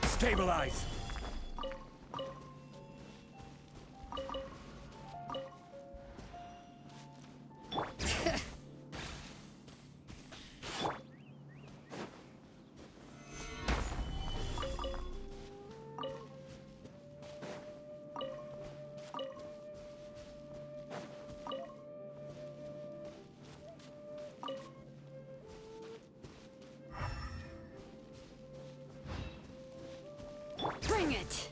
Stabilize! Bring it!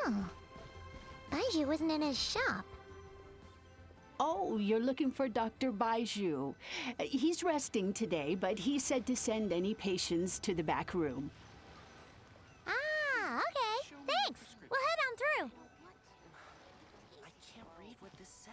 Oh. Baiju wasn't in his shop. Oh, you're looking for Dr. Baiju. He's resting today, but he said to send any patients to the back room. Ah, okay. Thanks. We'll head on through. I can't read what this says.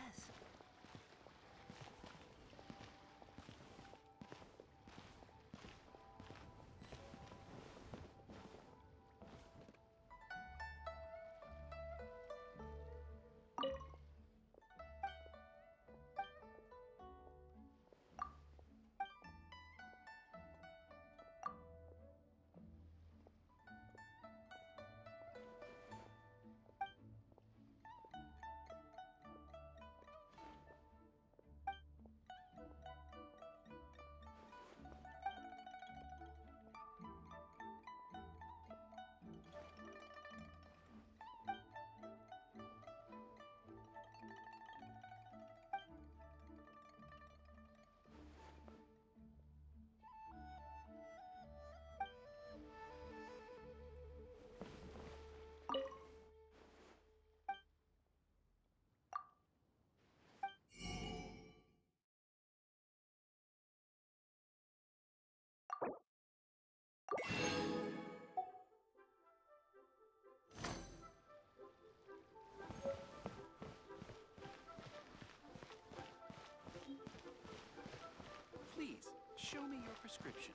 Please, show me your prescription.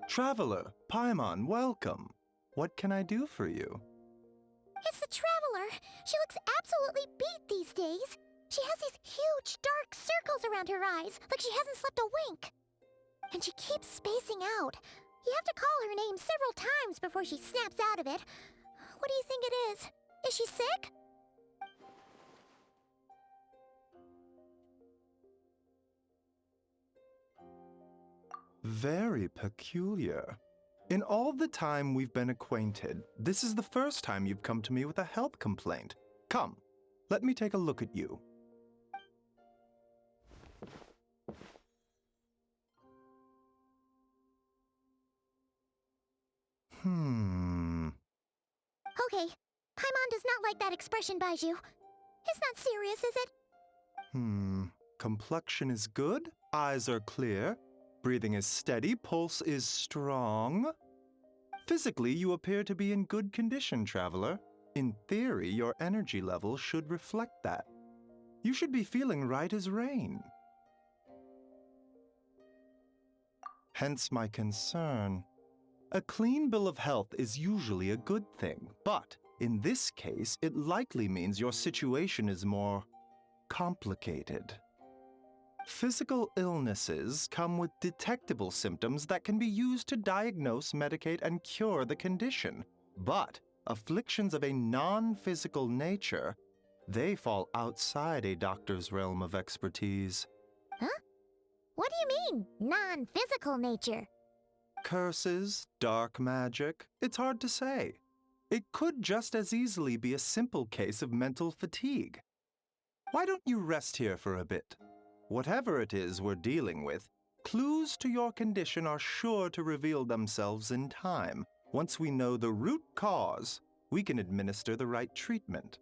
Traveler, Paimon, welcome. What can I do for you? It's the Traveler. She looks absolutely beat these days. She has these huge dark circles around her eyes, like she hasn't slept a wink. And she keeps spacing out. You have to call her name several times before she snaps out of it. What do you think it is? Is she sick? Very peculiar. In all the time we've been acquainted, this is the first time you've come to me with a health complaint. Come, let me take a look at you. Okay, Paimon does not like that expression, Baiju. It's not serious, is it? Complexion is good, eyes are clear, breathing is steady, pulse is strong. Physically, you appear to be in good condition, Traveler. In theory, your energy level should reflect that. You should be feeling right as rain. hence my concern. A clean bill of health is usually a good thing, but in this case, it likely means your situation is more complicated. Physical illnesses come with detectable symptoms that can be used to diagnose, medicate, and cure the condition. But afflictions of a non-physical nature, they fall outside a doctor's realm of expertise. Huh? What do you mean, non-physical nature? Curses, dark magic, it's hard to say. It could just as easily be a simple case of mental fatigue. Why don't you rest here for a bit? Whatever it is we're dealing with, clues to your condition are sure to reveal themselves in time. Once we know the root cause, we can administer the right treatment.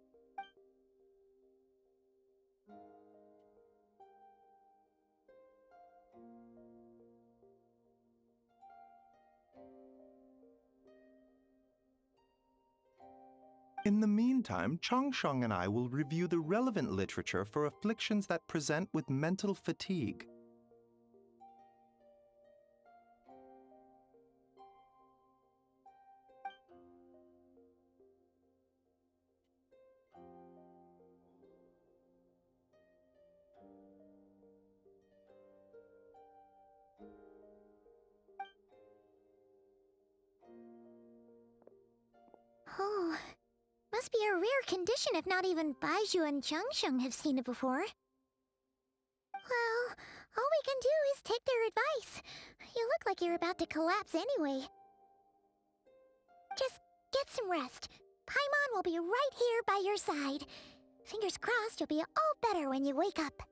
In the meantime, Changsheng and I will review the relevant literature for afflictions that present with mental fatigue. Oh, must be a rare condition if not even Baizhu and Changsheng have seen it before. Well, all we can do is take their advice. You look like you're about to collapse anyway. Just get some rest. Paimon will be right here by your side. Fingers crossed you'll be all better when you wake up.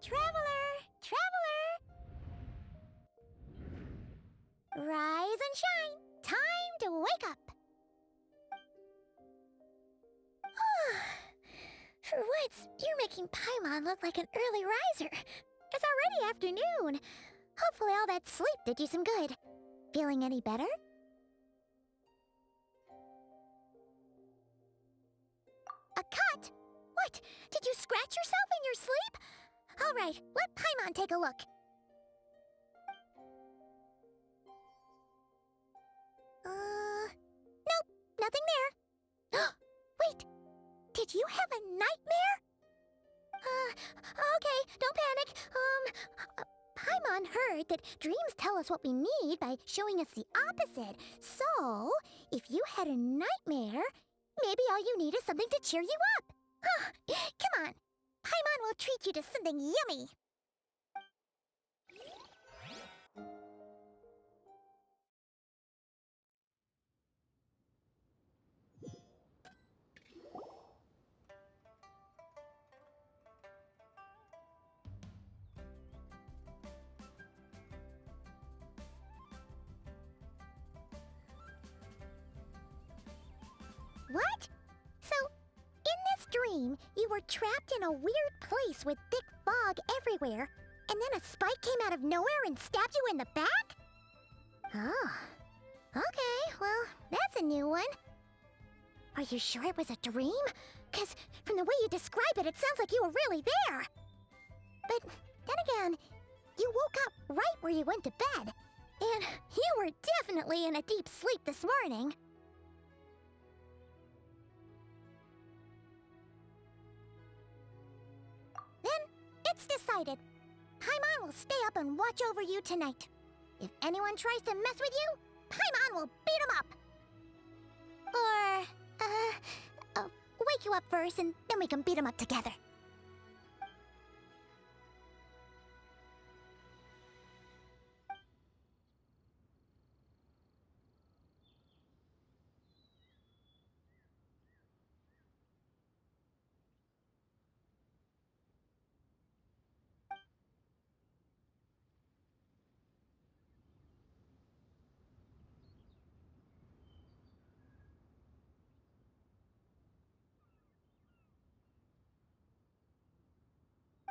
Traveler! Traveler! Rise and shine! Time to wake up! For once, you're making Paimon look like an early riser. It's already afternoon. Hopefully all that sleep did you some good. Feeling any better? A cut? What? Did you scratch yourself in your sleep? All right, let Paimon take a look. Nope, nothing there. Wait, did you have a nightmare? Okay, don't panic. Paimon heard that dreams tell us what we need by showing us the opposite. So, if you had a nightmare, maybe all you need is something to cheer you up. Come on. Paimon will treat you to something yummy. What? So, in this dream, you were trapped in a weird place with thick fog everywhere, and then a spike came out of nowhere and stabbed you in the back? Oh. Okay, well, that's a new one. Are you sure it was a dream? 'Cause from the way you describe it, it sounds like you were really there. But then again, you woke up right where you went to bed. And you were definitely in a deep sleep this morning. Then, it's decided. Paimon will stay up and watch over you tonight. If anyone tries to mess with you, Paimon will beat him up. Or, wake you up first and then we can beat him up together.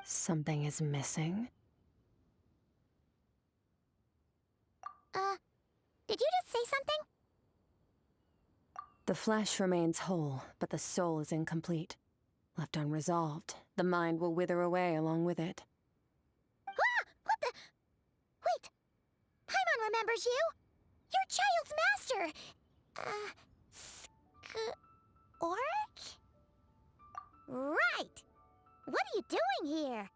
Something is missing. Did you just say something? The flesh remains whole, but the soul is incomplete. Left unresolved, the mind will wither away along with it. Ah! What the? Wait! Paimon remembers you! Your child's master! Skirk? Right! What are you doing here?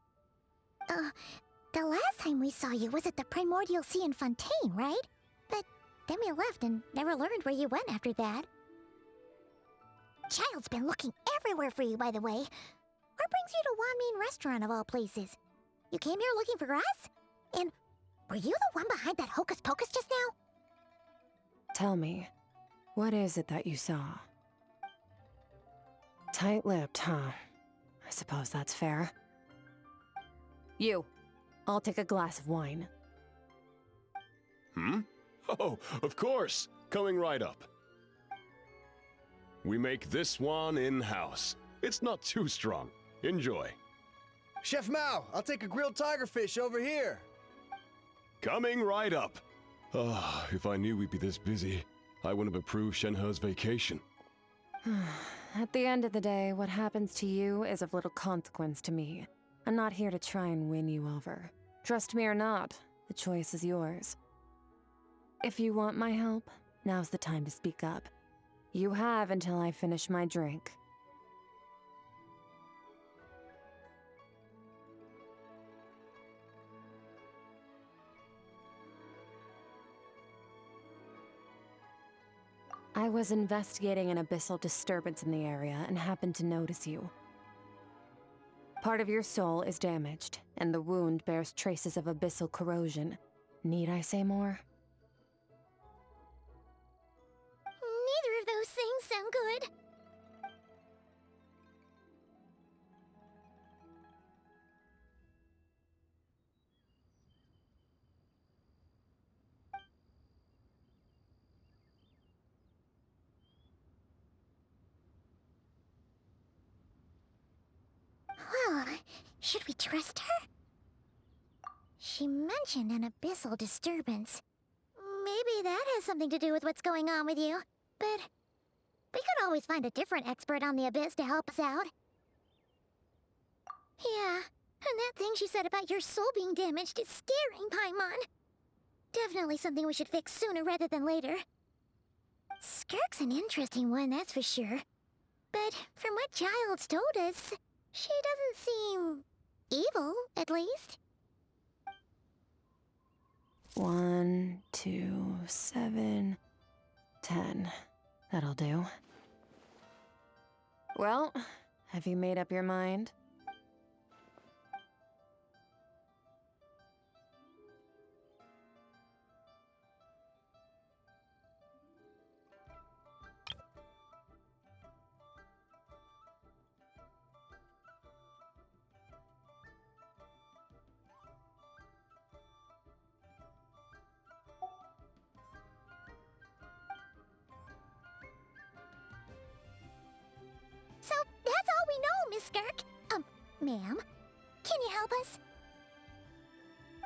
The last time we saw you was at the Primordial Sea in Fontaine, right? But then we left and never learned where you went after that. Child's been looking everywhere for you, by the way. What brings you to Wanmin Restaurant of all places? You came here looking for us? And were you the one behind that hocus pocus just now? Tell me, what is it that you saw? Tight-lipped, huh? I suppose that's fair. You, I'll take a glass of wine. Hmm? Oh, of course! Coming right up. We make this one in-house. It's not too strong. Enjoy. Chef Mao, I'll take a grilled tigerfish over here. Coming right up. Ah, if I knew we'd be this busy, I wouldn't have approved Shenhe's vacation. At the end of the day, what happens to you is of little consequence to me. I'm not here to try and win you over. Trust me or not, the choice is yours. If you want my help, now's the time to speak up. You have until I finish my drink. I was investigating an abyssal disturbance in the area and happened to notice you. Part of your soul is damaged, and the wound bears traces of abyssal corrosion. Need I say more? Neither of those things sound good. Well, should we trust her? She mentioned an abyssal disturbance. Maybe that has something to do with what's going on with you. But we could always find a different expert on the abyss to help us out. Yeah, and that thing she said about your soul being damaged is scaring, Paimon. Definitely something we should fix sooner rather than later. Skirk's an interesting one, that's for sure. But from what Child's told us, she doesn't seem evil, at least. 1, 2, 7, 10. That'll do. Well, Have you made up your mind? So, that's all we know, Miss Skirk. Ma'am, can you help us?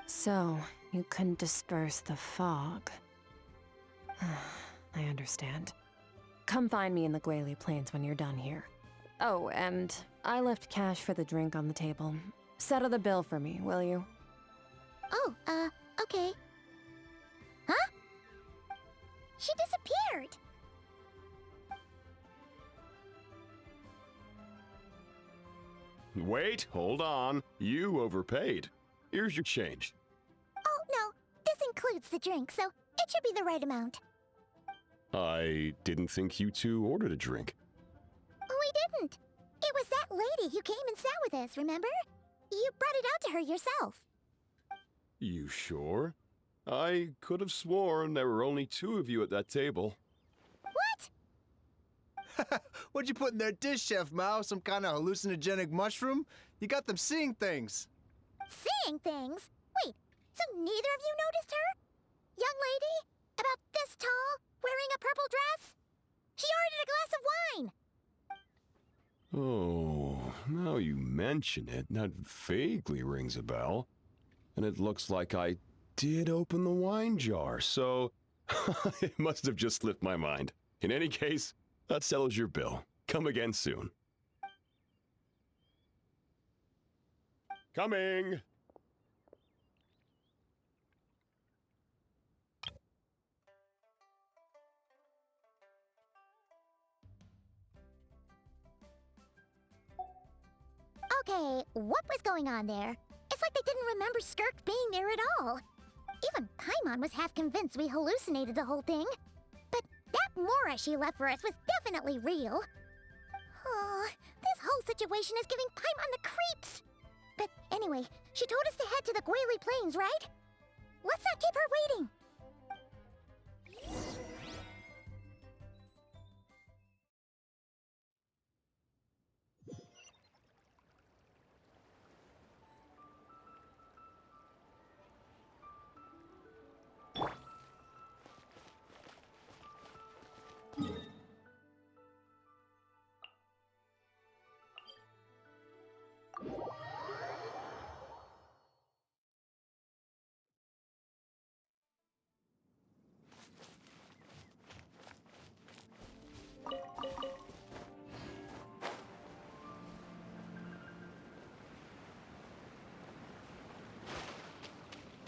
So, you couldn't disperse the fog. I understand. Come find me in the Gwali Plains when you're done here. Oh, and I left cash for the drink on the table. Settle the bill for me, will you? Oh, okay. Huh? She disappeared! Wait, hold on. You overpaid. Here's your change. Oh, no. This includes the drink, so it should be the right amount. I didn't think you two ordered a drink. We didn't. It was that lady who came and sat with us, remember? You brought it out to her yourself. You sure? I could have sworn there were only 2 of you at that table. What? What'd you put in their dish, Chef Mao? Some kind of hallucinogenic mushroom? You got them seeing things. Seeing things? Wait, so neither of you noticed her? Young lady? About this tall? Wearing a purple dress? She ordered a glass of wine. Oh, now you mention it, that vaguely rings a bell. And it looks like I did open the wine jar, so it must have just slipped my mind. In any case, that settles your bill. Come again soon. Coming! Okay, what was going on there? It's like they didn't remember Skirk being there at all. Even Paimon was half convinced we hallucinated the whole thing. But that Mora she left for us was definitely real. Oh, this whole situation is giving Paimon the creeps. But anyway, she told us to head to the Gwali Plains, right? Let's not keep her waiting.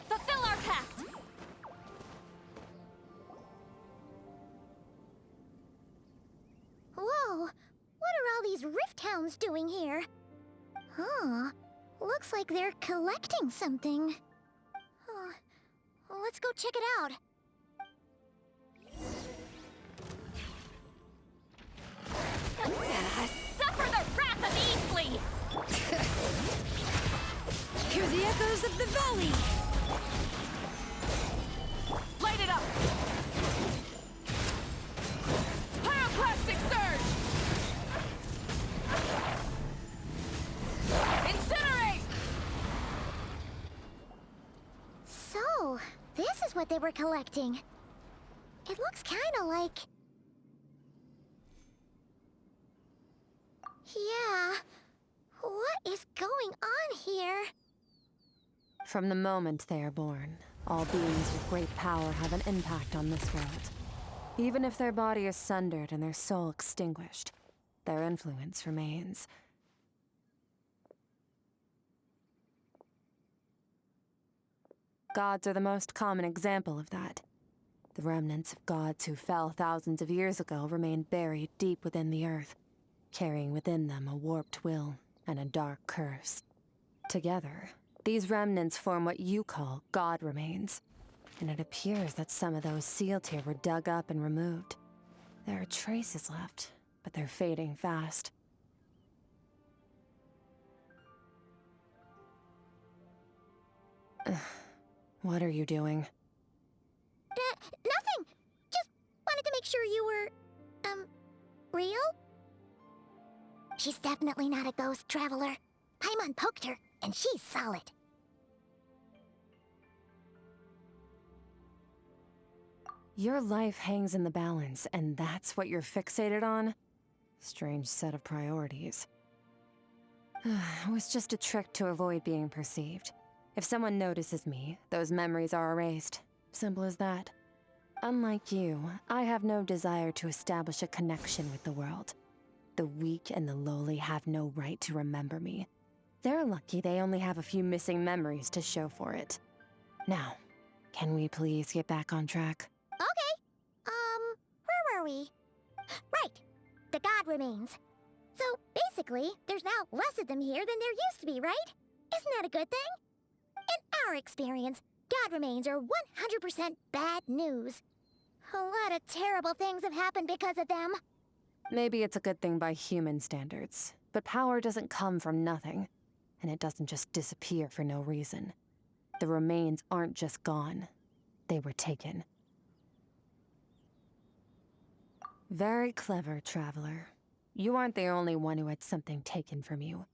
Fulfill our pact! Whoa, what are all these rift hounds doing here? Huh, looks like they're collecting something. Let's go check it out. Suffer the wrath of Easley! Hear the echoes of the valley! Light it up! Pyroclastic surge! Incinerate! So, this is what they were collecting. It looks kinda like... Yeah. What is going on here? From the moment they are born, all beings with great power have an impact on this world. Even if their body is sundered and their soul extinguished, their influence remains. Gods are the most common example of that. The remnants of gods who fell thousands of years ago remain buried deep within the earth, carrying within them a warped will and a dark curse. Together, these remnants form what you call god remains, and it appears that some of those sealed here were dug up and removed. There are traces left, but they're fading fast. What are you doing? Nothing! Just wanted to make sure you were, real? She's definitely not a ghost traveler. Paimon poked her, and she's solid. Your life hangs in the balance, and that's what you're fixated on? Strange set of priorities. It was just a trick to avoid being perceived. If someone notices me, those memories are erased. Simple as that. Unlike you, I have no desire to establish a connection with the world. The weak and the lowly have no right to remember me. They're lucky they only have a few missing memories to show for it. Now, can we please get back on track? Okay. Where were we? Right. The god remains. So, basically, there's now less of them here than there used to be, right? Isn't that a good thing? In our experience, god remains are 100% bad news. A lot of terrible things have happened because of them. Maybe it's a good thing by human standards, but power doesn't come from nothing, and it doesn't just disappear for no reason. The remains aren't just gone, they were taken. Very clever, Traveler. You aren't the only one who had something taken from you.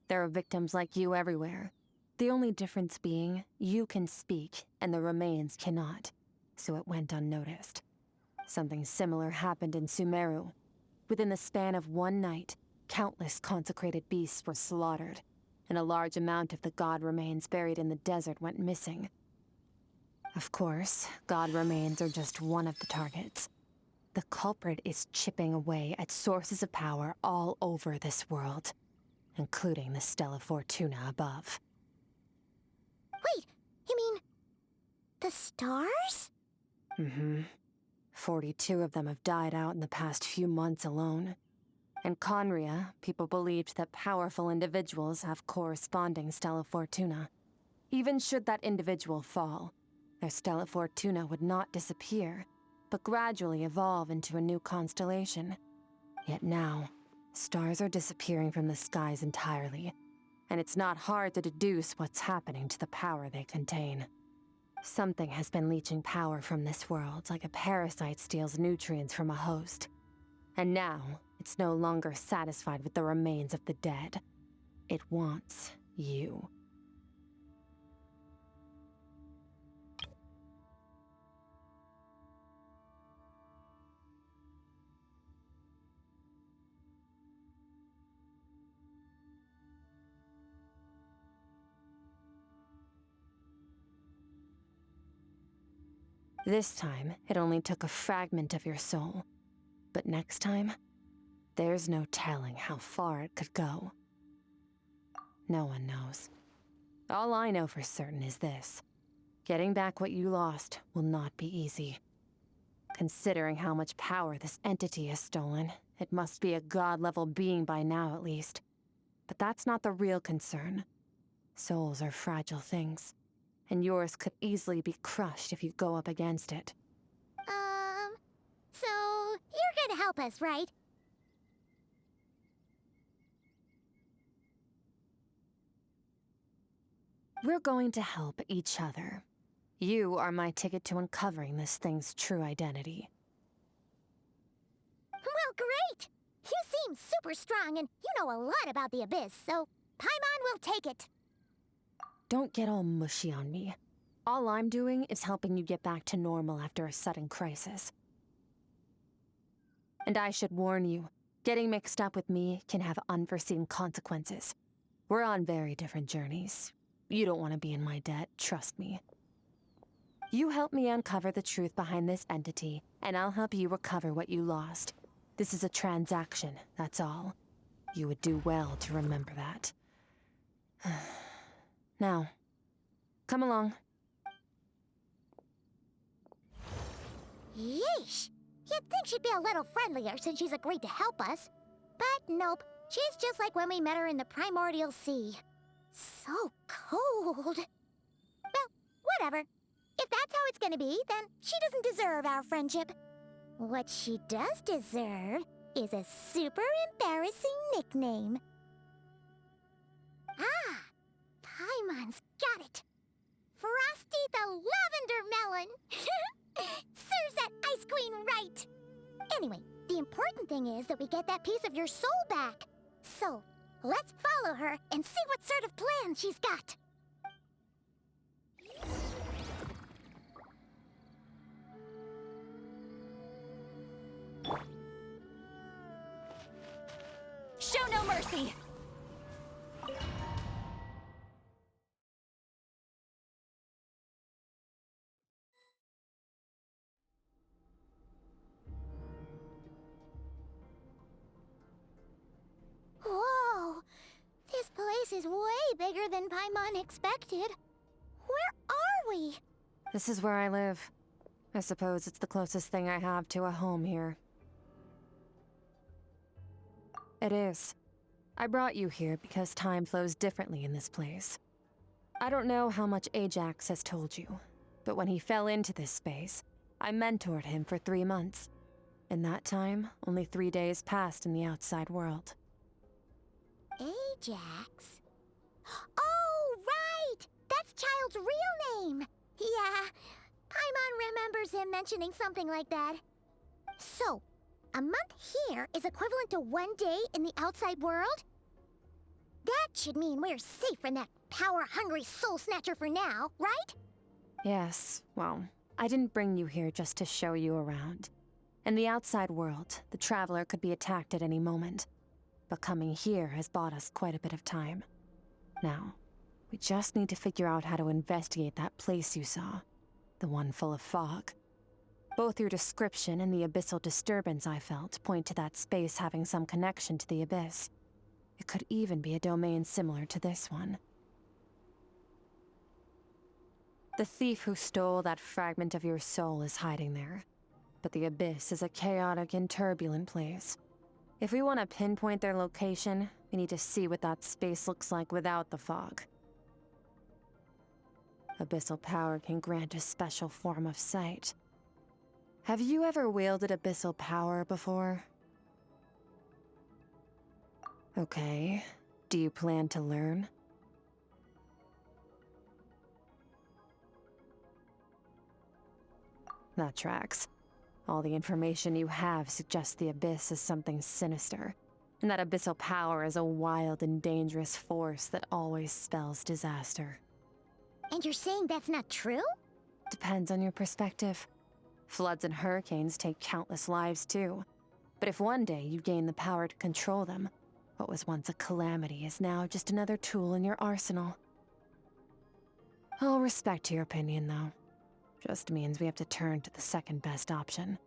There are victims like you everywhere. The only difference being, you can speak, and the remains cannot, so it went unnoticed. Something similar happened in Sumeru. Within the span of one night, countless consecrated beasts were slaughtered, and a large amount of the god remains buried in the desert went missing. Of course, god remains are just one of the targets. The culprit is chipping away at sources of power all over this world, including the Stella Fortuna above. Wait, you mean... the stars? Mm-hmm. 42 of them have died out in the past few months alone. In Conria, people believed that powerful individuals have corresponding Stella Fortuna. Even should that individual fall, their Stella Fortuna would not disappear, but gradually evolve into a new constellation. Yet now, stars are disappearing from the skies entirely, and it's not hard to deduce what's happening to the power they contain. Something has been leeching power from this world like a parasite steals nutrients from a host. And now, it's no longer satisfied with the remains of the dead. It wants you. This time, it only took a fragment of your soul. But next time, there's no telling how far it could go. No one knows. All I know for certain is this. Getting back what you lost will not be easy. Considering how much power this entity has stolen, it must be a god-level being by now at least. But that's not the real concern. Souls are fragile things, and yours could easily be crushed if you go up against it. So you're gonna help us, right? We're going to help each other. You are my ticket to uncovering this thing's true identity. Well, great! You seem super strong and you know a lot about the Abyss, so Paimon will take it. Don't get all mushy on me. All I'm doing is helping you get back to normal after a sudden crisis. And I should warn you, getting mixed up with me can have unforeseen consequences. We're on very different journeys. You don't want to be in my debt, trust me. You help me uncover the truth behind this entity, and I'll help you recover what you lost. This is a transaction, that's all. You would do well to remember that. Now, come along. Yeesh! You'd think she'd be a little friendlier since she's agreed to help us. But nope, she's just like when we met her in the Primordial Sea. So cold. Well, whatever. If that's how it's gonna be, then she doesn't deserve our friendship. What she does deserve is a super embarrassing nickname. Ah! Paimon's got it. Frosty the Lavender Melon! Serves that Ice Queen right! Anyway, the important thing is that we get that piece of your soul back. So, let's follow her and see what sort of plan she's got. Show no mercy! Whoa! This place is way bigger than Paimon expected. Where are we? This is where I live. I suppose it's the closest thing I have to a home here. It is. I brought you here because time flows differently in this place. I don't know how much Ajax has told you, but when he fell into this space, I mentored him for 3 months. In that time, only 3 days passed in the outside world. Ajax? Oh, right! That's Child's real name! Yeah, Paimon remembers him mentioning something like that. So, a month here is equivalent to 1 day in the outside world? That should mean we're safe from that power-hungry soul snatcher for now, right? Yes, well, I didn't bring you here just to show you around. In the outside world, the Traveler could be attacked at any moment. But coming here has bought us quite a bit of time. Now, we just need to figure out how to investigate that place you saw. The one full of fog. Both your description and the abyssal disturbance I felt point to that space having some connection to the abyss. It could even be a domain similar to this one. The thief who stole that fragment of your soul is hiding there. But the abyss is a chaotic and turbulent place. If we want to pinpoint their location, we need to see what that space looks like without the fog. Abyssal power can grant a special form of sight. Have you ever wielded abyssal power before? Okay. Do you plan to learn? That tracks. All the information you have suggests the abyss is something sinister, and that abyssal power is a wild and dangerous force that always spells disaster. And you're saying that's not true? Depends on your perspective. Floods and hurricanes take countless lives too. But if one day you gain the power to control them, what was once a calamity is now just another tool in your arsenal. I'll respect your opinion, though. Just means we have to turn to the second best option.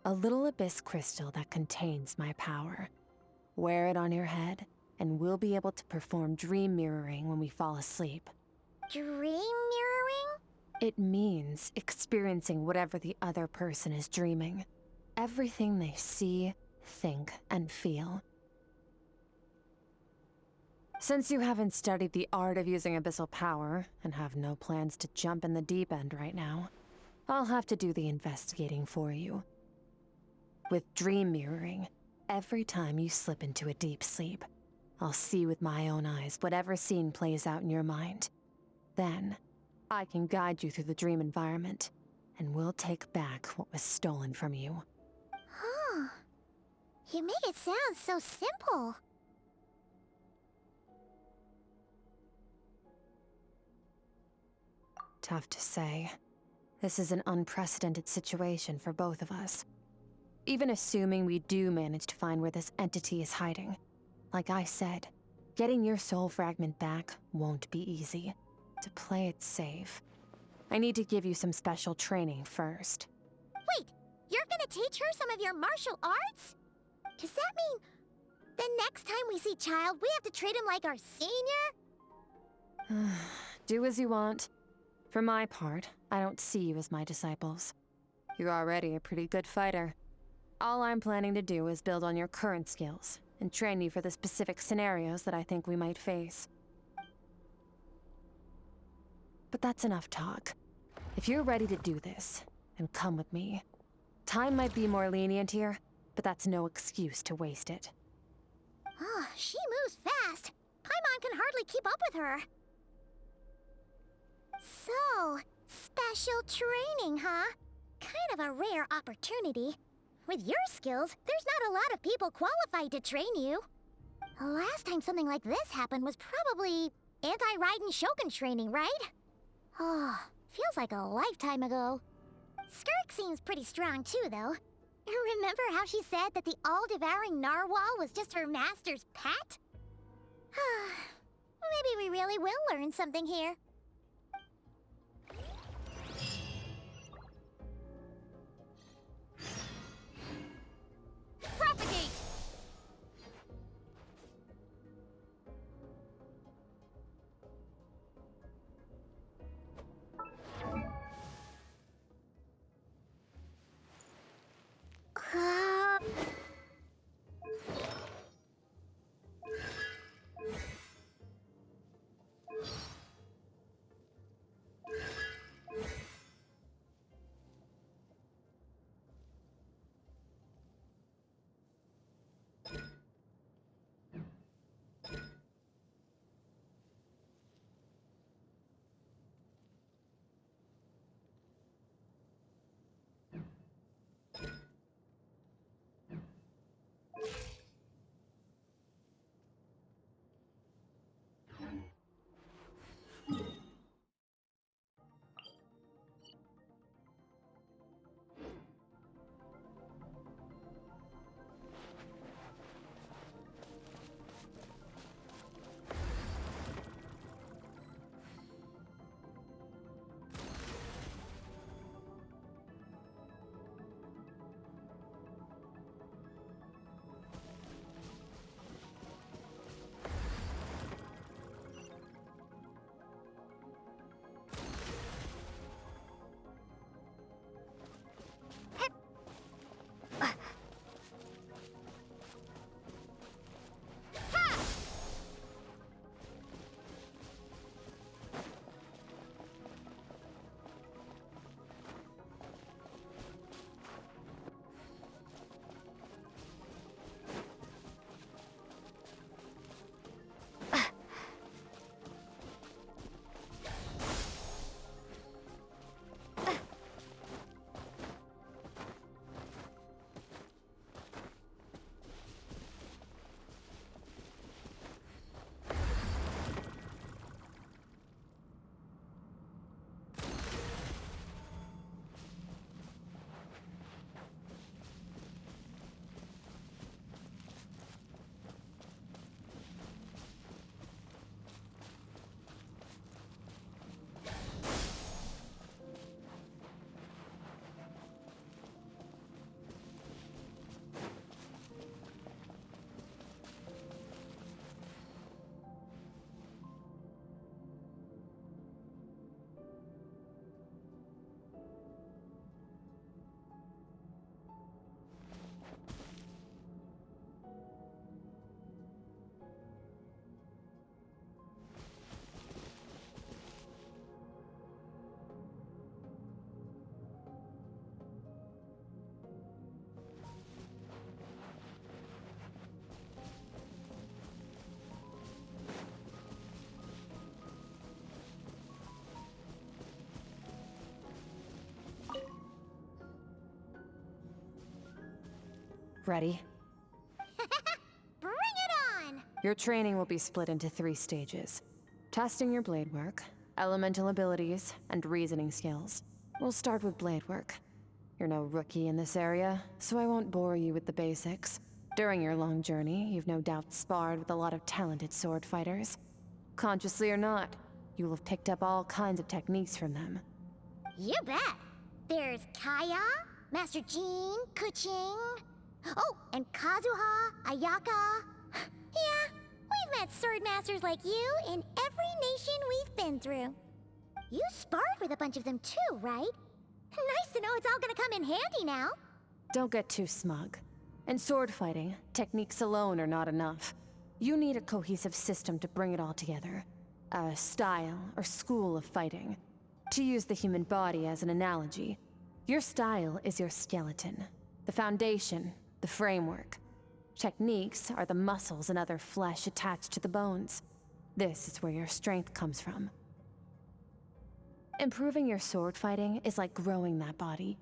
A little abyss crystal that contains my power. Wear it on your head, and we'll be able to perform dream mirroring when we fall asleep. Dream mirroring? It means experiencing whatever the other person is dreaming. Everything they see, think, and feel. Since you haven't studied the art of using abyssal power, and have no plans to jump in the deep end right now, I'll have to do the investigating for you. With dream mirroring, every time you slip into a deep sleep, I'll see with my own eyes whatever scene plays out in your mind. Then, I can guide you through the dream environment, and we'll take back what was stolen from you. Huh. You make it sound so simple. Tough to say. This is an unprecedented situation for both of us. Even assuming we do manage to find where this entity is hiding. Like I said, getting your soul fragment back won't be easy. To play it safe, I need to give you some special training first. Wait, you're gonna teach her some of your martial arts? Does that mean the next time we see Child, we have to treat him like our senior? Do as you want. For my part, I don't see you as my disciples. You're already a pretty good fighter. All I'm planning to do is build on your current skills, and train you for the specific scenarios that I think we might face. But that's enough talk. If you're ready to do this, then come with me. Time might be more lenient here, but that's no excuse to waste it. Oh, she moves fast. Paimon can hardly keep up with her. So, special training, huh? Kind of a rare opportunity. With your skills, there's not a lot of people qualified to train you. The last time something like this happened was probably anti-Raiden Shogun training, right? Oh, feels like a lifetime ago. Skirk seems pretty strong too, though. Remember how she said that the all-devouring narwhal was just her master's pet? Maybe we really will learn something here. Propagate! Ready? Bring it on! Your training will be split into 3 stages. Testing your blade work, elemental abilities, and reasoning skills. We'll start with blade work. You're no rookie in this area, so I won't bore you with the basics. During your long journey, you've no doubt sparred with a lot of talented sword fighters. Consciously or not, you will have picked up all kinds of techniques from them. You bet! There's Kaya, Master Jean, Kuching... Oh, and Kazuha, Ayaka... Yeah, we've met sword masters like you in every nation we've been through. You sparred with a bunch of them too, right? Nice to know it's all gonna come in handy now. Don't get too smug. In sword fighting, techniques alone are not enough. You need a cohesive system to bring it all together. A style or school of fighting. To use the human body as an analogy, your style is your skeleton, the foundation, the framework. Techniques are the muscles and other flesh attached to the bones. This is where your strength comes from. Improving your sword fighting is like growing that body.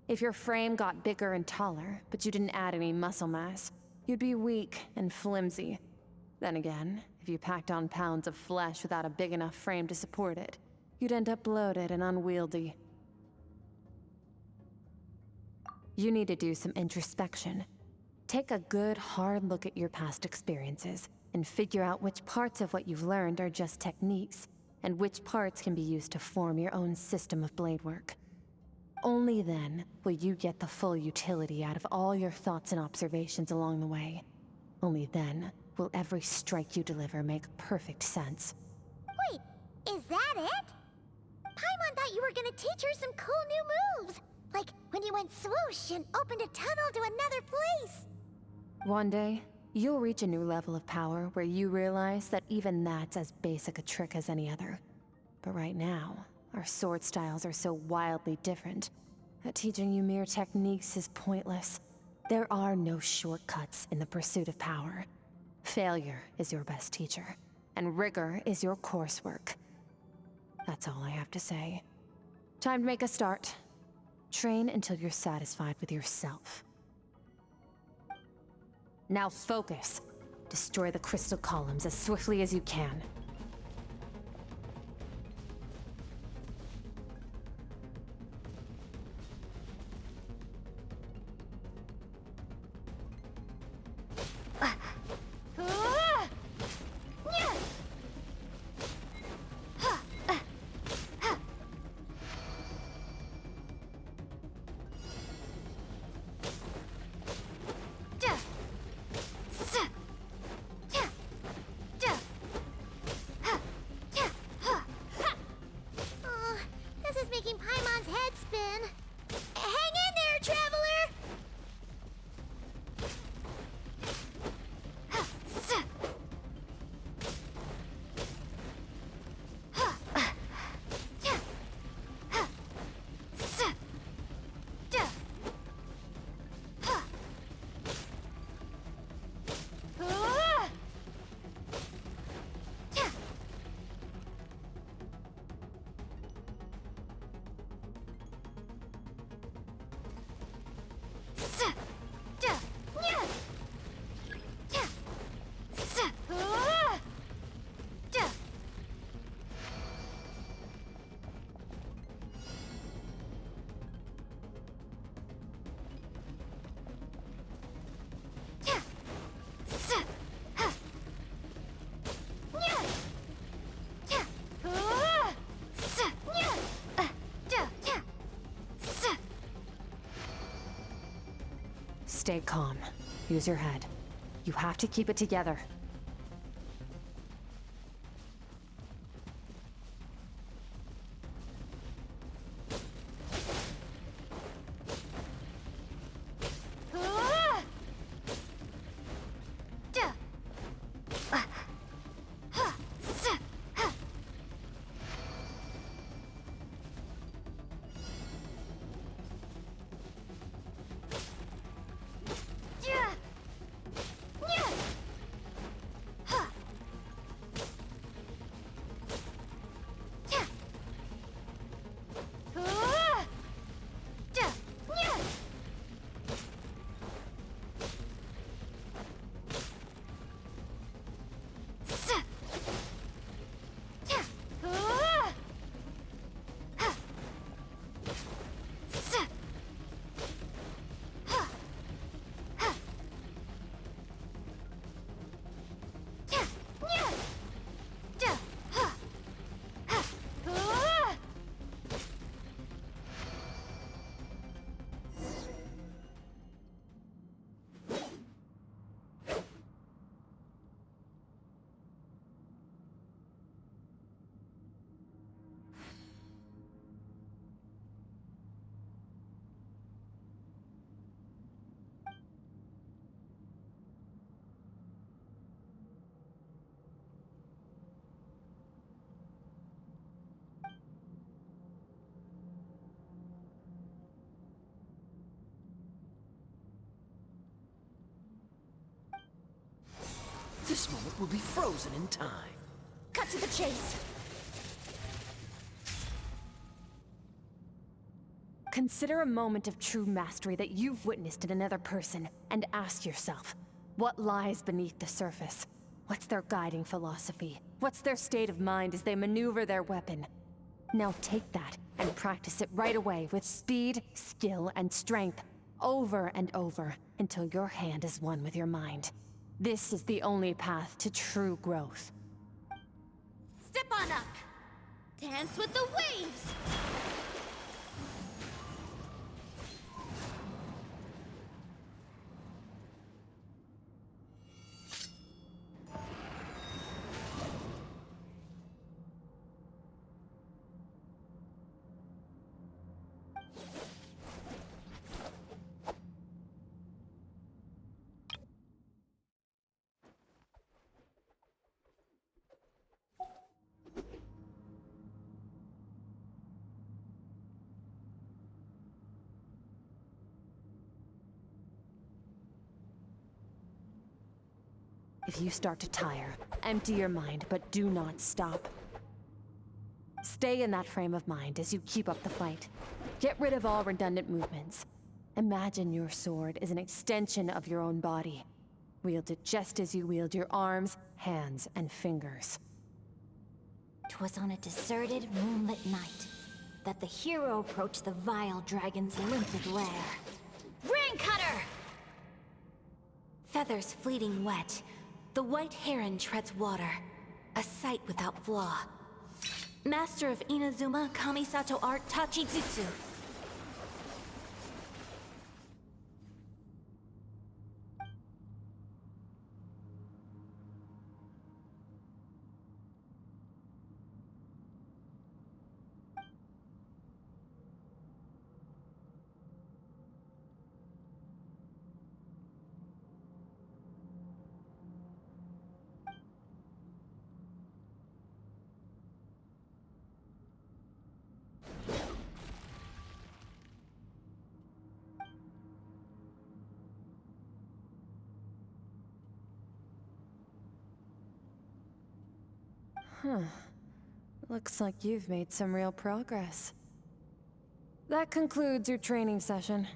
If your frame got bigger and taller, but you didn't add any muscle mass, you'd be weak and flimsy. Then again, if you packed on pounds of flesh without a big enough frame to support it, you'd end up bloated and unwieldy. You need to do some introspection. Take a good, hard look at your past experiences and figure out which parts of what you've learned are just techniques, and which parts can be used to form your own system of blade work. Only then will you get the full utility out of all your thoughts and observations along the way. Only then will every strike you deliver make perfect sense. Wait, is that it? Paimon thought you were gonna teach her some cool new moves. Like when you went swoosh and opened a tunnel to another place. One day, you'll reach a new level of power where you realize that even that's as basic a trick as any other. But right now, our sword styles are so wildly different that teaching you mere techniques is pointless. There are no shortcuts in the pursuit of power. Failure is your best teacher, and rigor is your coursework. That's all I have to say. Time to make a start. Train until you're satisfied with yourself. Now focus. Destroy the crystal columns as swiftly as you can. This is making Paimon's head spin. Hang in there, traveler! Stay calm. Use your head. You have to keep it together. This moment will be frozen in time. Cut to the chase. Consider a moment of true mastery that you've witnessed in another person, and ask yourself, what lies beneath the surface? What's their guiding philosophy? What's their state of mind as they maneuver their weapon? Now take that and practice it right away with speed, skill, and strength, over and over, until your hand is one with your mind. This is the only path to true growth. Step on up! Dance with the waves! If you start to tire, empty your mind, but do not stop. Stay in that frame of mind as you keep up the fight. Get rid of all redundant movements. Imagine your sword is an extension of your own body. Wield it just as you wield your arms, hands, and fingers. 'Twas on a deserted, moonlit night that the hero approached the vile dragon's limpid lair. Rain Cutter! Feathers fleeting wet, the white heron treads water, a sight without flaw. Master of Inazuma Kamisato art Tachijutsu. Huh. Looks like you've made some real progress. That concludes your training session.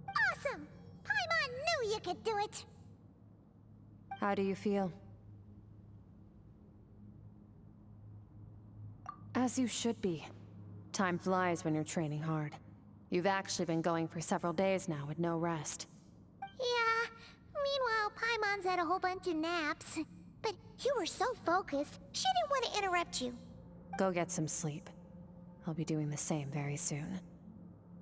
Awesome! Paimon knew you could do it! How do you feel? As you should be. Time flies when you're training hard. You've actually been going for several days now with no rest. Yeah, meanwhile Paimon's had a whole bunch of naps. But you were so focused, she didn't want to interrupt you. Go get some sleep. I'll be doing the same very soon.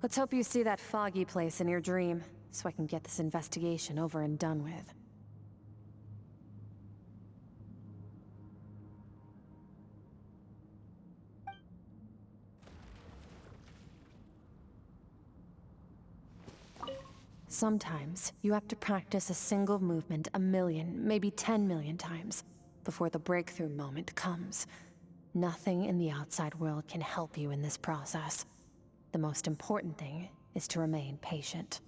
Let's hope you see that foggy place in your dream, so I can get this investigation over and done with. Sometimes, you have to practice a single movement 1,000,000, maybe 10,000,000 times, before the breakthrough moment comes. Nothing in the outside world can help you in this process. The most important thing is to remain patient.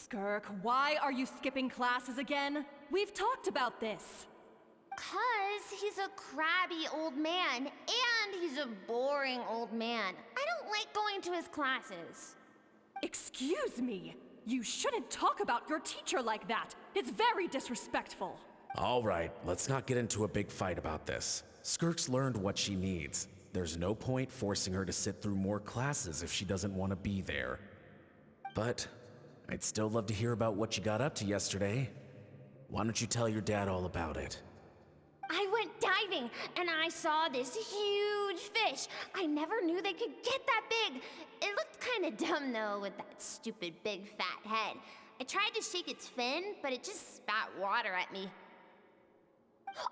Skirk, why are you skipping classes again? We've talked about this. 'Cause he's a crabby old man, and he's a boring old man. I don't like going to his classes. Excuse me. You shouldn't talk about your teacher like that. It's very disrespectful. All right, let's not get into a big fight about this. Skirk's learned what she needs. There's no point forcing her to sit through more classes if she doesn't want to be there. But I'd still love to hear about what you got up to yesterday. Why don't you tell your dad all about it? I went diving, and I saw this huge fish. I never knew they could get that big. It looked kind of dumb, though, with that stupid big fat head. I tried to shake its fin, but it just spat water at me.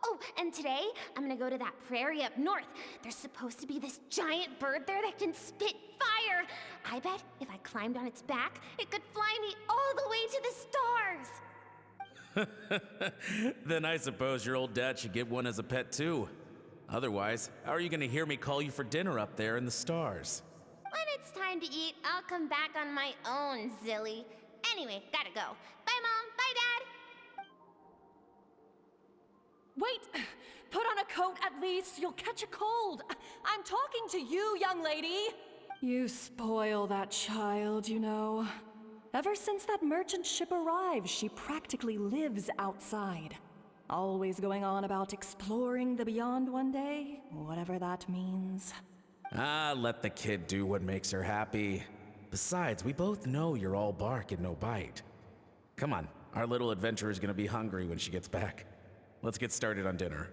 Oh, and today, I'm gonna go to that prairie up north. There's supposed to be this giant bird there that can spit fire. I bet if I climbed on its back, it could fly me all the way to the stars. Then I suppose your old dad should get one as a pet too. Otherwise, how are you gonna hear me call you for dinner up there in the stars? When it's time to eat, I'll come back on my own, Zilly. Anyway, gotta go. Bye, Mom. Bye, Dad. Wait! Put on a coat at least. You'll catch a cold. I'm talking to you, young lady. You spoil that child, you know. Ever since that merchant ship arrived, she practically lives outside. Always going on about exploring the beyond one day, whatever that means. Let the kid do what makes her happy. Besides, we both know you're all bark and no bite. Come on, our little adventurer is gonna be hungry when she gets back. Let's get started on dinner.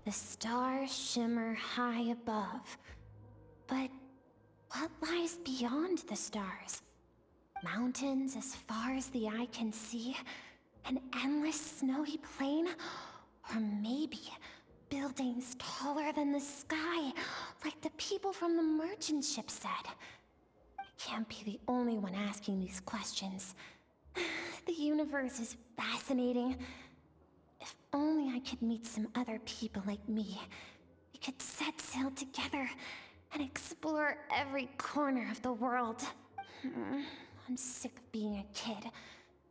The stars shimmer high above. But what lies beyond the stars? Mountains as far as the eye can see? An endless snowy plain? Or maybe buildings taller than the sky, like the people from the merchant ship said? I can't be the only one asking these questions. The universe is fascinating. If only I could meet some other people like me. We could set sail together and explore every corner of the world. I'm sick of being a kid.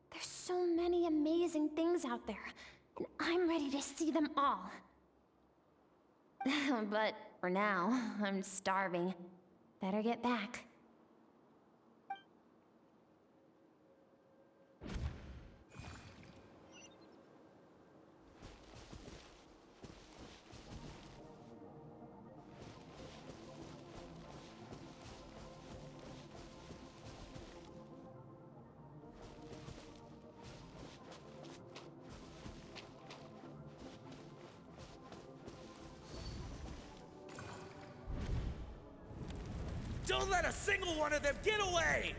There's so many amazing things out there, and I'm ready to see them all. But for now, I'm starving. Better get back. Don't let a single one of them get away!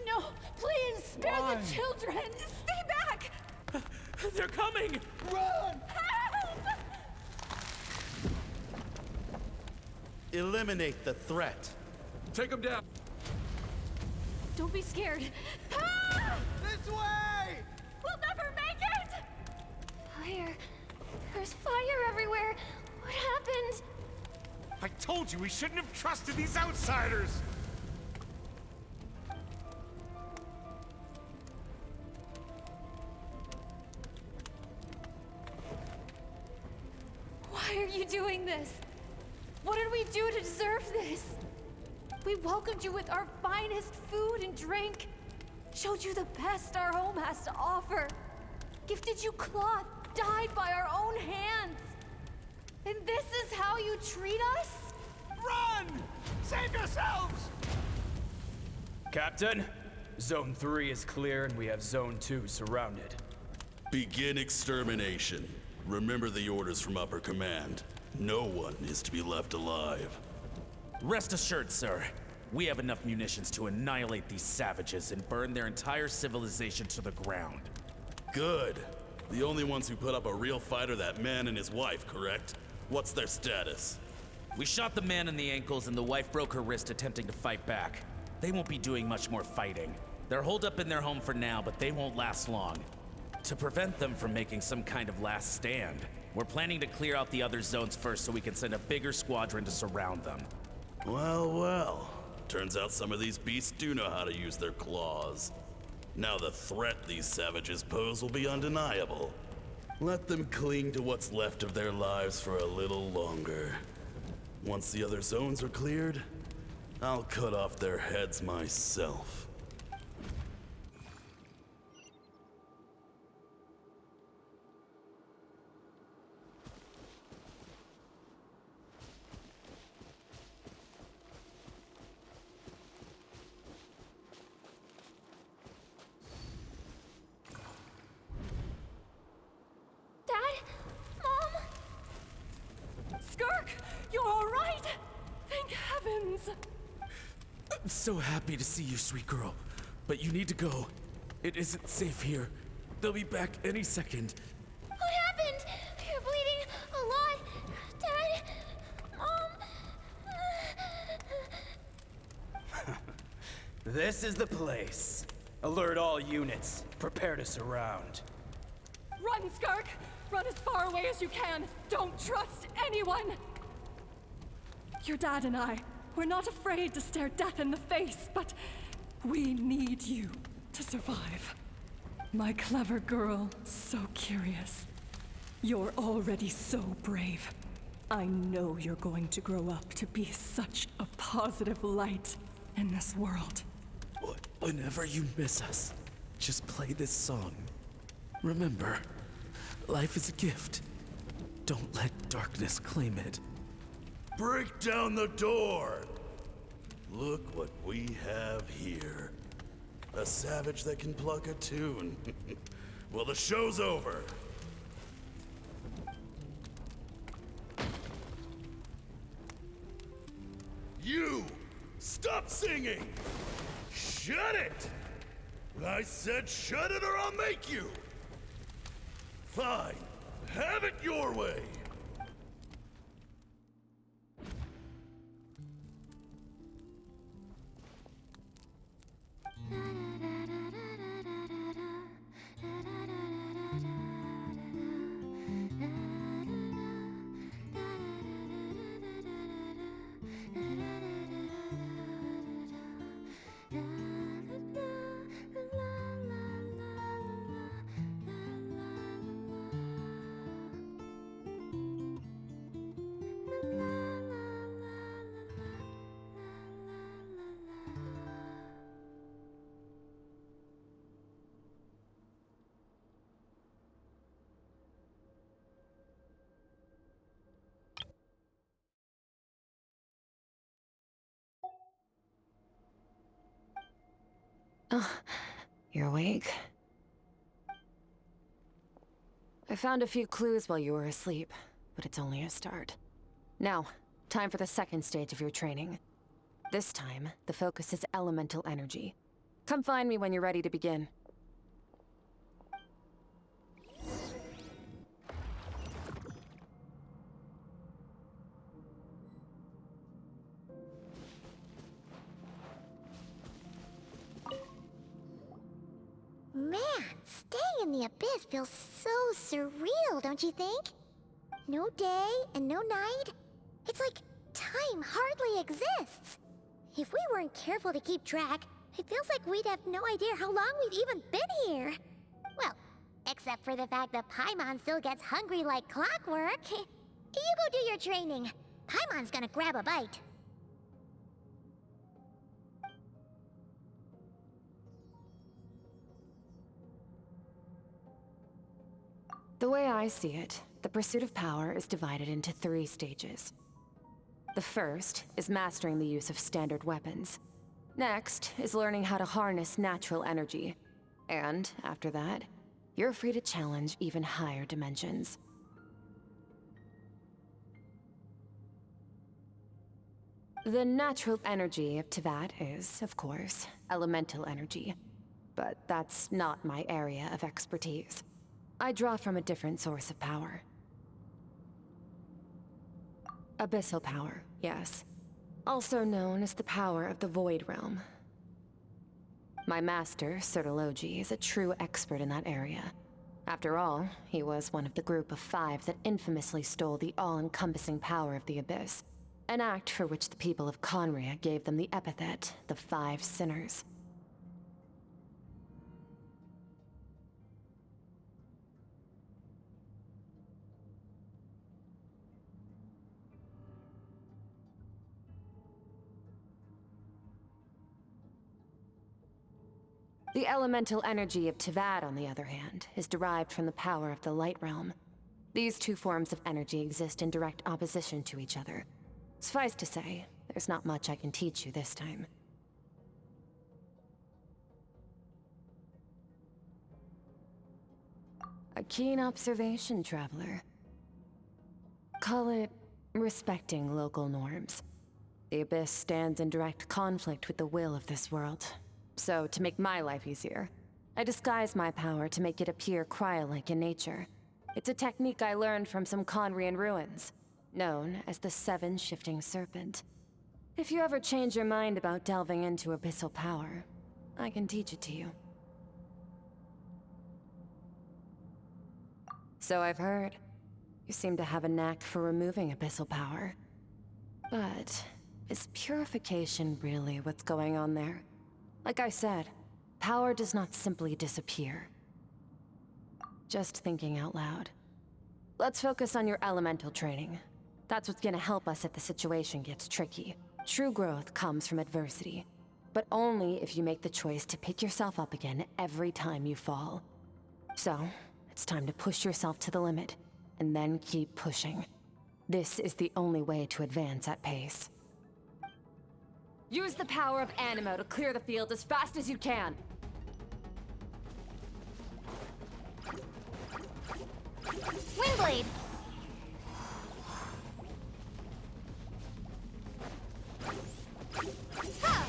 No, please, spare the children! Stay back! They're coming! Run! Help! Eliminate the threat. Take him down. Don't be scared. This way! We'll never make it! Fire. There's fire everywhere. What happened? I told you we shouldn't have trusted these outsiders! Why are you doing this? What did we do to deserve this? We welcomed you with our finest food and drink, showed you the best our home has to offer, gifted you cloth dyed by our own hands. And this is how you treat us? Run! Save yourselves! Captain, Zone 3 is clear and we have Zone 2 surrounded. Begin extermination. Remember the orders from upper command. No one is to be left alive. Rest assured, sir. We have enough munitions to annihilate these savages and burn their entire civilization to the ground. Good. The only ones who put up a real fight are that man and his wife, correct? What's their status? We shot the man in the ankles and the wife broke her wrist attempting to fight back. They won't be doing much more fighting. They're holed up in their home for now, but they won't last long. To prevent them from making some kind of last stand, we're planning to clear out the other zones first so we can send a bigger squadron to surround them. Well, well. Turns out some of these beasts do know how to use their claws. Now the threat these savages pose will be undeniable. Let them cling to what's left of their lives for a little longer. Once the other zones are cleared, I'll cut off their heads myself. Dad? Mom? Skirk, you're all right? Thank heavens. I'm so happy to see you, sweet girl. But you need to go. It isn't safe here. They'll be back any second. What happened? You're bleeding a lot. Dad? Mom? This is the place. Alert all units. Prepare to surround. Run, Skirk! Run as far away as you can. Don't trust anyone. Your dad and I, we're not afraid to stare death in the face, but we need you to survive. My clever girl, so curious. You're already so brave. I know you're going to grow up to be such a positive light in this world. Whenever you miss us, just play this song. Remember, life is a gift. Don't let darkness claim it. Break down the door! Look what we have here. A savage that can pluck a tune. Well, the show's over. You! Stop singing! Shut it! I said shut it or I'll make you! Fine. Have it your way! Oh, you're awake? I found a few clues while you were asleep, but it's only a start. Now, time for the second stage of your training. This time, the focus is elemental energy. Come find me when you're ready to begin. Man, staying in the abyss feels so surreal, don't you think? No day and no night. It's like time hardly exists. If we weren't careful to keep track, it feels like we'd have no idea how long we've even been here. Well, except for the fact that Paimon still gets hungry like clockwork. You go do your training. Paimon's gonna grab a bite. The way I see it, the pursuit of power is divided into 3 stages. The first is mastering the use of standard weapons. Next is learning how to harness natural energy. And after that, you're free to challenge even higher dimensions. The natural energy of Teyvat is, of course, elemental energy. But that's not my area of expertise. I draw from a different source of power. Abyssal power, yes. Also known as the power of the Void Realm. My master, Sertologi, is a true expert in that area. After all, he was one of the group of 5 that infamously stole the all-encompassing power of the Abyss, an act for which the people of Conria gave them the epithet, the 5 Sinners. The elemental energy of Tivad, on the other hand, is derived from the power of the Light Realm. These 2 forms of energy exist in direct opposition to each other. Suffice to say, there's not much I can teach you this time. A keen observation, traveler. Call it respecting local norms. The Abyss stands in direct conflict with the will of this world. So, to make my life easier, I disguise my power to make it appear cryo-like in nature. It's a technique I learned from some Conrian ruins, known as the 7 Shifting Serpent. If you ever change your mind about delving into abyssal power, I can teach it to you. So I've heard. You seem to have a knack for removing abyssal power. But is purification really what's going on there? Like I said, power does not simply disappear. Just thinking out loud. Let's focus on your elemental training. That's what's gonna help us if the situation gets tricky. True growth comes from adversity, but only if you make the choice to pick yourself up again every time you fall. So, it's time to push yourself to the limit, and then keep pushing. This is the only way to advance at pace. Use the power of Animo to clear the field as fast as you can. Windblade! Ha!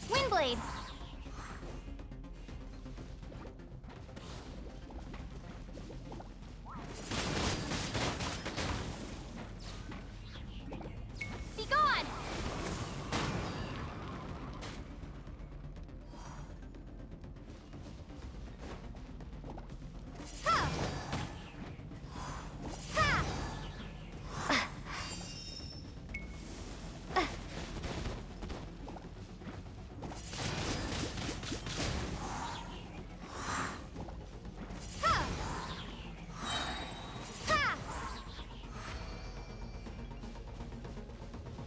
Windblade! Be gone! Ha! Ha!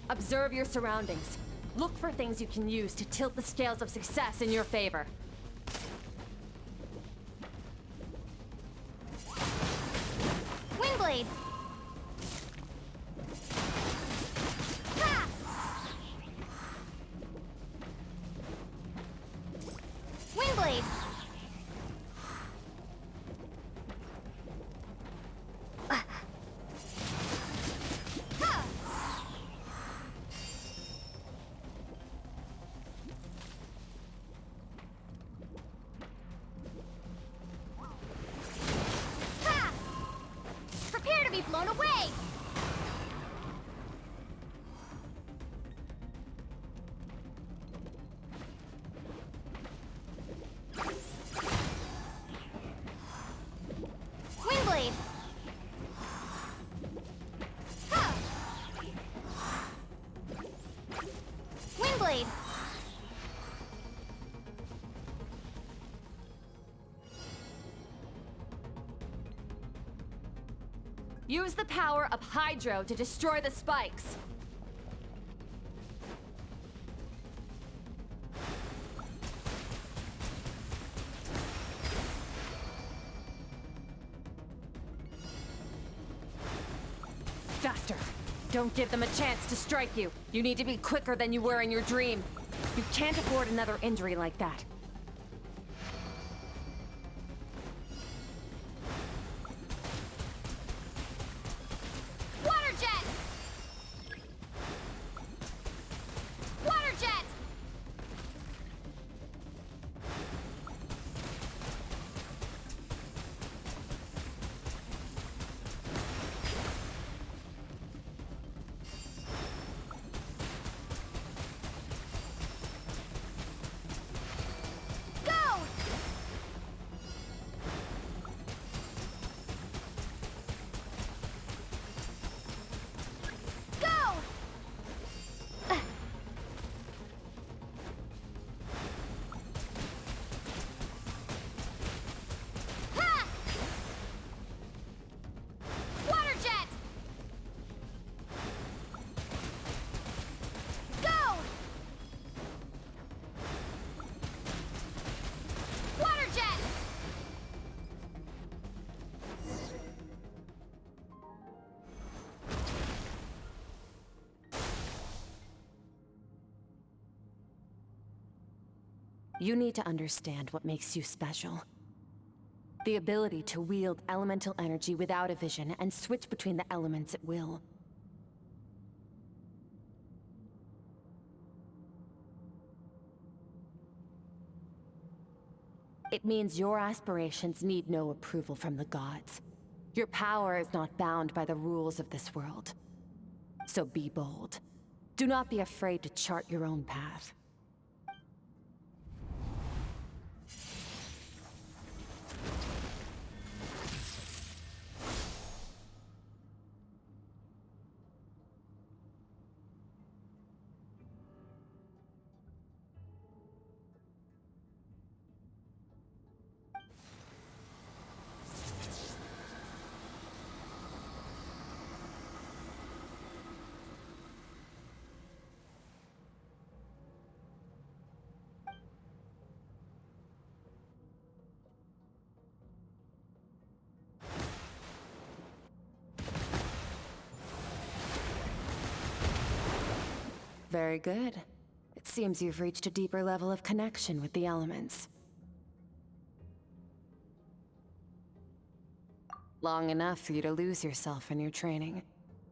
Observe your surroundings. Look for things you can use to tilt the scales of success in your favor. Windblade! Ha! Windblade! Ha! Ha! Prepare to be blown away! Windblade! Ha! Windblade! Use the power of Hydro to destroy the spikes. Faster! Don't give them a chance to strike you. You need to be quicker than you were in your dream. You can't afford another injury like that. You need to understand what makes you special. The ability to wield elemental energy without a vision and switch between the elements at will. It means your aspirations need no approval from the gods. Your power is not bound by the rules of this world. So be bold. Do not be afraid to chart your own path. Very good. It seems you've reached a deeper level of connection with the elements. Long enough for you to lose yourself in your training,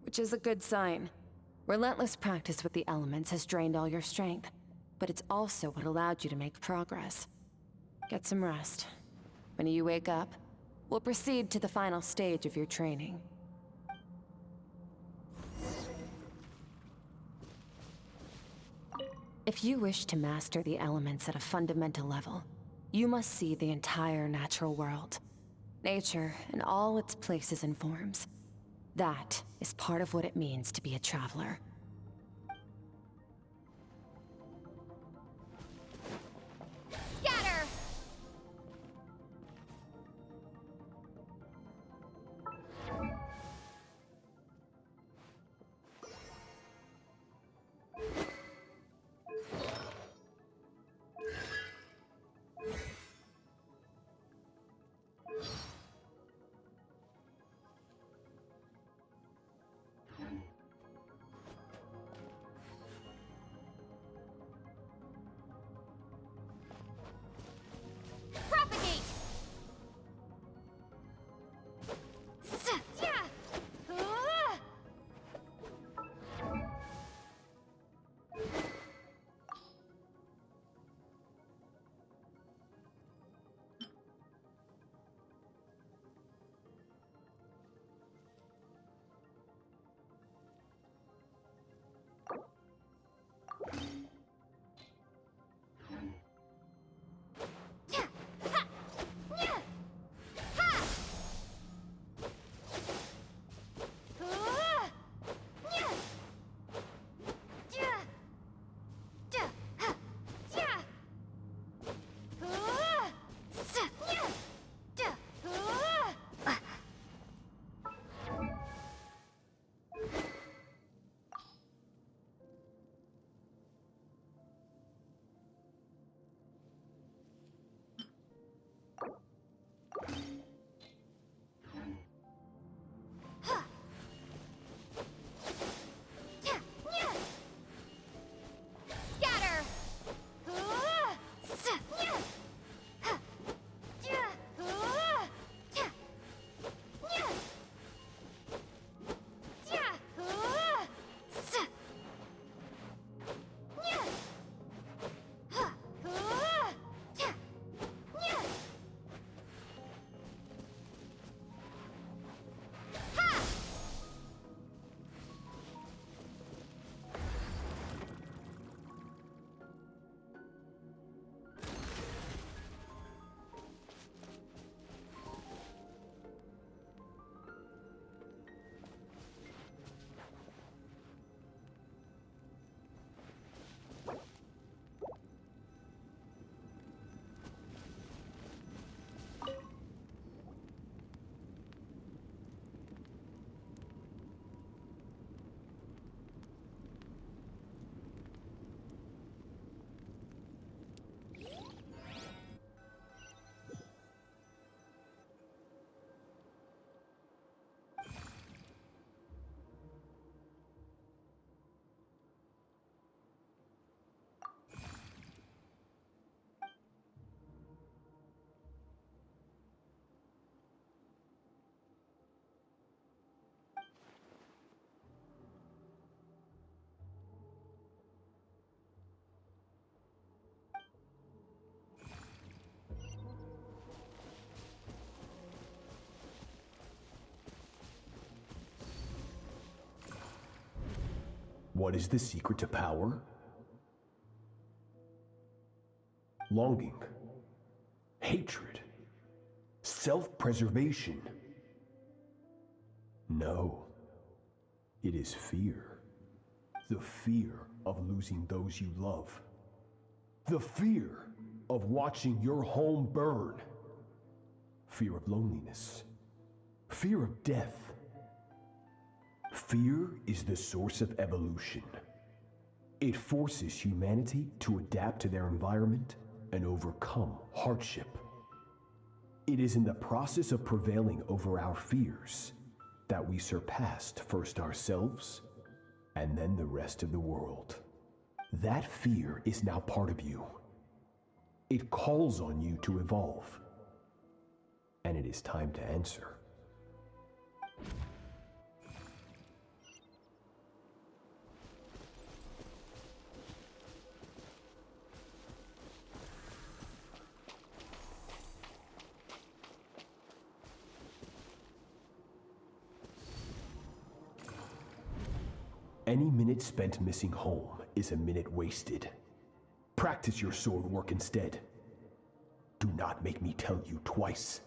which is a good sign. Relentless practice with the elements has drained all your strength, but it's also what allowed you to make progress. Get some rest. When you wake up, we'll proceed to the final stage of your training. If you wish to master the elements at a fundamental level, you must see the entire natural world. Nature in all its places and forms. That is part of what it means to be a traveler. Scatter! What is the secret to power? Longing, hatred, self-preservation. No, it is fear. The fear of losing those you love. The fear of watching your home burn. Fear of loneliness. Fear of death. Fear is the source of evolution. It forces humanity to adapt to their environment and overcome hardship. It is in the process of prevailing over our fears that we surpassed first ourselves and then the rest of the world. That fear is now part of you. It calls on you to evolve. And it is time to answer. Any minute spent missing home is a minute wasted. Practice your sword work instead. Do not make me tell you twice.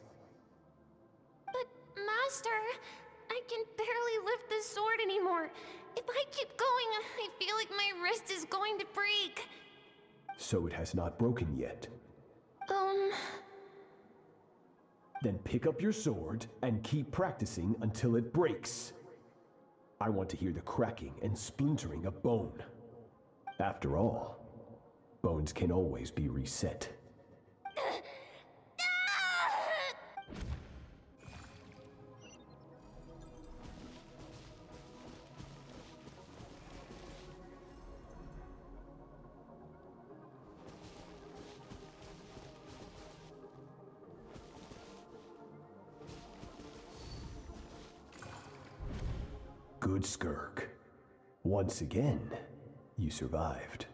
But, Master, I can barely lift the sword anymore. If I keep going, I feel like my wrist is going to break. So it has not broken yet. Then pick up your sword and keep practicing until it breaks. I want to hear the cracking and splintering of bone. After all, bones can always be reset. Good, Skirk. Once again, you survived.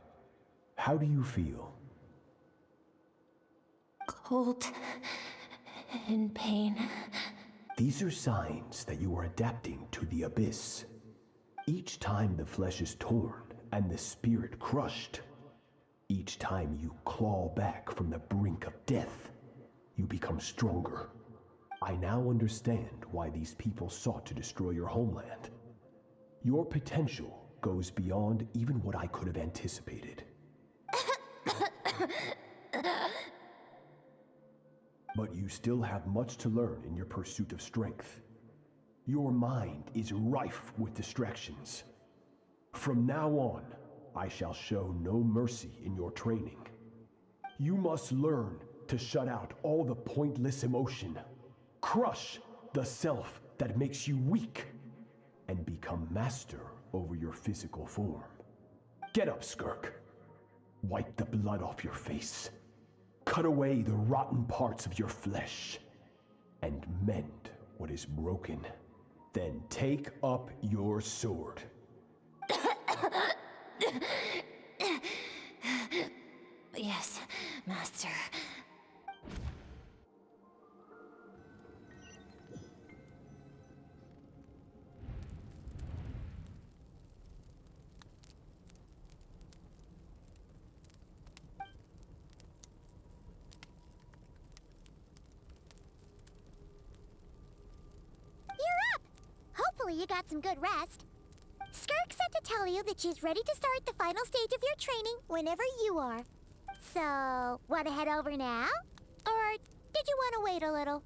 How do you feel? Cold and pain. These are signs that you are adapting to the abyss. Each time the flesh is torn and the spirit crushed, each time you claw back from the brink of death, you become stronger. I now understand why these people sought to destroy your homeland. Your potential goes beyond even what I could have anticipated. But you still have much to learn in your pursuit of strength. Your mind is rife with distractions. From now on, I shall show no mercy in your training. You must learn to shut out all the pointless emotion, crush the self that makes you weak, and become master over your physical form. Get up, Skirk. Wipe the blood off your face. Cut away the rotten parts of your flesh. And mend what is broken. Then take up your sword. Yes, Master. Hopefully you got some good rest. Skirk said to tell you that she's ready to start the final stage of your training whenever you are. So, want to head over now? Or did you want to wait a little?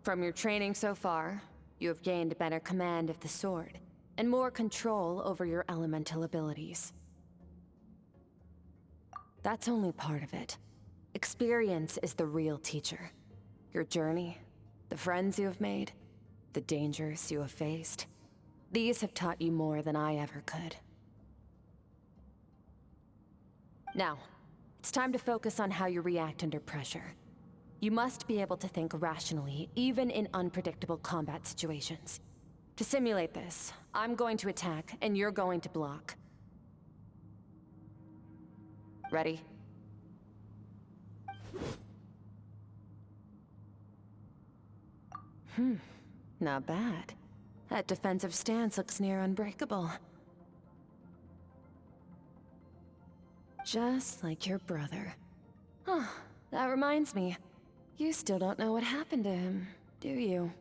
From your training so far, you have gained better command of the sword, and more control over your elemental abilities. That's only part of it. Experience is the real teacher. Your journey, the friends you have made, the dangers you have faced. These have taught you more than I ever could. Now, it's time to focus on how you react under pressure. You must be able to think rationally, even in unpredictable combat situations. To simulate this, I'm going to attack, and you're going to block. Ready? Not bad. That defensive stance looks near unbreakable. Just like your brother. Oh, that reminds me. You still don't know what happened to him, do you?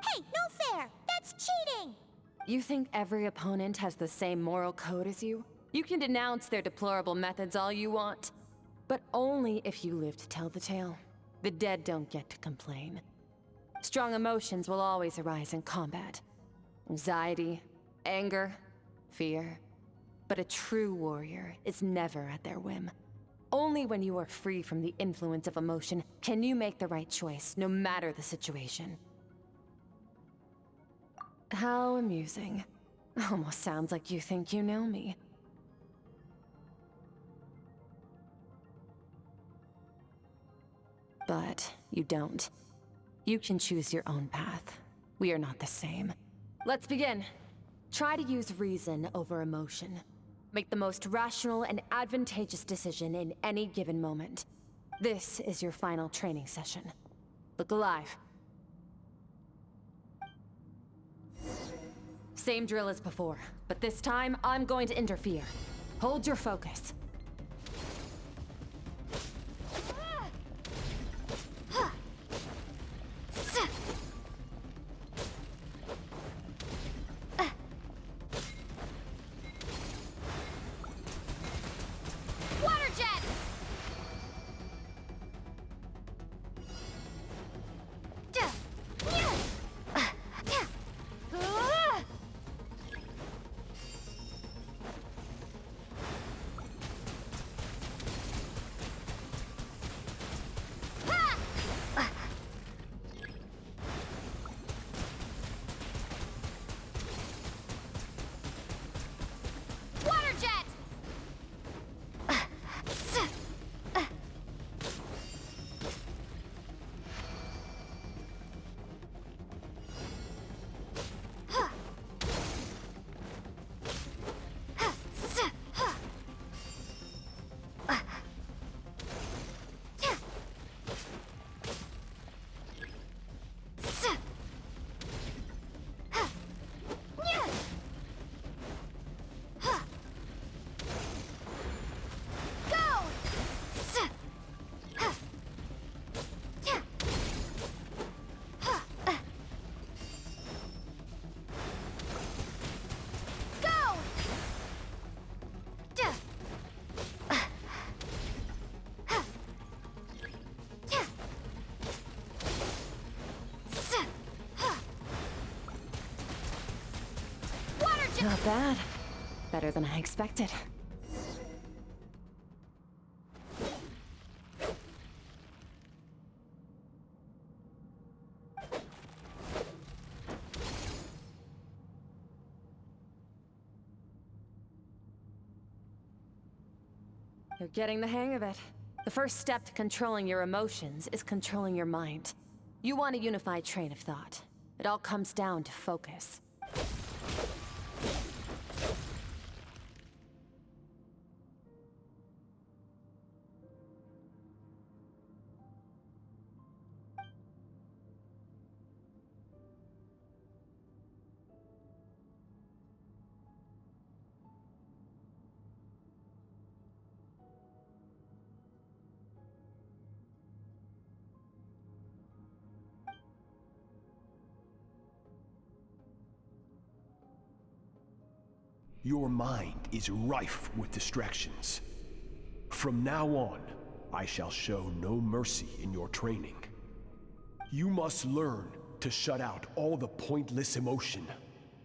Hey, no fair! That's cheating! You think every opponent has the same moral code as you? You can denounce their deplorable methods all you want, but only if you live to tell the tale. The dead don't get to complain. Strong emotions will always arise in combat. Anxiety, anger, fear. But a true warrior is never at their whim. Only when you are free from the influence of emotion can you make the right choice, no matter the situation. How amusing. Almost sounds like you think you know me. But you don't. You can choose your own path. We are not the same. Let's begin. Try to use reason over emotion. Make the most rational and advantageous decision in any given moment. This is your final training session. Look alive. Same drill as before, but this time I'm going to interfere. Hold your focus. Not bad. Better than I expected. You're getting the hang of it. The first step to controlling your emotions is controlling your mind. You want a unified train of thought. It all comes down to focus. Your mind is rife with distractions. From now on, I shall show no mercy in your training. You must learn to shut out all the pointless emotion.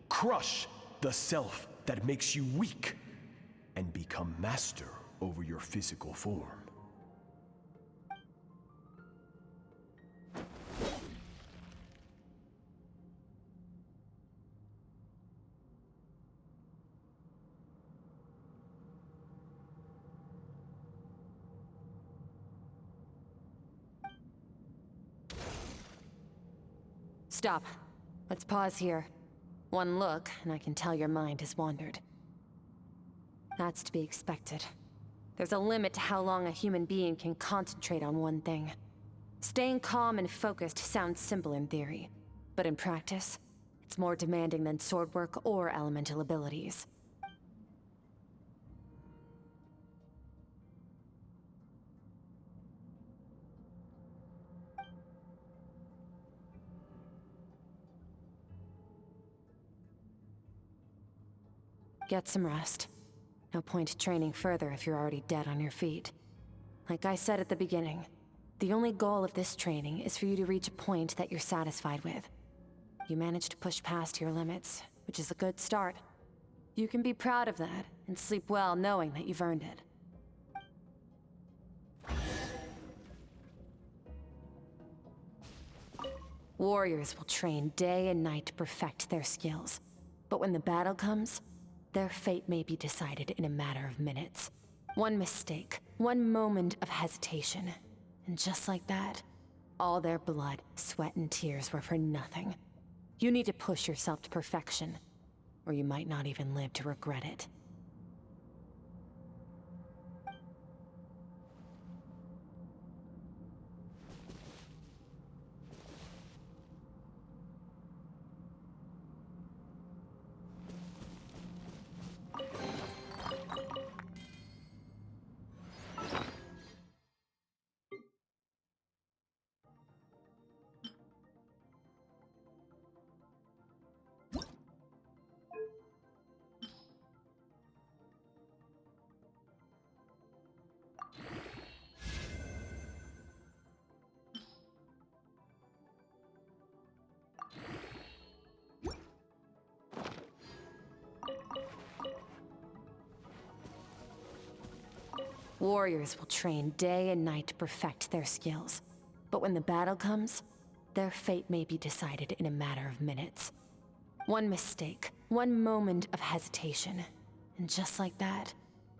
Crush the self that makes you weak, and become master over your physical form. Stop. Let's pause here. One look, and I can tell your mind has wandered. That's to be expected. There's a limit to how long a human being can concentrate on one thing. Staying calm and focused sounds simple in theory, but in practice, it's more demanding than sword work or elemental abilities. Get some rest. No point training further if you're already dead on your feet. Like I said at the beginning, the only goal of this training is for you to reach a point that you're satisfied with. You managed to push past your limits, which is a good start. You can be proud of that, and sleep well knowing that you've earned it. Warriors will train day and night to perfect their skills. But when the battle comes, their fate may be decided in a matter of minutes. One mistake, one moment of hesitation, and just like that, all their blood, sweat, and tears were for nothing. You need to push yourself to perfection, or you might not even live to regret it. Warriors will train day and night to perfect their skills. But when the battle comes, their fate may be decided in a matter of minutes. One mistake, one moment of hesitation, and just like that,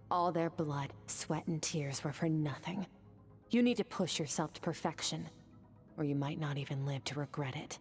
all their blood, sweat, and tears were for nothing. You need to push yourself to perfection, or you might not even live to regret it.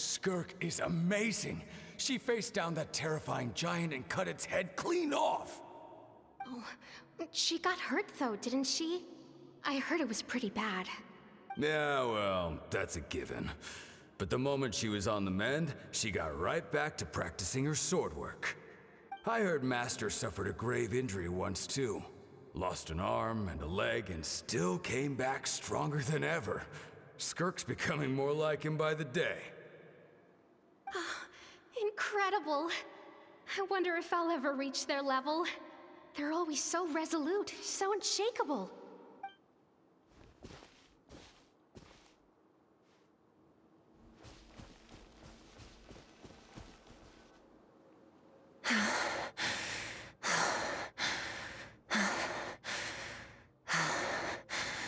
Skirk is amazing. She faced down that terrifying giant and cut its head clean off. Oh, she got hurt though, didn't she? I heard it was pretty bad. Yeah, well, that's a given. But the moment she was on the mend, she got right back to practicing her sword work. I heard Master suffered a grave injury once too. Lost an arm and a leg and still came back stronger than ever. Skirk's becoming more like him by the day. Incredible. I wonder if I'll ever reach their level. They're always so resolute, so unshakable.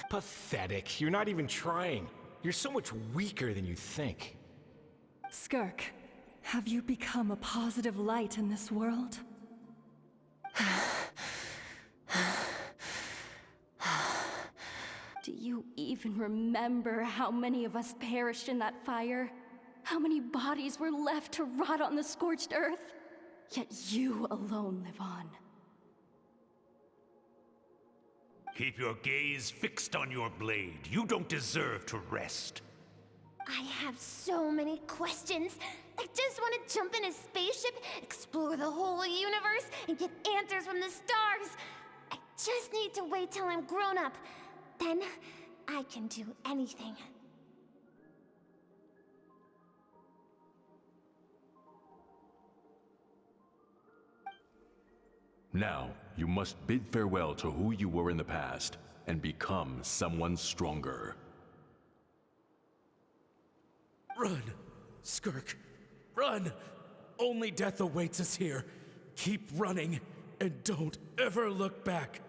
Pathetic. You're not even trying. You're so much weaker than you think. Skirk, have you become a positive light in this world? Do you even remember how many of us perished in that fire? How many bodies were left to rot on the scorched earth? Yet you alone live on. Keep your gaze fixed on your blade. You don't deserve to rest. I have so many questions. I just want to jump in a spaceship, explore the whole universe, and get answers from the stars. I just need to wait till I'm grown up. Then I can do anything. Now, you must bid farewell to who you were in the past and become someone stronger. Run, Skirk, run! Only death awaits us here. Keep running, and don't ever look back.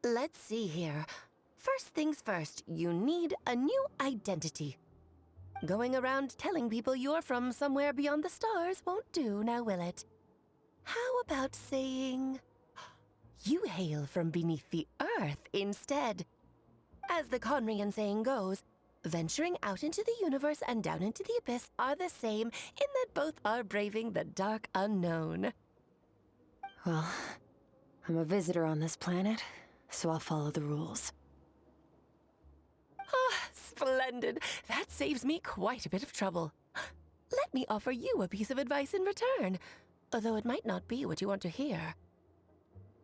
Let's see here. First things first, you need a new identity. Going around telling people you're from somewhere beyond the stars won't do, now will it? How about saying you hail from beneath the earth instead? As the Conrian saying goes, venturing out into the universe and down into the abyss are the same in that both are braving the dark unknown. Well, I'm a visitor on this planet, so I'll follow the rules. Ah, splendid. That saves me quite a bit of trouble. Let me offer you a piece of advice in return, although it might not be what you want to hear.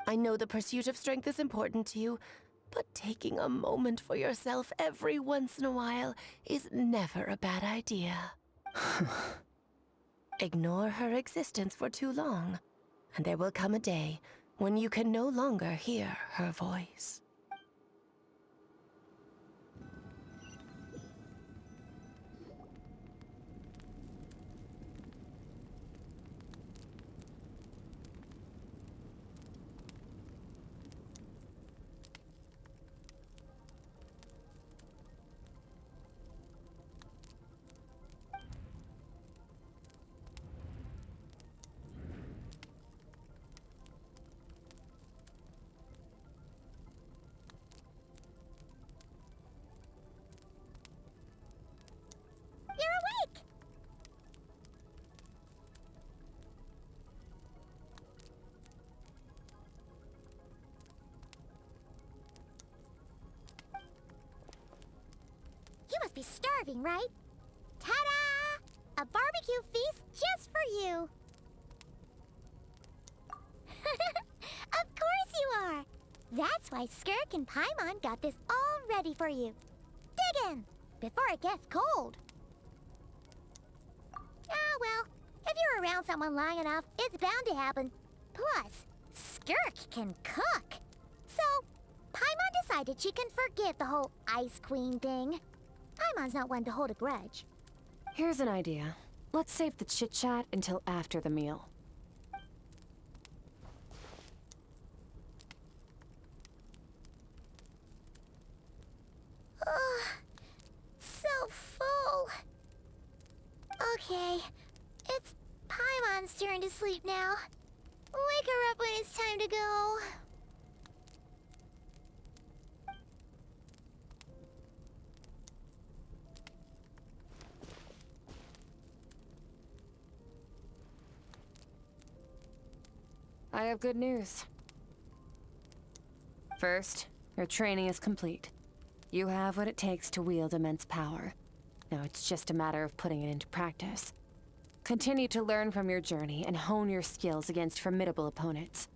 I know the pursuit of strength is important to you, but taking a moment for yourself every once in a while is never a bad idea. Ignore her existence for too long, and there will come a day when you can no longer hear her voice. You must be starving, right? Ta-da! A barbecue feast just for you! Of course you are! That's why Skirk and Paimon got this all ready for you. Dig in, before it gets cold. Ah, well, if you're around someone long enough, it's bound to happen. Plus, Skirk can cook. So, Paimon decided she can forgive the whole Ice Queen thing. Paimon's not one to hold a grudge. Here's an idea. Let's save the chit-chat until after the meal. okay. It's Paimon's turn to sleep now. Wake her up when it's time to go. I have good news. First, your training is complete. You have what it takes to wield immense power. Now it's just a matter of putting it into practice. Continue to learn from your journey and hone your skills against formidable opponents.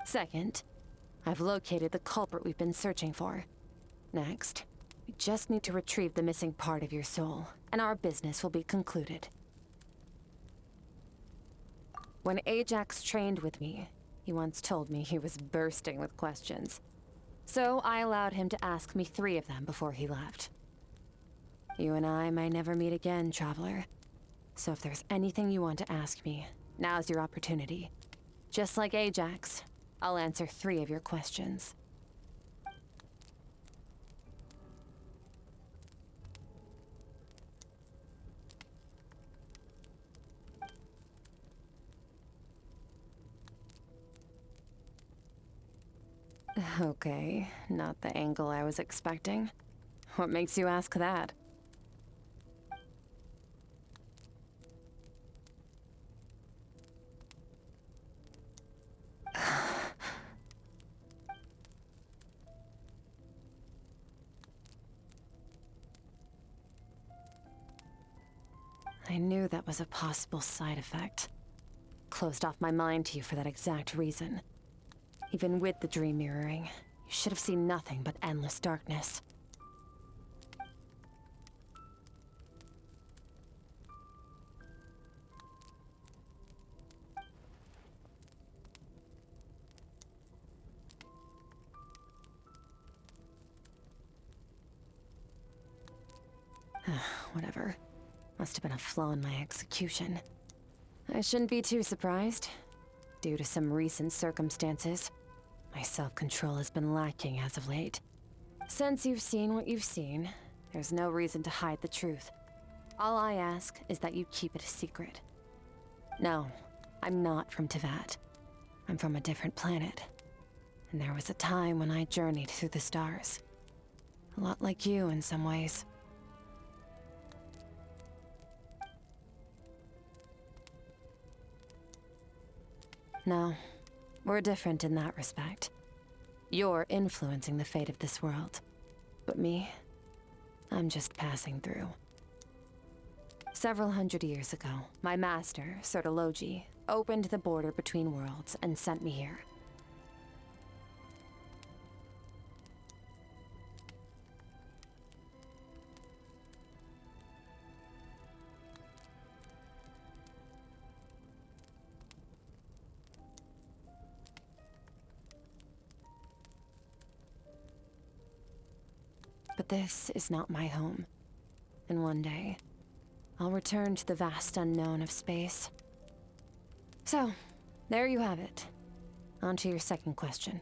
Second, I've located the culprit we've been searching for. Next, we just need to retrieve the missing part of your soul, and our business will be concluded. When Ajax trained with me, he once told me he was bursting with questions. So I allowed him to ask me 3 of them before he left. You and I may never meet again, Traveler. So if there's anything you want to ask me, now's your opportunity. Just like Ajax, I'll answer 3 of your questions. Okay, not the angle I was expecting. What makes you ask that? I knew that was a possible side effect. Closed off my mind to you for that exact reason. Even with the dream mirroring, you should have seen nothing but endless darkness. Whatever. Must have been a flaw in my execution. I shouldn't be too surprised. Due to some recent circumstances, my self-control has been lacking as of late. Since you've seen what you've seen, there's no reason to hide the truth. All I ask is that you keep it a secret. No, I'm not from Tevat. I'm from a different planet. And there was a time when I journeyed through the stars. A lot like you in some ways. No, we're different in that respect. You're influencing the fate of this world. But me, I'm just passing through. Several hundred years ago, my master, Sertologi, opened the border between worlds and sent me here. But this is not my home. And one day, I'll return to the vast unknown of space. So, there you have it. On to your second question.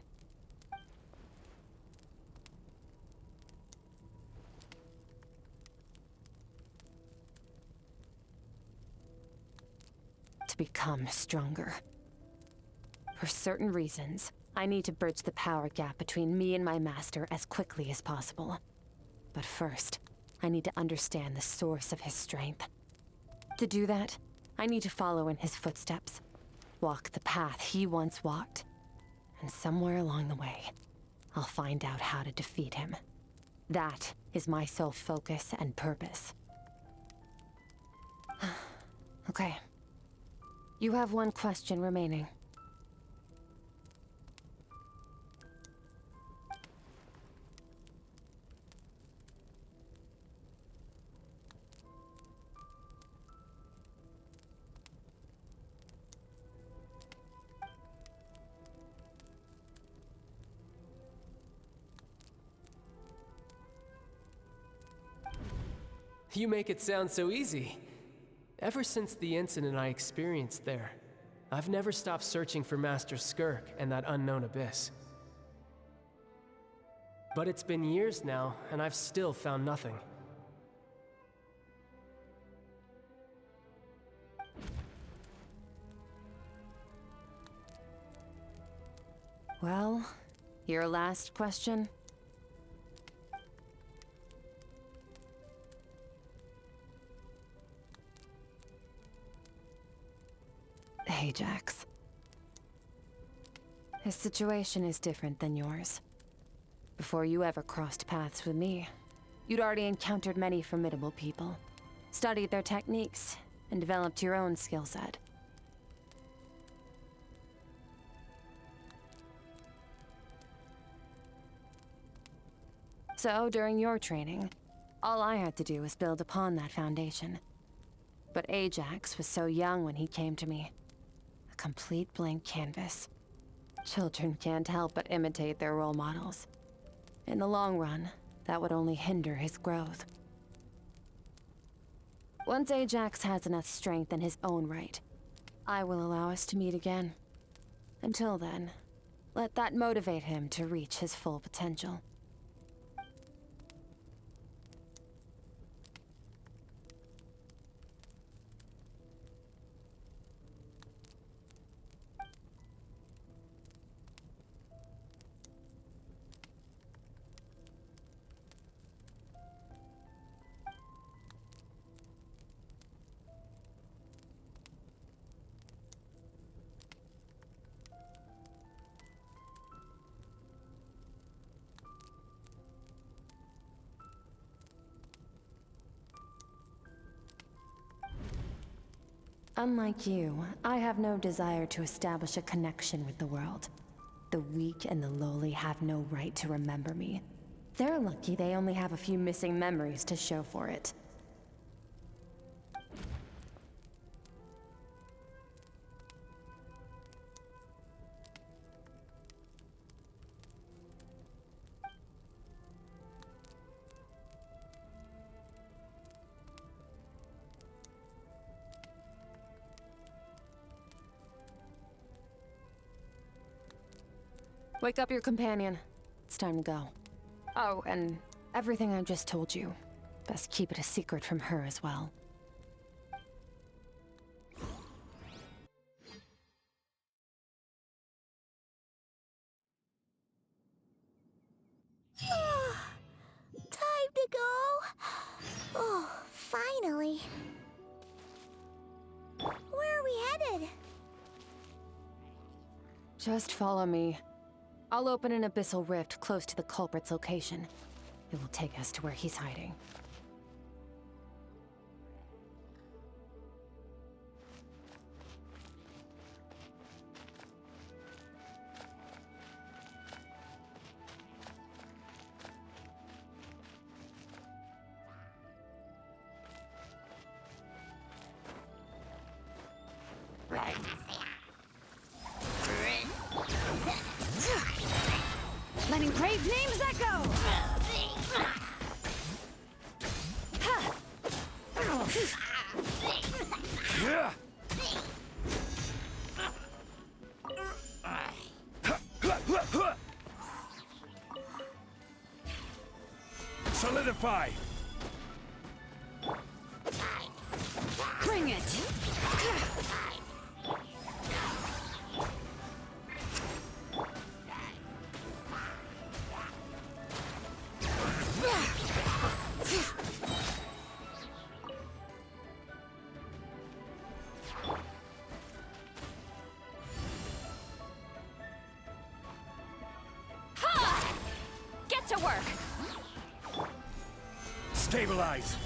To become stronger. For certain reasons, I need to bridge the power gap between me and my master as quickly as possible. But first, I need to understand the source of his strength. To do that, I need to follow in his footsteps, walk the path he once walked. And somewhere along the way, I'll find out how to defeat him. That is my sole focus and purpose. Okay. You have one question remaining. You make it sound so easy. Ever since the incident I experienced there, I've never stopped searching for Master Skirk and that unknown abyss. But it's been years now, and I've still found nothing. Well, your last question? Ajax. His situation is different than yours. Before you ever crossed paths with me, you'd already encountered many formidable people, studied their techniques, and developed your own skill set. So, during your training, all I had to do was build upon that foundation. But Ajax was so young when he came to me. A complete blank canvas. Children can't help but imitate their role models. In the long run, that would only hinder his growth. Once Ajax has enough strength in his own right, I will allow us to meet again. Until then, let that motivate him to reach his full potential. Unlike you, I have no desire to establish a connection with the world. The weak and the lowly have no right to remember me. They're lucky they only have a few missing memories to show for it. Wake up your companion. It's time to go. Oh, and everything I just told you. Best keep it a secret from her as well. Time to go. Oh, finally. Where are we headed? Just follow me. I'll open an abyssal rift close to the culprit's location. It will take us to where he's hiding. Letting brave names echo! Solidify! Bring it! Get to work! Stabilize!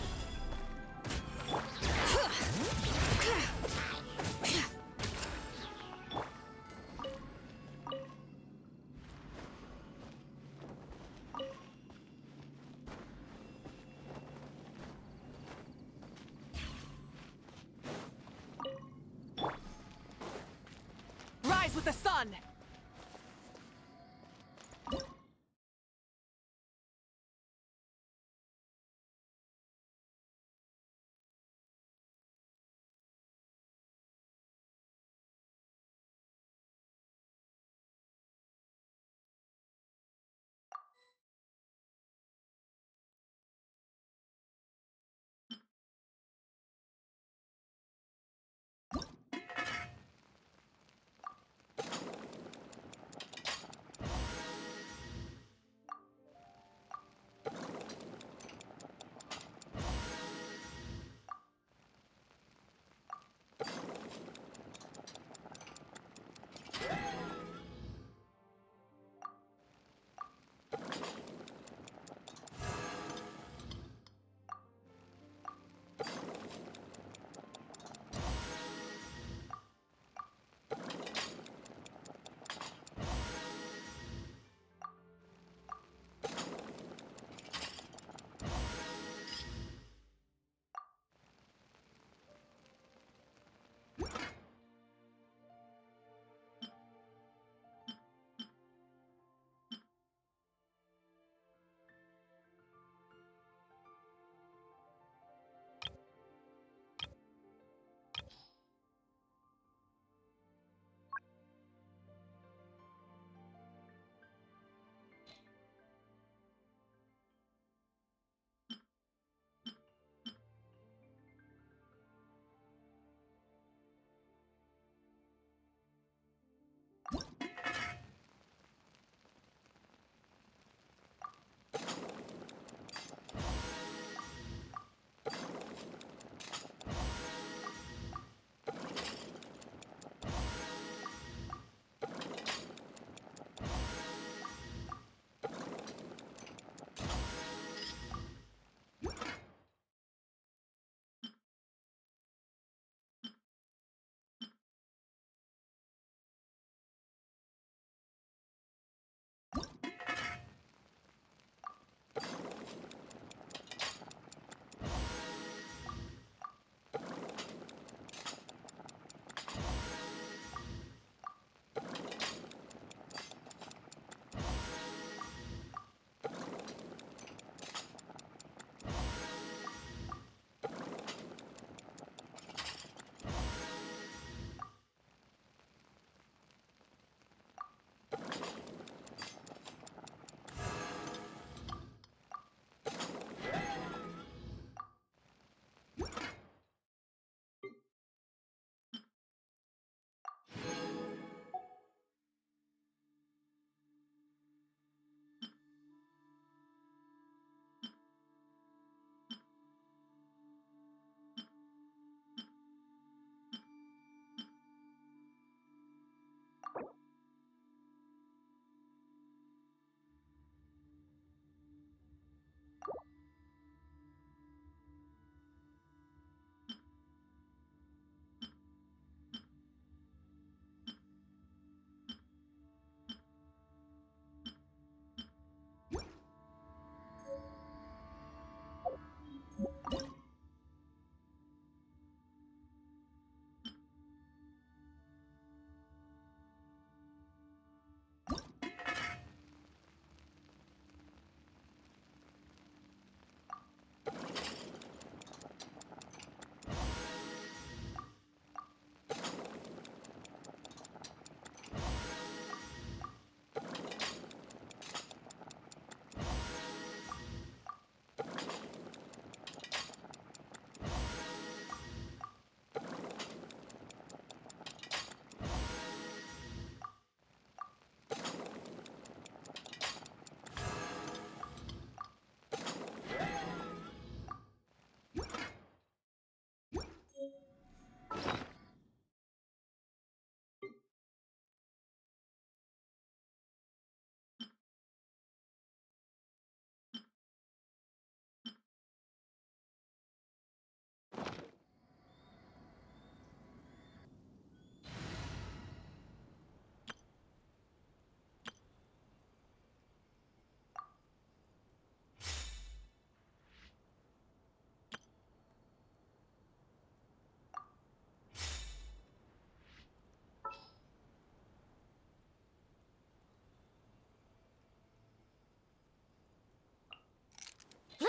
rise with the sun!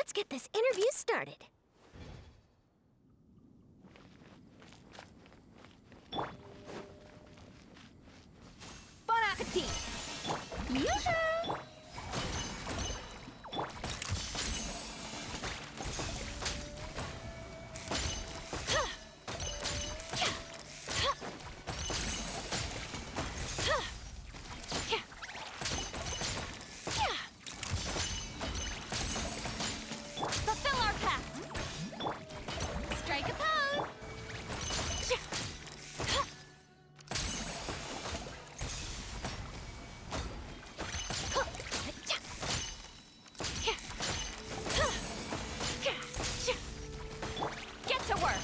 Let's get this interview started. Bon appetit! Yoo-hoo! Fulfill our pact! Strike a pose! Get to work!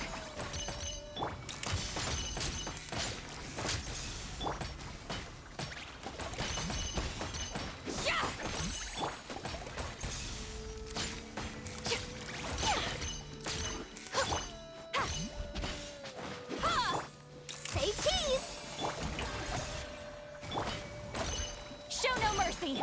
Say cheese! Show no mercy!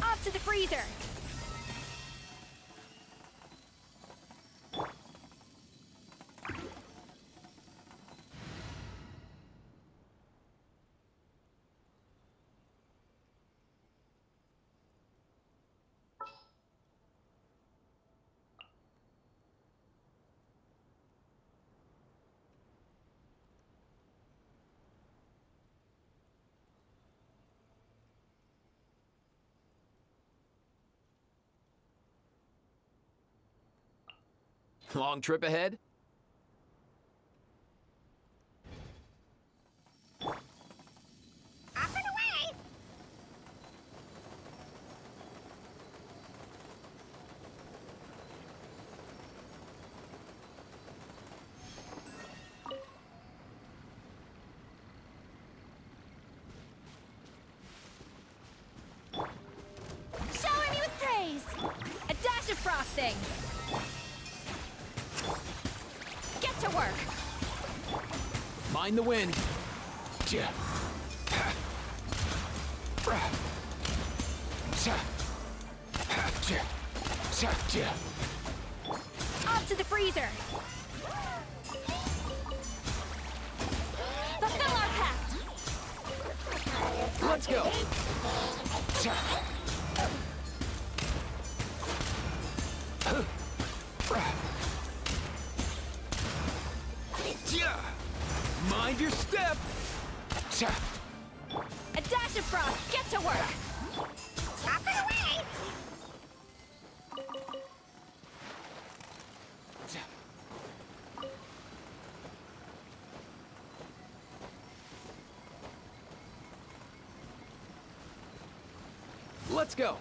Off to the freezer! Long trip ahead? Up and away! Shower me with praise! A dash of frosting! Get to work! Mind the wind. Off to the freezer! Fulfill our pact! Let's go. Mind your step. A dash of frost! Get to work! Up and away! Let's go.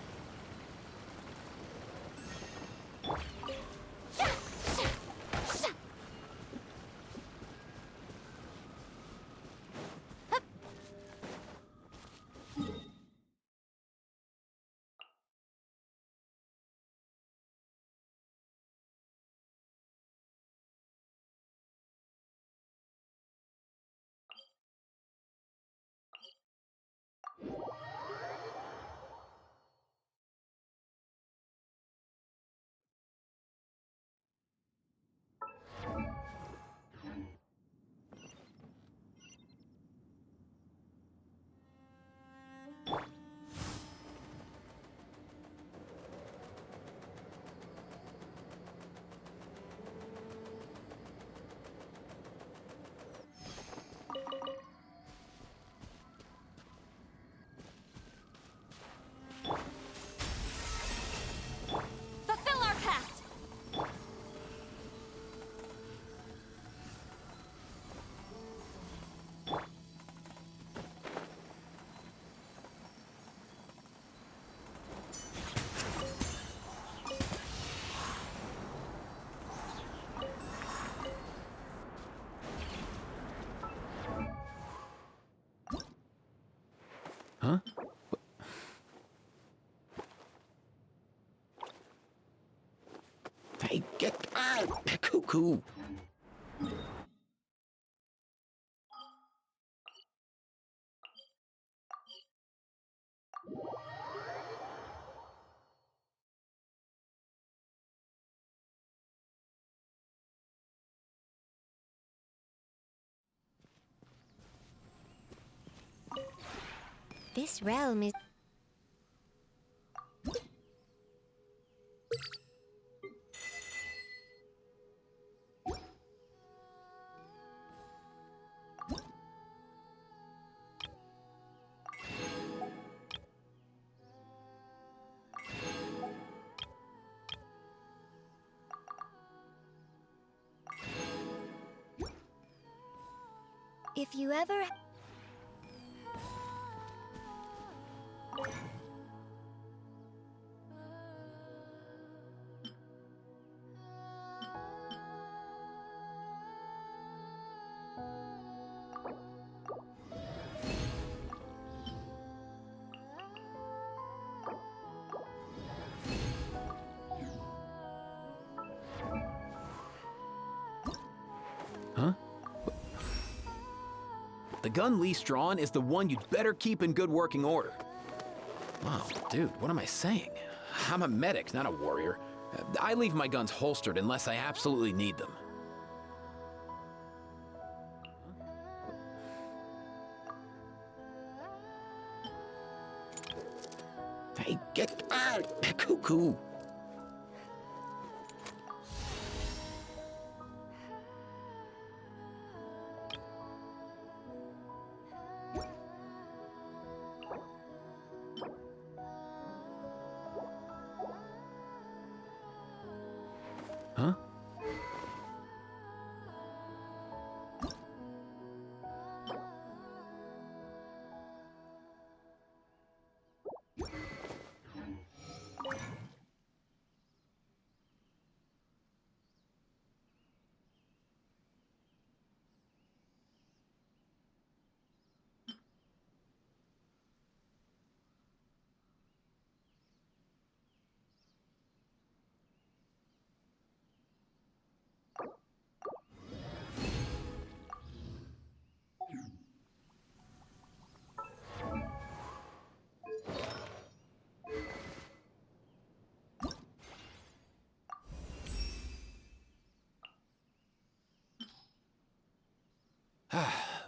Fulfill our pact! Huh? Cuckoo. This realm is... If you ever... Huh? The gun least drawn is the one you'd better keep in good working order. Wow, dude, what am I saying? I'm a medic, not a warrior. I leave my guns holstered unless I absolutely need them. Hey, get out! Cuckoo! Huh?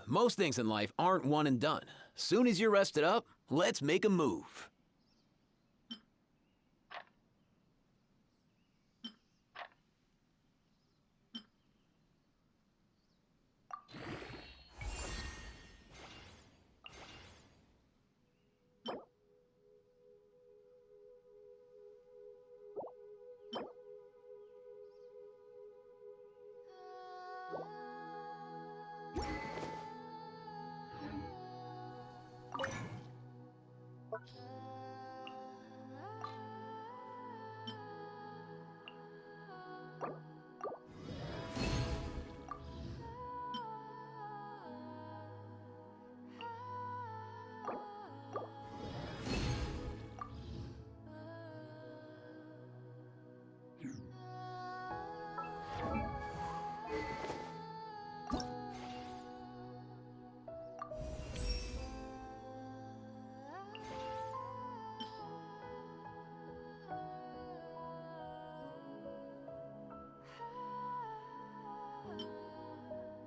Most things in life aren't one and done. Soon as you're rested up, let's make a move.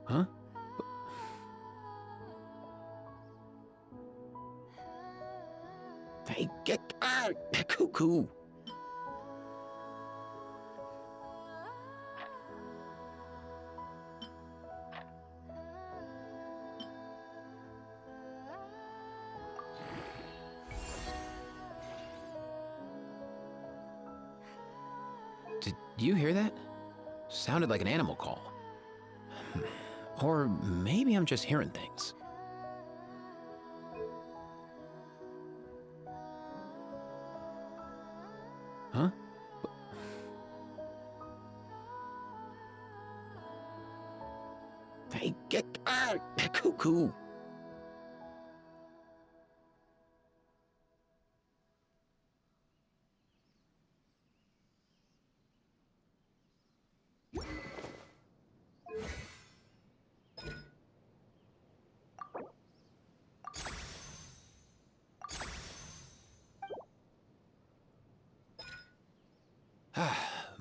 Huh? Hey, get out! Cuckoo! Did you hear that? Sounded like an animal call. Or maybe I'm just hearing things. Huh? Hey, get out! Cuckoo!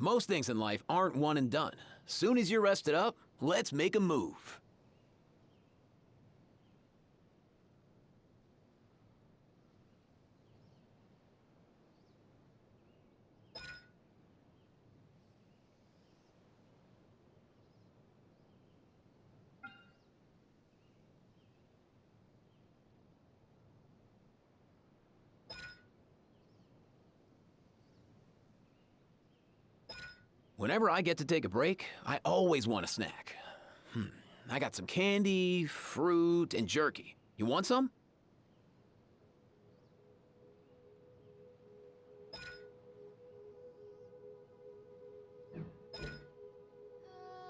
most things in life aren't one and done. Soon as you're rested up, let's make a move. Whenever I get to take a break, I always want a snack. I got some candy, fruit, and jerky. You want some?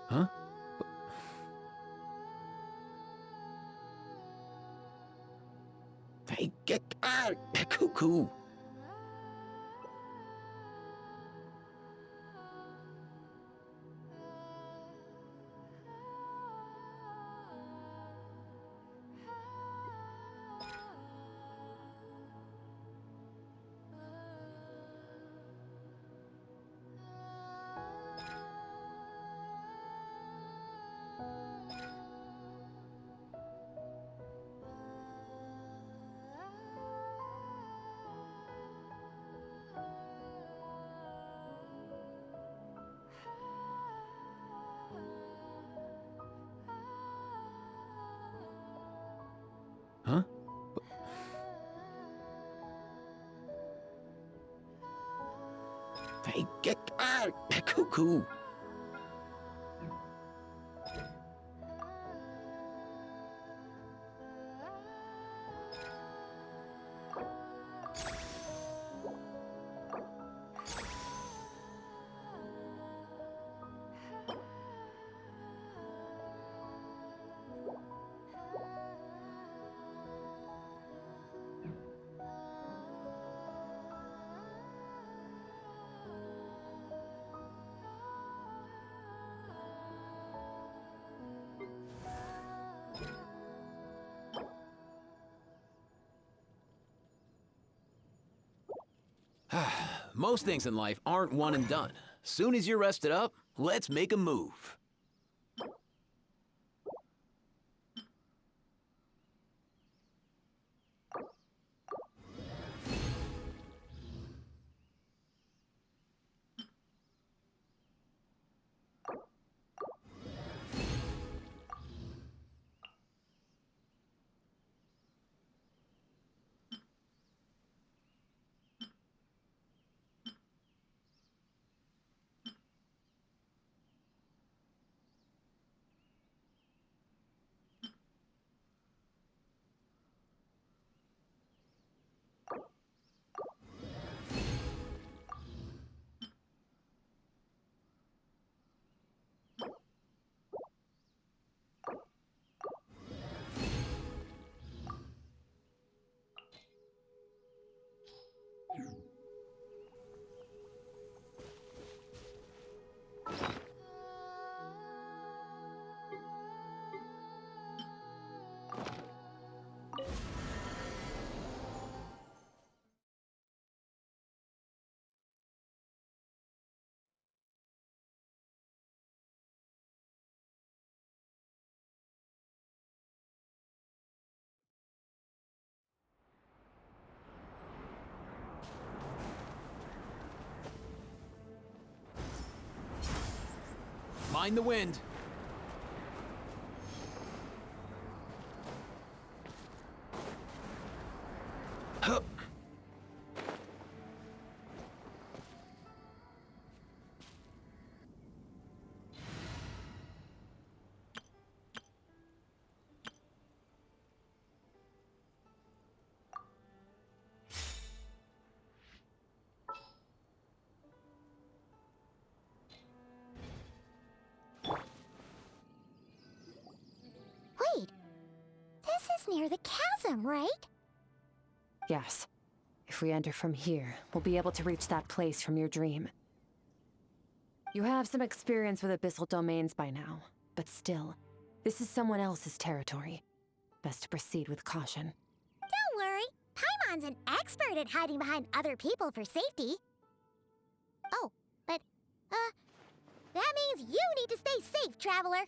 Huh? Hey, get out! Cuckoo! Huh? Hey, get out! Cuckoo! Most things in life aren't one and done. Soon as you're rested up, let's make a move. Mind the wind. Huh. Wait, this is near the chasm, right? Yes. If we enter from here, we'll be able to reach that place from your dream. You have some experience with abyssal domains by now, but still, this is someone else's territory. Best to proceed with caution. Don't worry, Paimon's an expert at hiding behind other people for safety. Oh, but That means you need to stay safe, Traveler.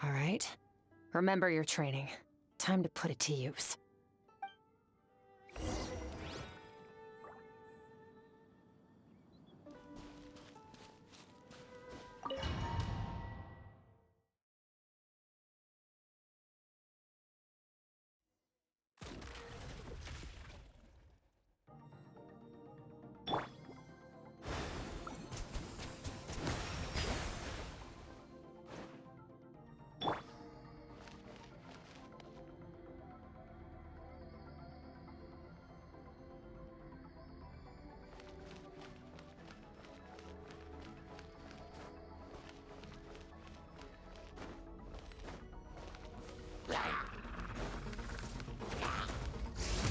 All right. Remember your training. Time to put it to use.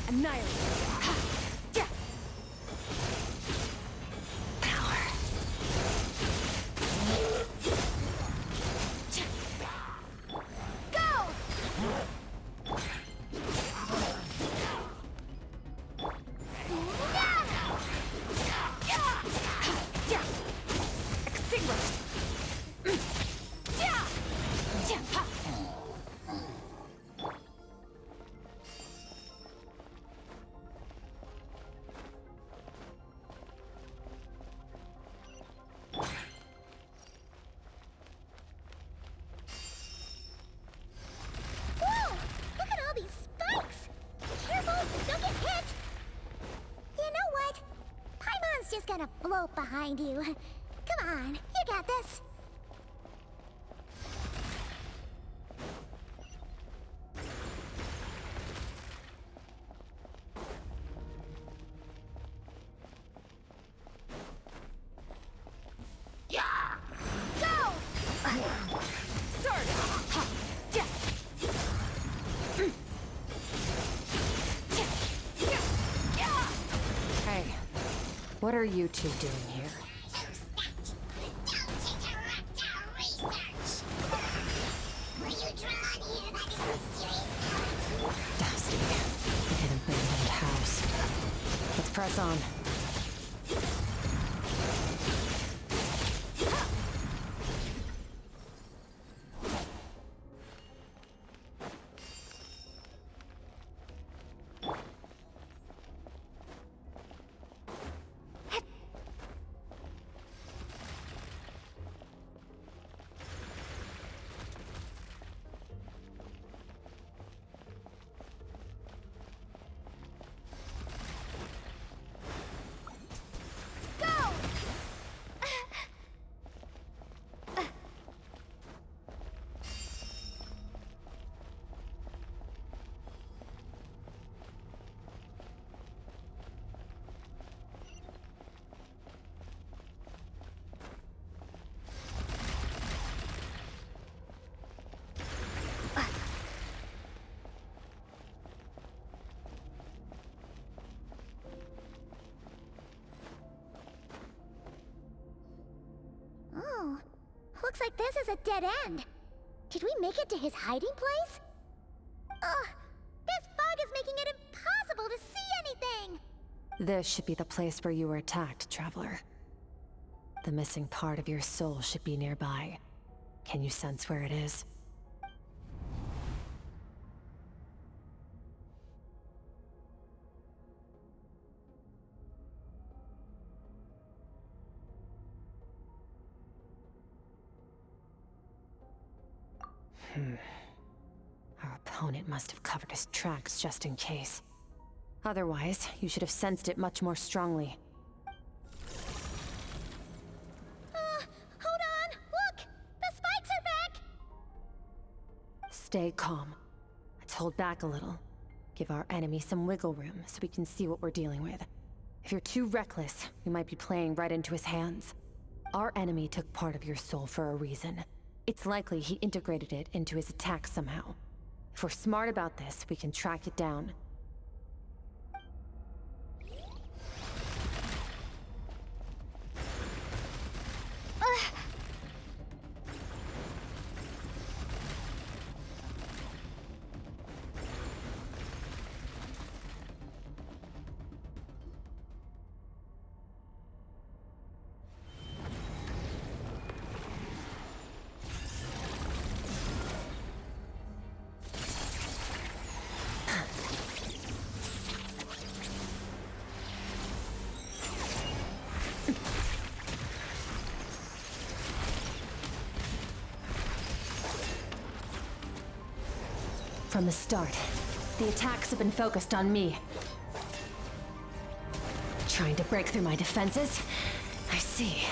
Annihilate. Power. Go! Extinguished. Whoa! Look at all these spikes! Careful, don't get hit! You know what? Paimon's just gonna float behind you. Come on, you got this. Go! Sword. Hey, what are you two doing here? Dusty. An abandoned house. Let's press on. Oh, looks like this is a dead end. Did we make it to his hiding place? Ugh, this fog is making it impossible to see anything! This should be the place where you were attacked, Traveler. The missing part of your soul should be nearby. Can you sense where it is? Our opponent must have covered his tracks just in case. Otherwise, you should have sensed it much more strongly. Hold on! Look! The spikes are back! Stay calm. Let's hold back a little. Give our enemy some wiggle room so we can see what we're dealing with. If you're too reckless, we might be playing right into his hands. Our enemy took part of your soul for a reason. It's likely he integrated it into his attack somehow. If we're smart about this, we can track it down. From the start, the attacks have been focused on me. Trying to break through my defenses? I see.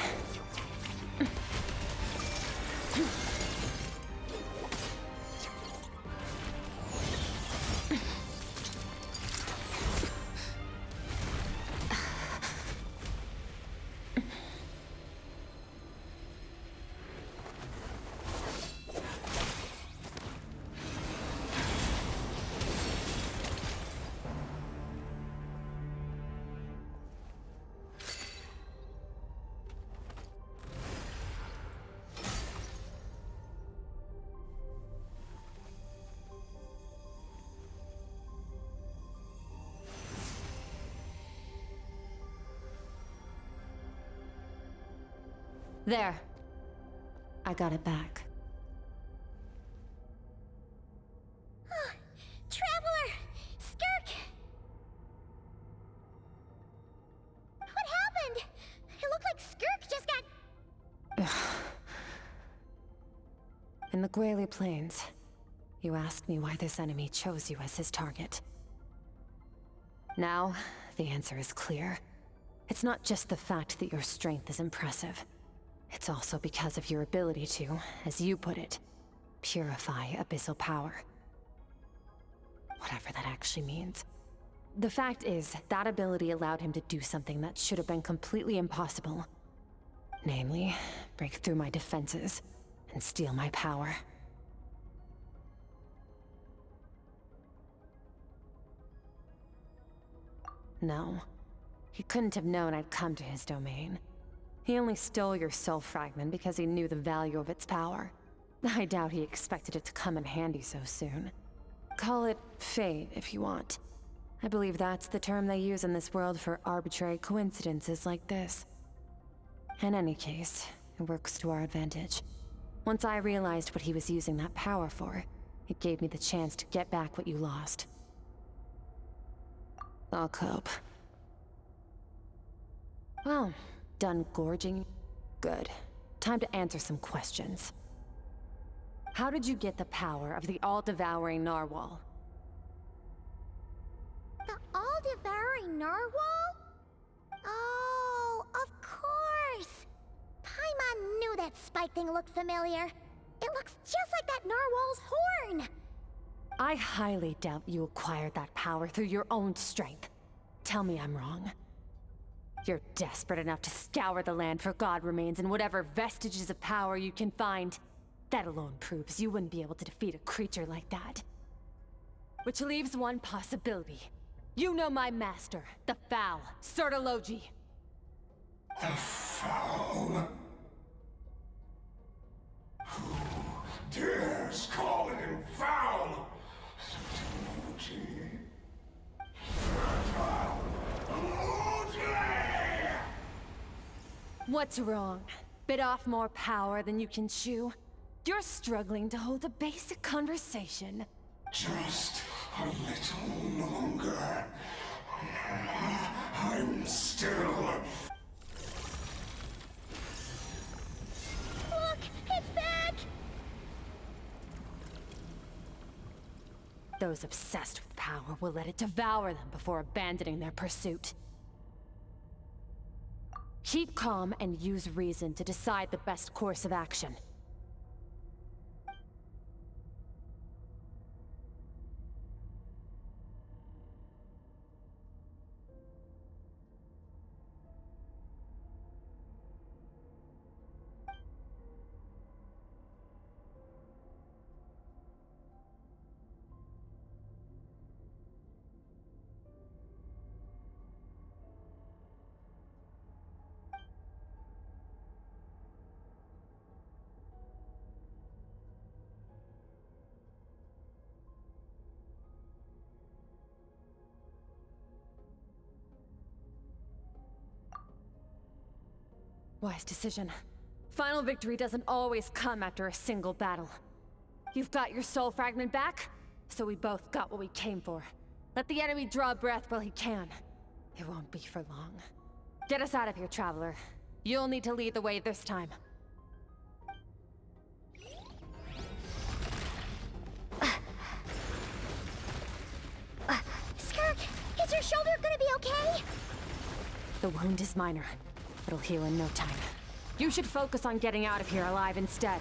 There. I got it back. Traveler! Skirk! What happened? It looked like Skirk just got... In the Gwali Plains, you asked me why this enemy chose you as his target. Now, the answer is clear. It's not just the fact that your strength is impressive. It's also because of your ability to, as you put it, purify abyssal power. Whatever that actually means. The fact is, that ability allowed him to do something that should have been completely impossible. Namely, break through my defenses and steal my power. No, he couldn't have known I'd come to his domain. He only stole your soul fragment because he knew the value of its power. I doubt he expected it to come in handy so soon. Call it fate, if you want. I believe that's the term they use in this world for arbitrary coincidences like this. In any case, it works to our advantage. Once I realized what he was using that power for, it gave me the chance to get back what you lost. I'll cope. Well, done gorging? Good. Time to answer some questions. How did you get the power of the all-devouring narwhal? The all-devouring narwhal? Oh, of course! Paimon knew that spike thing looked familiar. It looks just like that narwhal's horn! I highly doubt you acquired that power through your own strength. Tell me I'm wrong. You're desperate enough to scour the land for god remains and whatever vestiges of power you can find. That alone proves you wouldn't be able to defeat a creature like that. Which leaves one possibility. You know my master, the Foul, Sertologi. The Foul? Who dares call him foul? Sertologi. What's wrong? Bit off more power than you can chew? You're struggling to hold a basic conversation. Just a little longer. I'm still... Look! It's back! Those obsessed with power will let it devour them before abandoning their pursuit. Keep calm and use reason to decide the best course of action. Wise decision. Final victory doesn't always come after a single battle. You've got your soul fragment back, so we both got what we came for. Let the enemy draw breath while he can. It won't be for long. Get us out of here, Traveler. You'll need to lead the way this time. Skirk, is your shoulder gonna be okay? The wound is minor. It'll heal in no time. You should focus on getting out of here alive instead.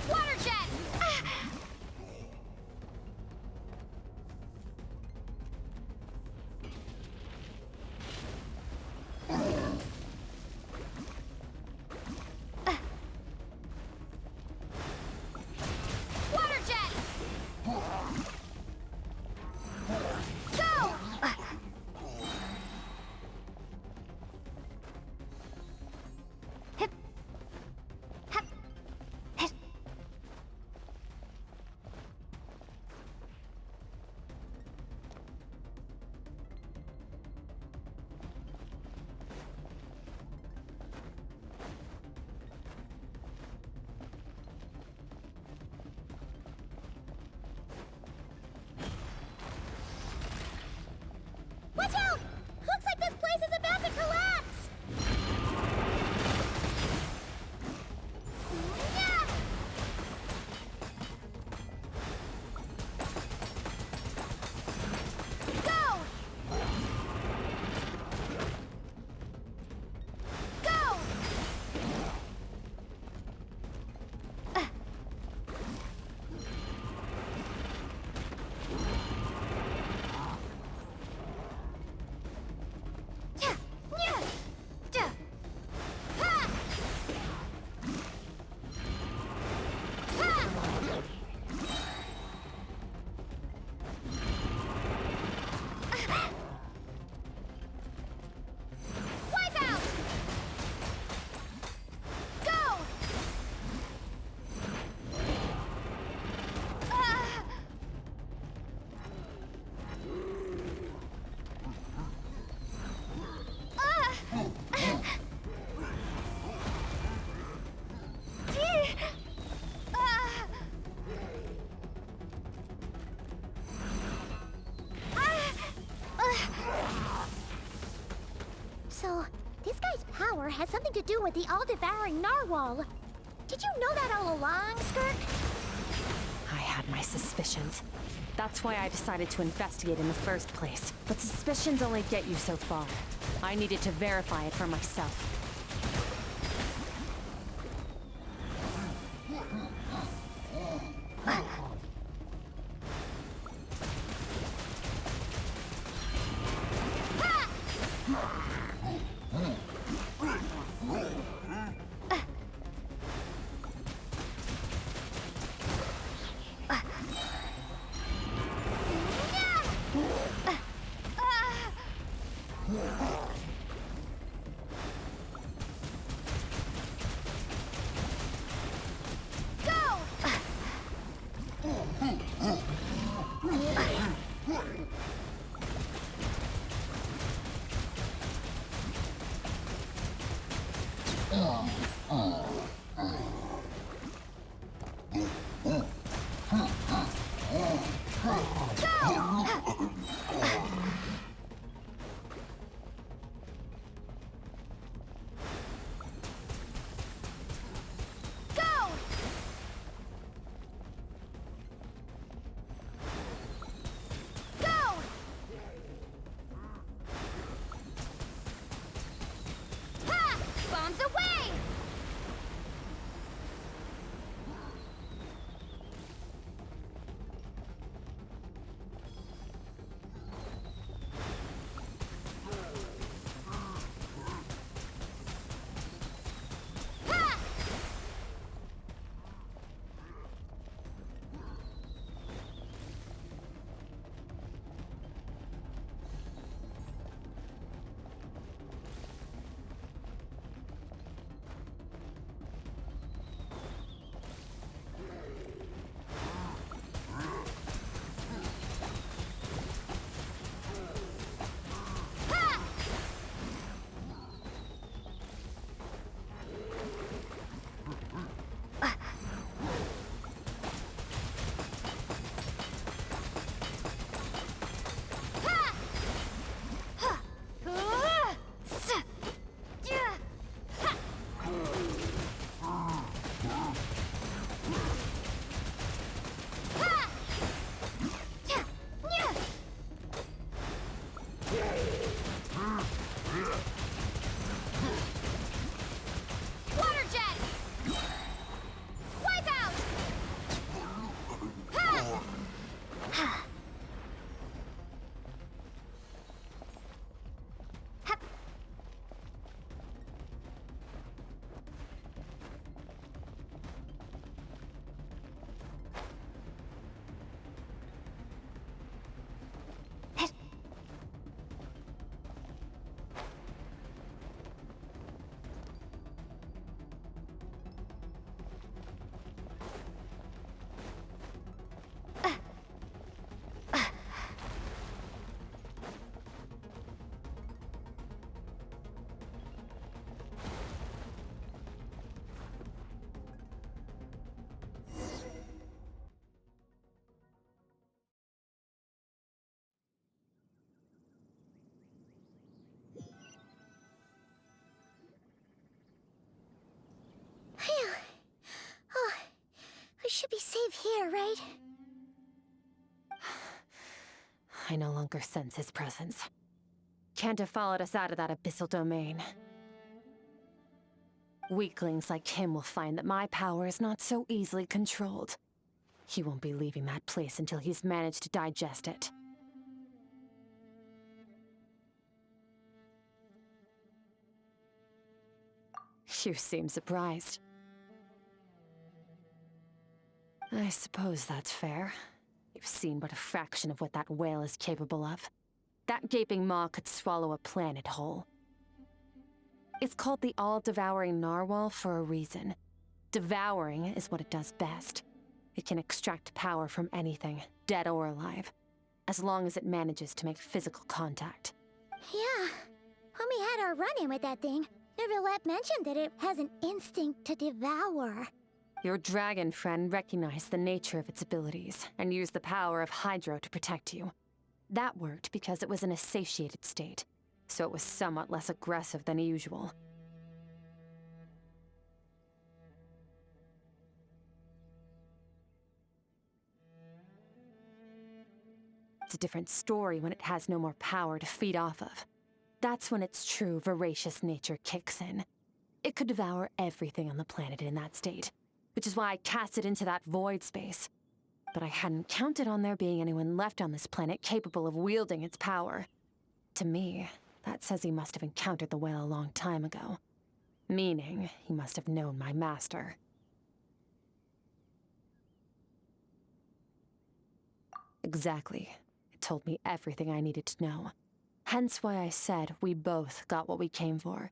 Water jet! Water jet! Go! Watch out! Looks like this place is about to collapse! Yeah! Go! Go! So, this guy's power has something to do with the all-devouring narwhal. Did you know that all along, Skirk? I had my suspicions. That's why I decided to investigate in the first place. But suspicions only get you so far. I needed to verify it for myself. Bombs away! Water jet! Wipe out! Phew. Oh, we should be safe here, right? I no longer sense his presence. Can't have followed us out of that abyssal domain. Weaklings like him will find that my power is not so easily controlled. He won't be leaving that place until he's managed to digest it. You seem surprised. I suppose that's fair. You've seen but a fraction of what that whale is capable of. That gaping maw could swallow a planet whole. It's called the all-devouring narwhal for a reason. Devouring is what it does best. It can extract power from anything, dead or alive, as long as it manages to make physical contact. Yeah. When we had our run-in with that thing, Neverlet mentioned that it has an instinct to devour. Your dragon friend recognized the nature of its abilities and used the power of Hydro to protect you. That worked because it was in a satiated state, so it was somewhat less aggressive than usual. It's a different story when it has no more power to feed off of. That's when its true voracious nature kicks in. It could devour everything on the planet in that state, which is why I cast it into that void space. But I hadn't counted on there being anyone left on this planet capable of wielding its power. To me, that says he must have encountered the whale a long time ago. Meaning, he must have known my master. Exactly. It told me everything I needed to know. Hence why I said we both got what we came for.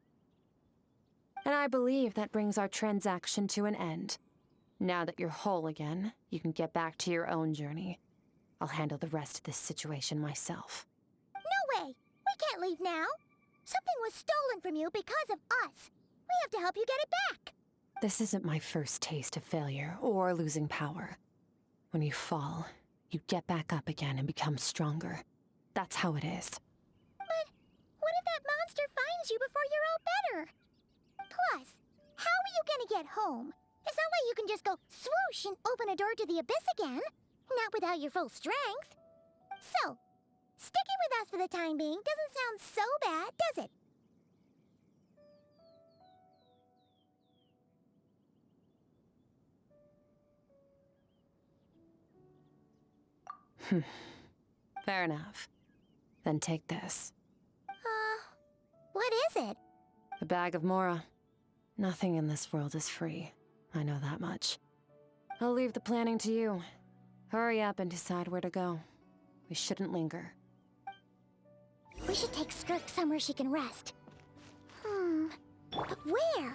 And I believe that brings our transaction to an end. Now that you're whole again, you can get back to your own journey. I'll handle the rest of this situation myself. No way! We can't leave now! Something was stolen from you because of us. We have to help you get it back. This isn't my first taste of failure or losing power. When you fall, you get back up again and become stronger. That's how it is. But what if that monster finds you before you're all better? Plus, how are you gonna get home? It's not like you can just go swoosh and open a door to the abyss again. Not without your full strength. So, sticking with us for the time being doesn't sound so bad, does it? Fair enough. Then take this. What is it? A bag of Mora. Nothing in this world is free. I know that much. I'll leave the planning to you. Hurry up and decide where to go. We shouldn't linger. We should take Skirk somewhere she can rest. But where?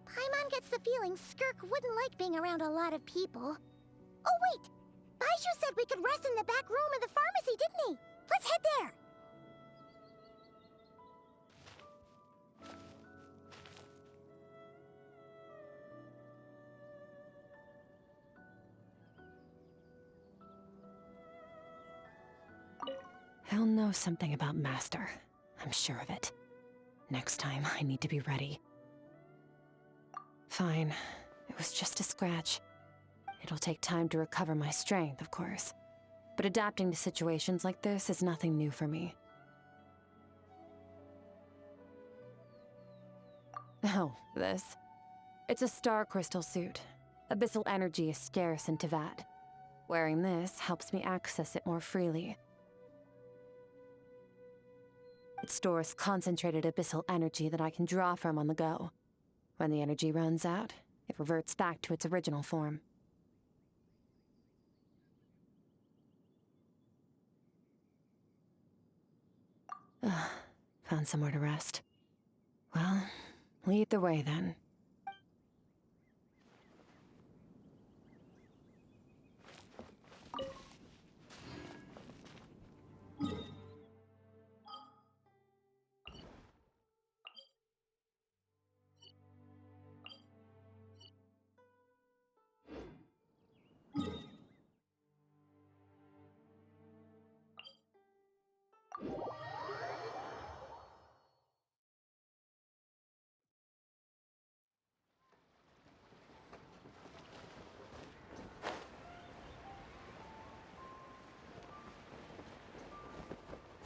Paimon gets the feeling Skirk wouldn't like being around a lot of people. Oh wait! Baizhu said we could rest in the back room of the pharmacy, didn't he? Let's head there! He'll know something about Master. I'm sure of it. Next time, I need to be ready. Fine. It was just a scratch. It'll take time to recover my strength, of course. But adapting to situations like this is nothing new for me. Oh, this. It's a star crystal suit. Abyssal energy is scarce in Teyvat. Wearing this helps me access it more freely. It stores concentrated abyssal energy that I can draw from on the go. When the energy runs out, it reverts back to its original form. Found somewhere to rest. Well, lead the way then.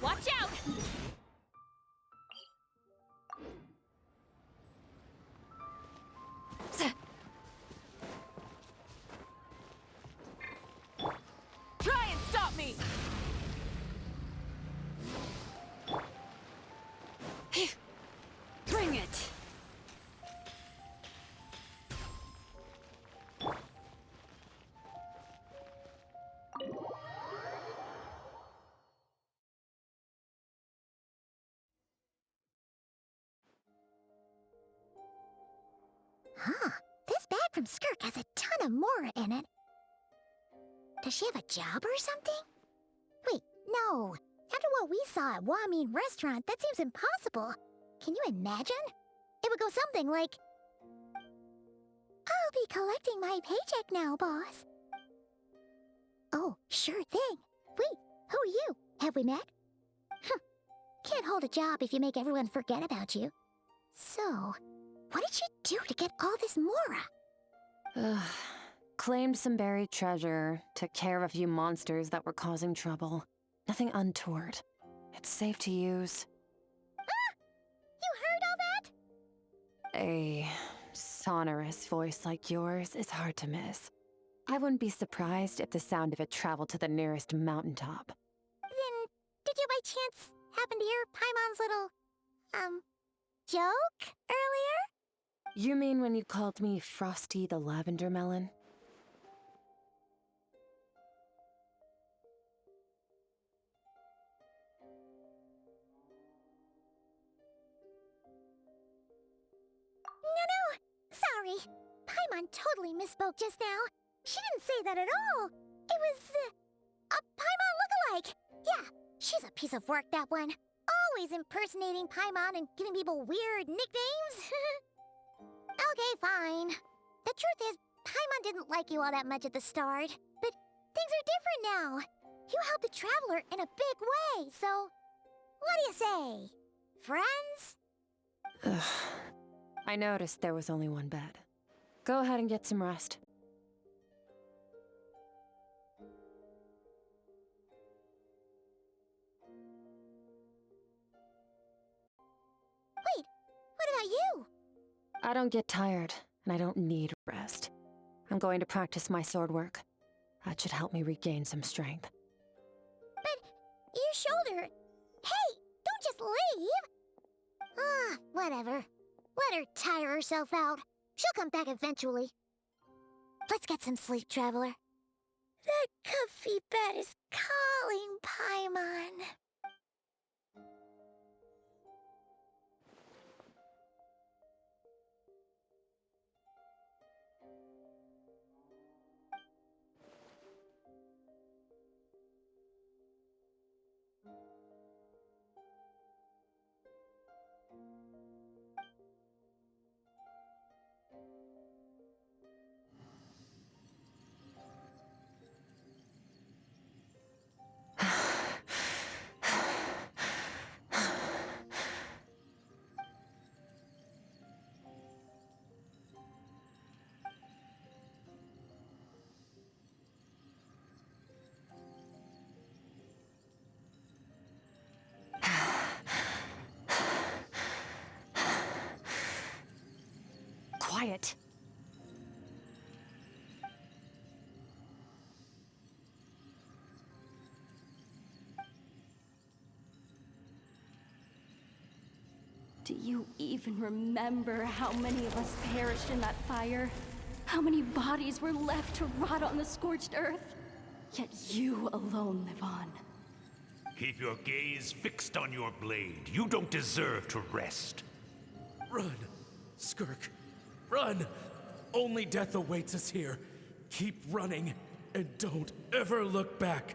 Watch out! Try and stop me! Bring it! Huh. This bag from Skirk has a ton of Mora in it. Does she have a job or something? Wait, no. After what we saw at Wamin Restaurant, that seems impossible. Can you imagine? It would go something like, I'll be collecting my paycheck now, boss. Oh, sure thing. Wait, who are you? Have we met? Can't hold a job if you make everyone forget about you. So, what did she do to get all this Mora? Claimed some buried treasure, took care of a few monsters that were causing trouble. Nothing untoward. It's safe to use. You heard all that? A sonorous voice like yours is hard to miss. I wouldn't be surprised if the sound of it traveled to the nearest mountaintop. Then, did you by chance happen to hear Paimon's little, joke earlier? You mean when you called me Frosty the Lavender Melon? No. Sorry. Paimon totally misspoke just now. She didn't say that at all. It was, a Paimon lookalike. Yeah, she's a piece of work, that one. always impersonating Paimon and giving people weird nicknames. Okay, fine. The truth is, Paimon didn't like you all that much at the start, but things are different now. You helped the Traveler in a big way, so what do you say? Friends? Ugh. I noticed there was only one bed. Go ahead and get some rest. Wait, what about you? I don't get tired, and I don't need rest. I'm going to practice my sword work. That should help me regain some strength. But your shoulder... Hey, don't just leave! Ah, whatever. Let her tire herself out. She'll come back eventually. Let's get some sleep, Traveler. That comfy bed is calling, Paimon. Quiet. Do you even remember how many of us perished in that fire? How many bodies were left to rot on the scorched earth? Yet you alone live on. Keep your gaze fixed on your blade. You don't deserve to rest. Run, Skirk. Run! Only death awaits us here. Keep running, and don't ever look back.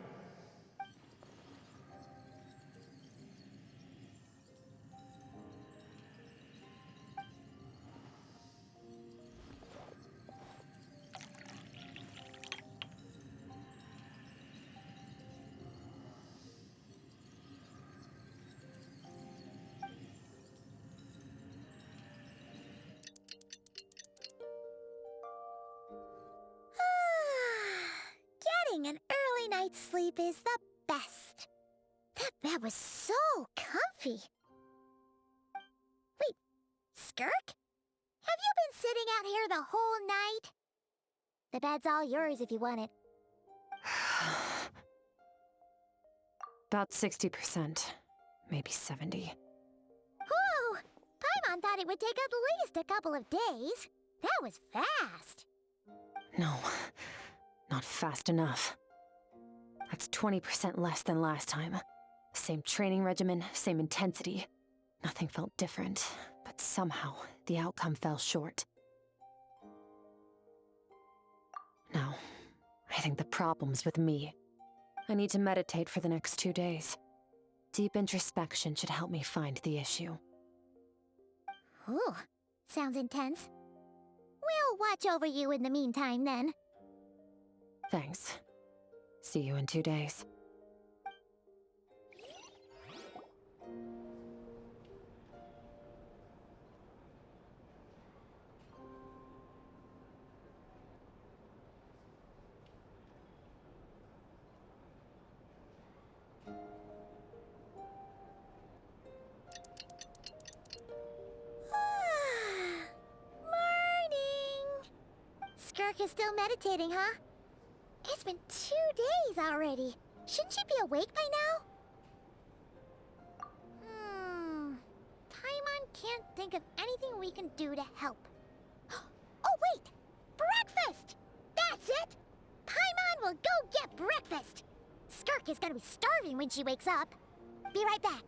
Getting an early night's sleep is the best. That bed was so comfy. Wait, Skirk? Have you been sitting out here the whole night? The bed's all yours if you want it. About 60%, maybe 70. Whew! Paimon thought it would take at least a couple of days. That was fast. No, not fast enough. That's 20% less than last time. Same training regimen, same intensity. Nothing felt different, but somehow the outcome fell short. No, I think the problem's with me. I need to meditate for the next 2 days. Deep introspection should help me find the issue. Ooh, sounds intense. We'll watch over you in the meantime, then. Thanks. See you in 2 days. Skirk is still meditating, huh? It's been 2 days already. Shouldn't she be awake by now? Paimon can't think of anything we can do to help. Oh, wait! Breakfast! That's it! Paimon will go get breakfast! Skirk is gonna be starving when she wakes up. Be right back.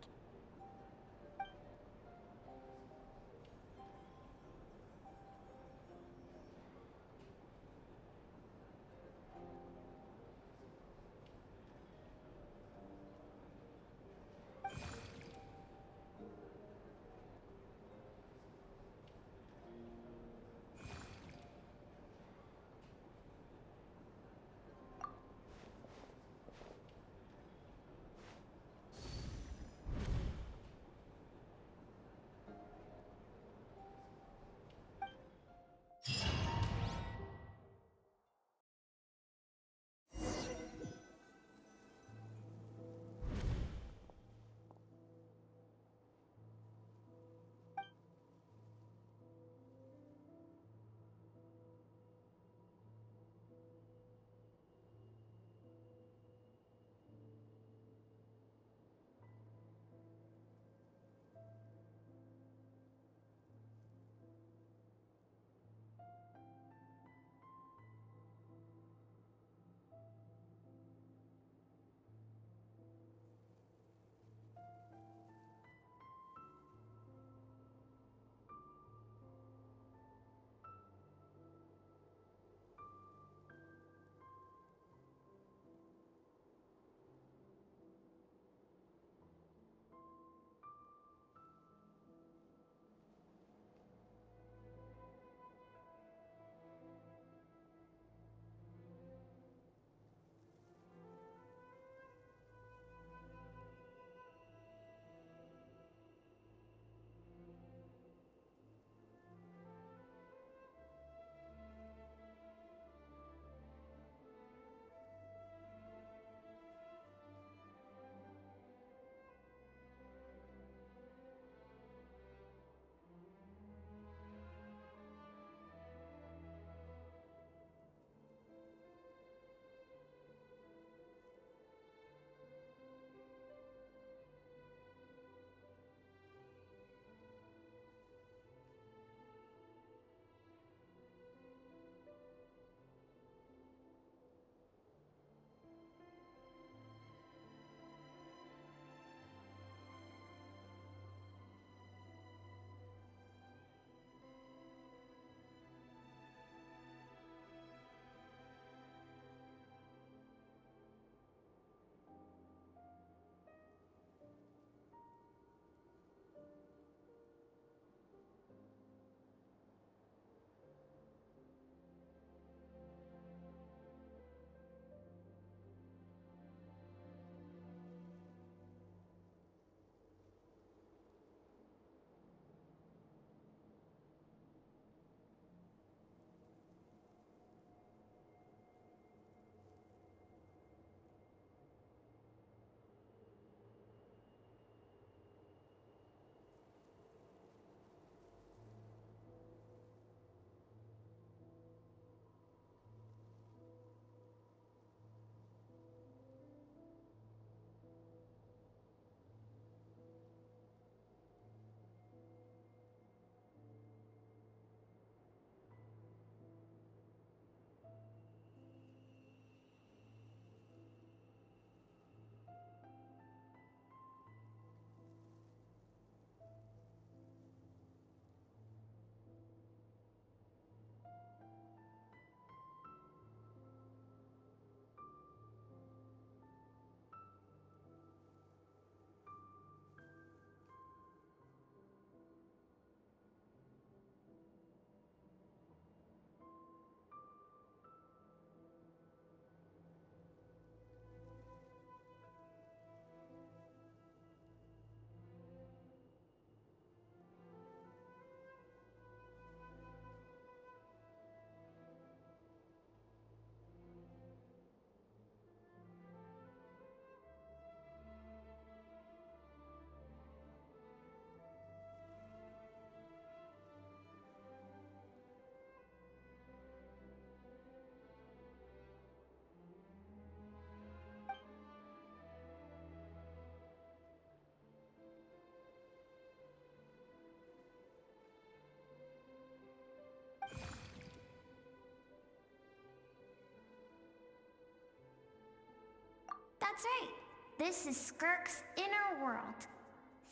That's right. This is Skirk's inner world.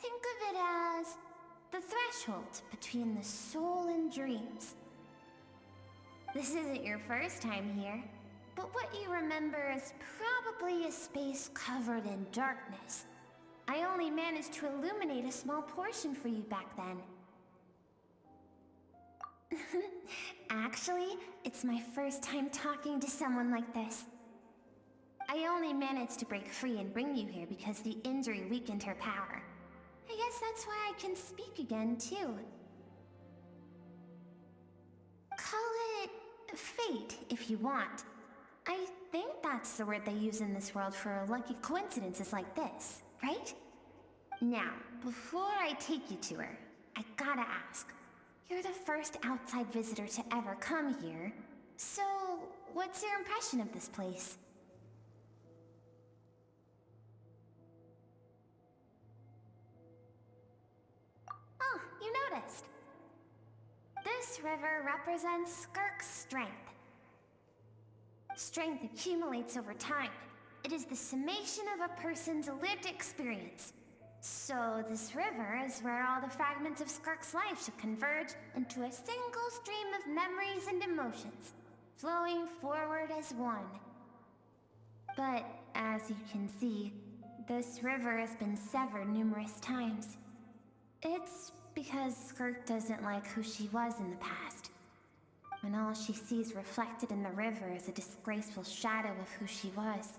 Think of it as the threshold between the soul and dreams. This isn't your first time here, but what you remember is probably a space covered in darkness. I only managed to illuminate a small portion for you back then. Actually, it's my first time talking to someone like this. I only managed to break free and bring you here because the injury weakened her power. I guess that's why I can speak again, too. Call it fate, if you want. I think that's the word they use in this world for lucky coincidences like this, right? Now, before I take you to her, I gotta ask. You're the first outside visitor to ever come here, so what's your impression of this place? Oh, you noticed. This river represents Skirk's strength. Strength accumulates over time. It is the summation of a person's lived experience. So this river is where all the fragments of Skirk's life should converge into a single stream of memories and emotions, flowing forward as one. But as you can see, this river has been severed numerous times. It's because Skirk doesn't like who she was in the past. When all she sees reflected in the river is a disgraceful shadow of who she was,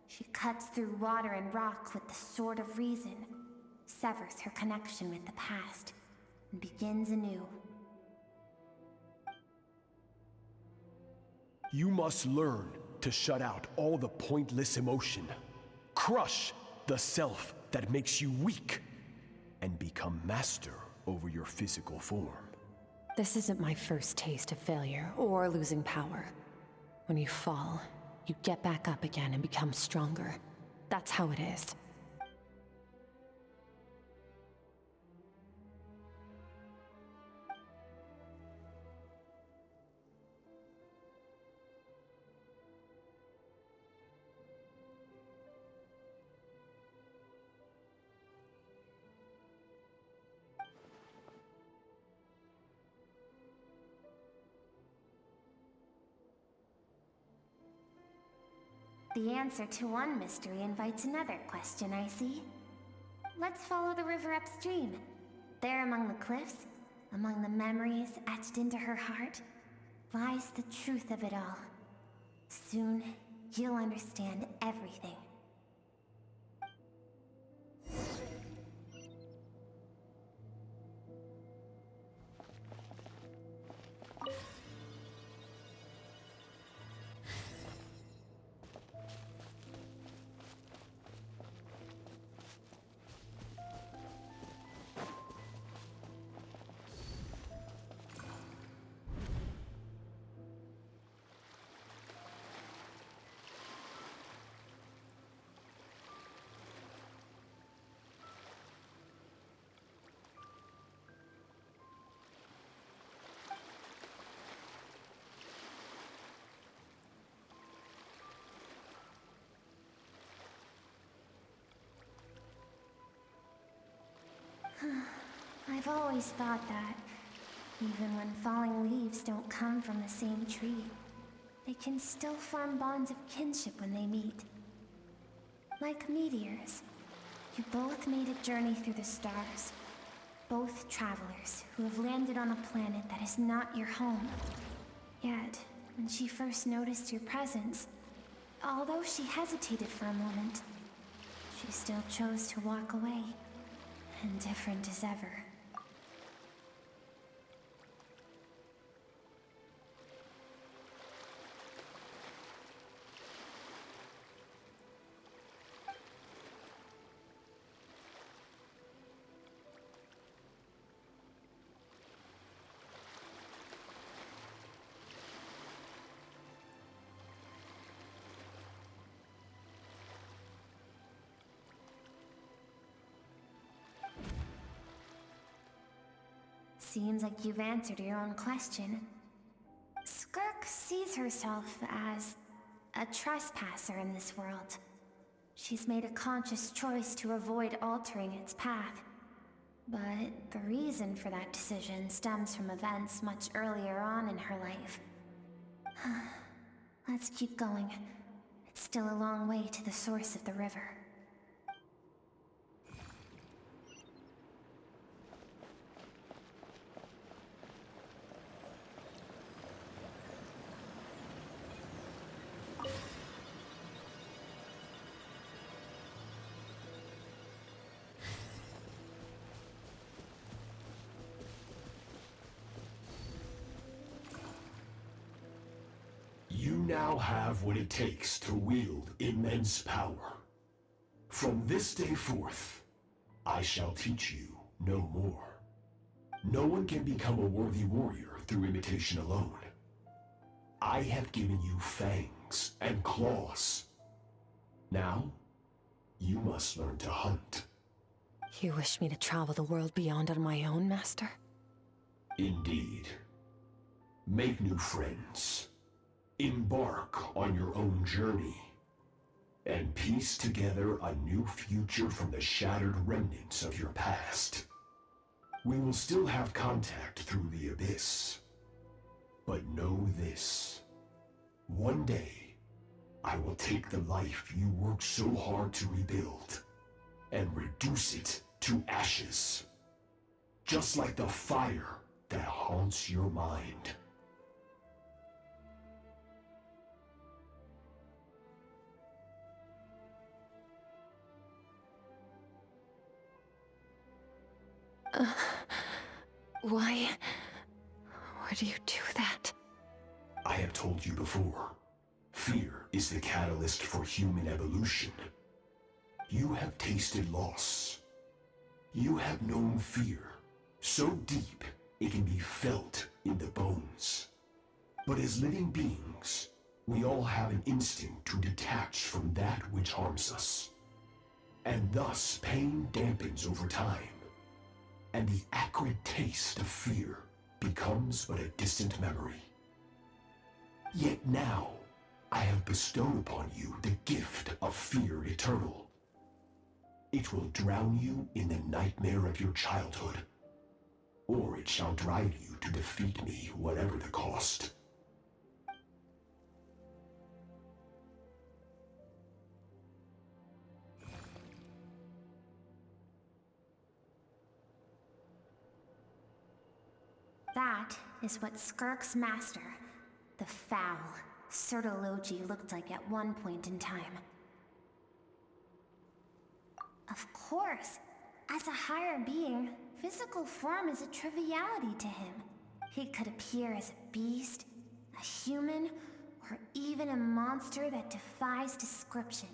she cuts through water and rock with the sword of reason, severs her connection with the past, and begins anew. You must learn to shut out all the pointless emotion. Crush the self that makes you weak, and become master over your physical form. This isn't my first taste of failure or losing power. When you fall, you get back up again and become stronger. That's how it is. The answer to one mystery invites another question, I see. Let's follow the river upstream. There among the cliffs, among the memories etched into her heart, lies the truth of it all. Soon, you'll understand everything. I've always thought that, even when falling leaves don't come from the same tree, they can still form bonds of kinship when they meet. Like meteors, you both made a journey through the stars. Both travelers who have landed on a planet that is not your home. Yet, when she first noticed your presence, although she hesitated for a moment, she still chose to walk away, indifferent as ever. Seems like you've answered your own question. Skirk sees herself as a trespasser in this world. She's made a conscious choice to avoid altering its path. But the reason for that decision stems from events much earlier on in her life. Let's keep going. It's still a long way to the source of the river. You now have what it takes to wield immense power. From this day forth, I shall teach you no more. No one can become a worthy warrior through imitation alone. I have given you fangs and claws. Now, you must learn to hunt. You wish me to travel the world beyond on my own, Master? Indeed. Make new friends. Embark on your own journey. And piece together a new future from the shattered remnants of your past. We will still have contact through the abyss. But know this. One day, I will take the life you worked so hard to rebuild and reduce it to ashes. Just like the fire that haunts your mind. Why would you do that? I have told you before, fear is the catalyst for human evolution. You have tasted loss. You have known fear, so deep it can be felt in the bones. But as living beings, we all have an instinct to detach from that which harms us. And thus pain dampens over time. And the acrid taste of fear becomes but a distant memory. Yet now, I have bestowed upon you the gift of fear eternal. It will drown you in the nightmare of your childhood, or it shall drive you to defeat me, whatever the cost. That is what Skirk's master, the foul Sertologi, looked like at one point in time. Of course, as a higher being, physical form is a triviality to him. He could appear as a beast, a human, or even a monster that defies description.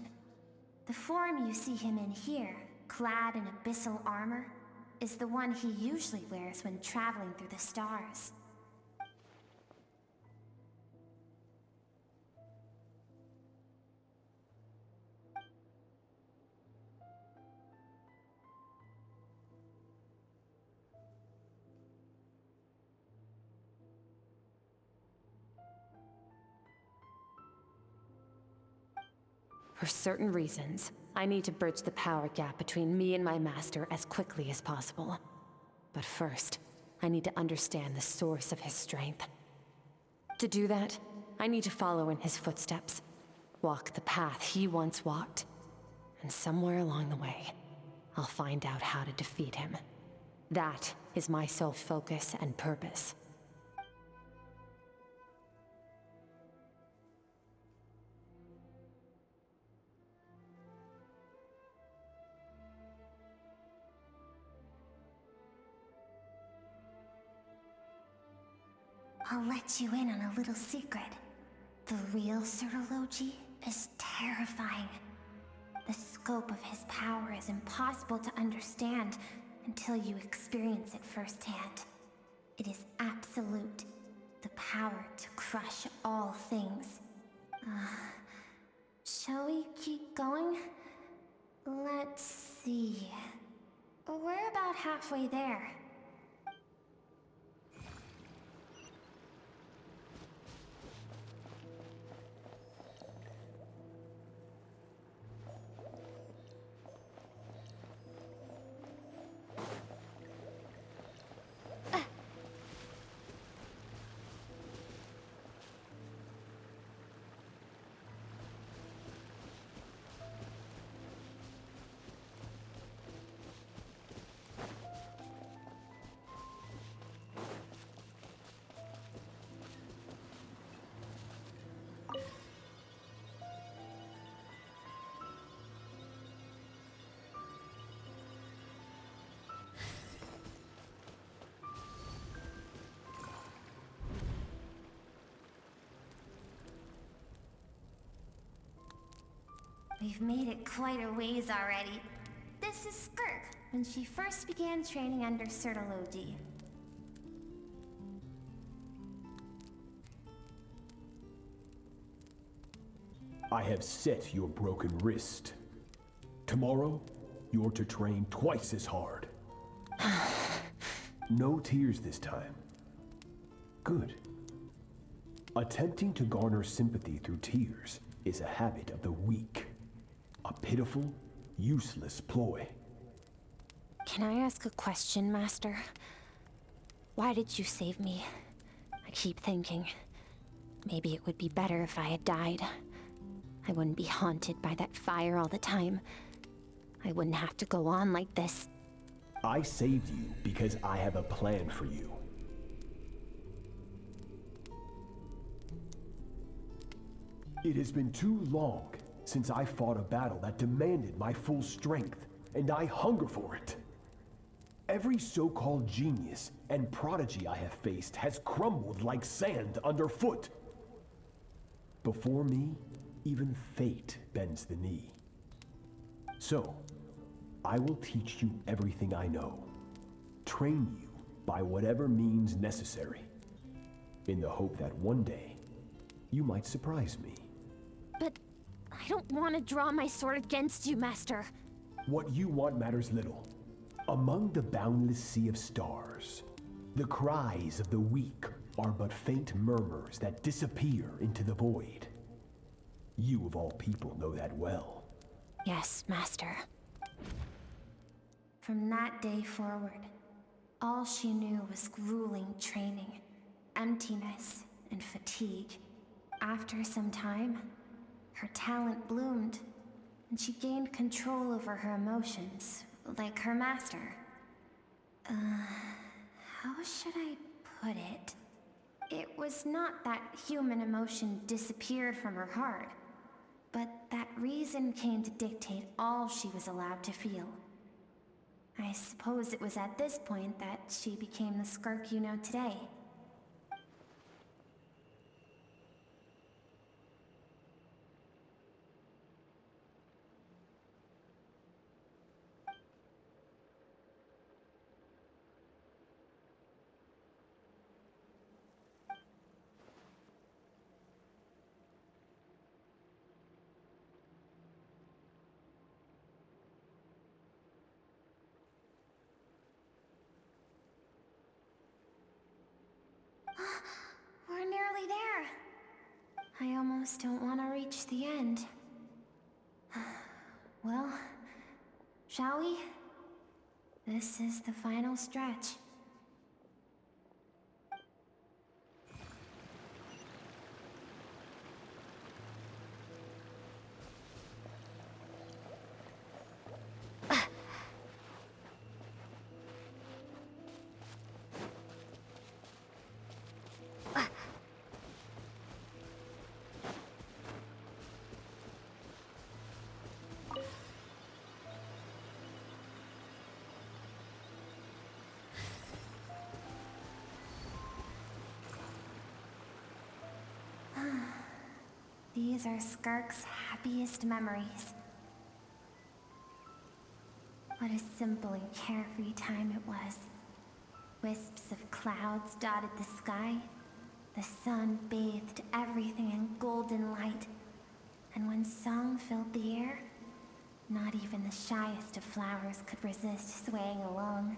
The form you see him in here, clad in abyssal armor, is the one he usually wears when traveling through the stars. For certain reasons, I need to bridge the power gap between me and my master as quickly as possible. But first, I need to understand the source of his strength. To do that, I need to follow in his footsteps, walk the path he once walked, and somewhere along the way, I'll find out how to defeat him. That is my sole focus and purpose. I'll let you in on a little secret. The real Sertologi is terrifying. The scope of his power is impossible to understand until you experience it firsthand. It is absolute, the power to crush all things. Shall we keep going? Let's see. We're about halfway there. We've made it quite a ways already. This is Skirk, when she first began training under Sertology. I have set your broken wrist. Tomorrow, you're to train twice as hard. No tears this time. Good. Attempting to garner sympathy through tears is a habit of the weak. A pitiful, useless ploy. Can I ask a question, Master? Why did you save me? I keep thinking, maybe it would be better if I had died. I wouldn't be haunted by that fire all the time. I wouldn't have to go on like this. I saved you because I have a plan for you. It has been too long since I fought a battle that demanded my full strength, and I hunger for it. Every so-called genius and prodigy I have faced has crumbled like sand underfoot. Before me, even fate bends the knee. So, I will teach you everything I know. Train you by whatever means necessary, in the hope that one day, you might surprise me. But I don't want to draw my sword against you, Master. What you want matters little. Among the boundless sea of stars, the cries of the weak are but faint murmurs that disappear into the void. You of all people know that well. Yes, Master. From that day forward, all she knew was grueling training, emptiness, and fatigue. After some time, her talent bloomed, and she gained control over her emotions, like her master. How should I put it? It was not that human emotion disappeared from her heart, but that reason came to dictate all she was allowed to feel. I suppose it was at this point that she became the Skirk you know today. We're nearly there. I almost don't want to reach the end. Well, shall we? This is the final stretch. These are Skirk's happiest memories. What a simple and carefree time it was. Wisps of clouds dotted the sky. The sun bathed everything in golden light. And when song filled the air, not even the shyest of flowers could resist swaying along.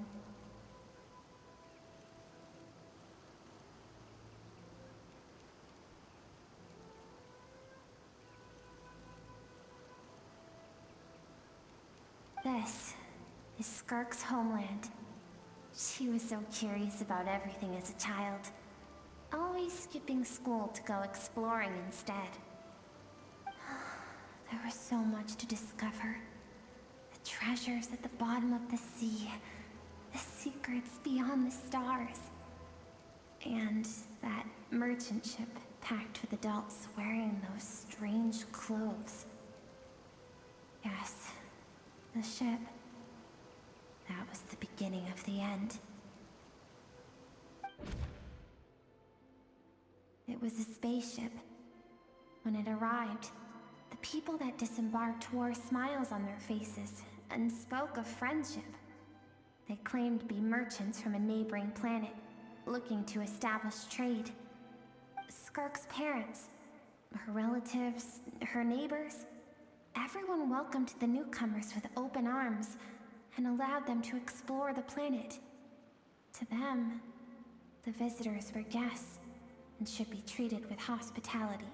This is Skirk's homeland. She was so curious about everything as a child, always skipping school to go exploring instead. There was so much to discover. The treasures at the bottom of the sea, the secrets beyond the stars, and that merchant ship packed with adults wearing those strange clothes. Yes. The ship. That was the beginning of the end. It was a spaceship. When it arrived, The people that disembarked wore smiles on their faces and spoke of friendship. They claimed to be merchants from a neighboring planet, looking to establish trade. Skirk's parents, her relatives, her neighbors, everyone welcomed the newcomers with open arms and allowed them to explore the planet. To them, the visitors were guests and should be treated with hospitality.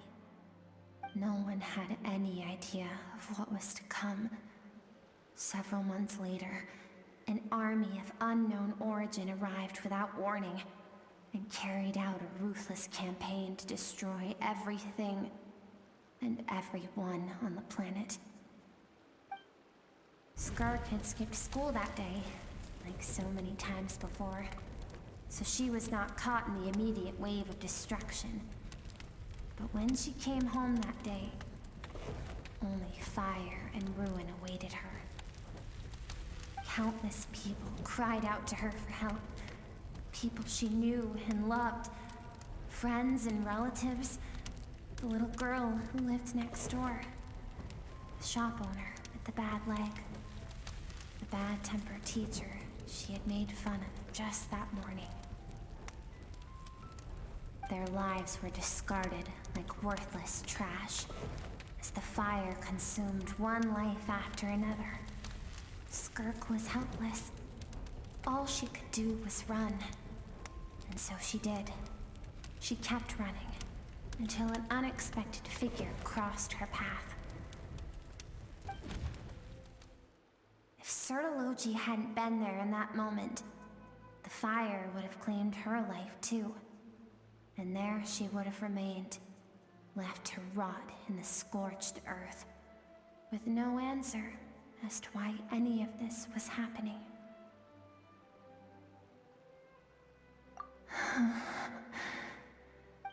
No one had any idea of what was to come. Several months later, an army of unknown origin arrived without warning and carried out a ruthless campaign to destroy everything and everyone on the planet. Skirk had skipped school that day, like so many times before, so she was not caught in the immediate wave of destruction. But when she came home that day, only fire and ruin awaited her. Countless people cried out to her for help. People she knew and loved. Friends and relatives. The little girl who lived next door. The shop owner with the bad leg. The bad-tempered teacher she had made fun of just that morning. Their lives were discarded like worthless trash as the fire consumed one life after another. Skirk was helpless. All she could do was run. And so she did. She kept running until an unexpected figure crossed her path. If Sertology hadn't been there in that moment, the fire would have claimed her life too. And there she would have remained, left to rot in the scorched earth, with no answer as to why any of this was happening.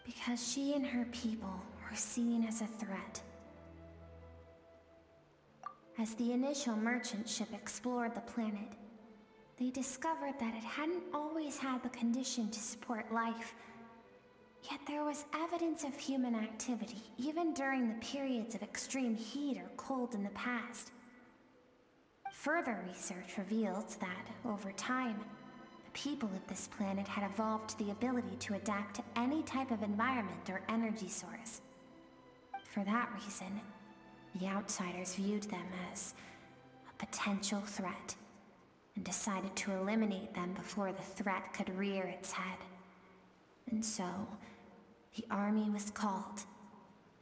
Because she and her people were seen as a threat. As the initial merchant ship explored the planet, they discovered that it hadn't always had the condition to support life. Yet there was evidence of human activity, even during the periods of extreme heat or cold in the past. Further research revealed that, over time, the people of this planet had evolved the ability to adapt to any type of environment or energy source. For that reason, the outsiders viewed them as a potential threat, and decided to eliminate them before the threat could rear its head. And so, the army was called,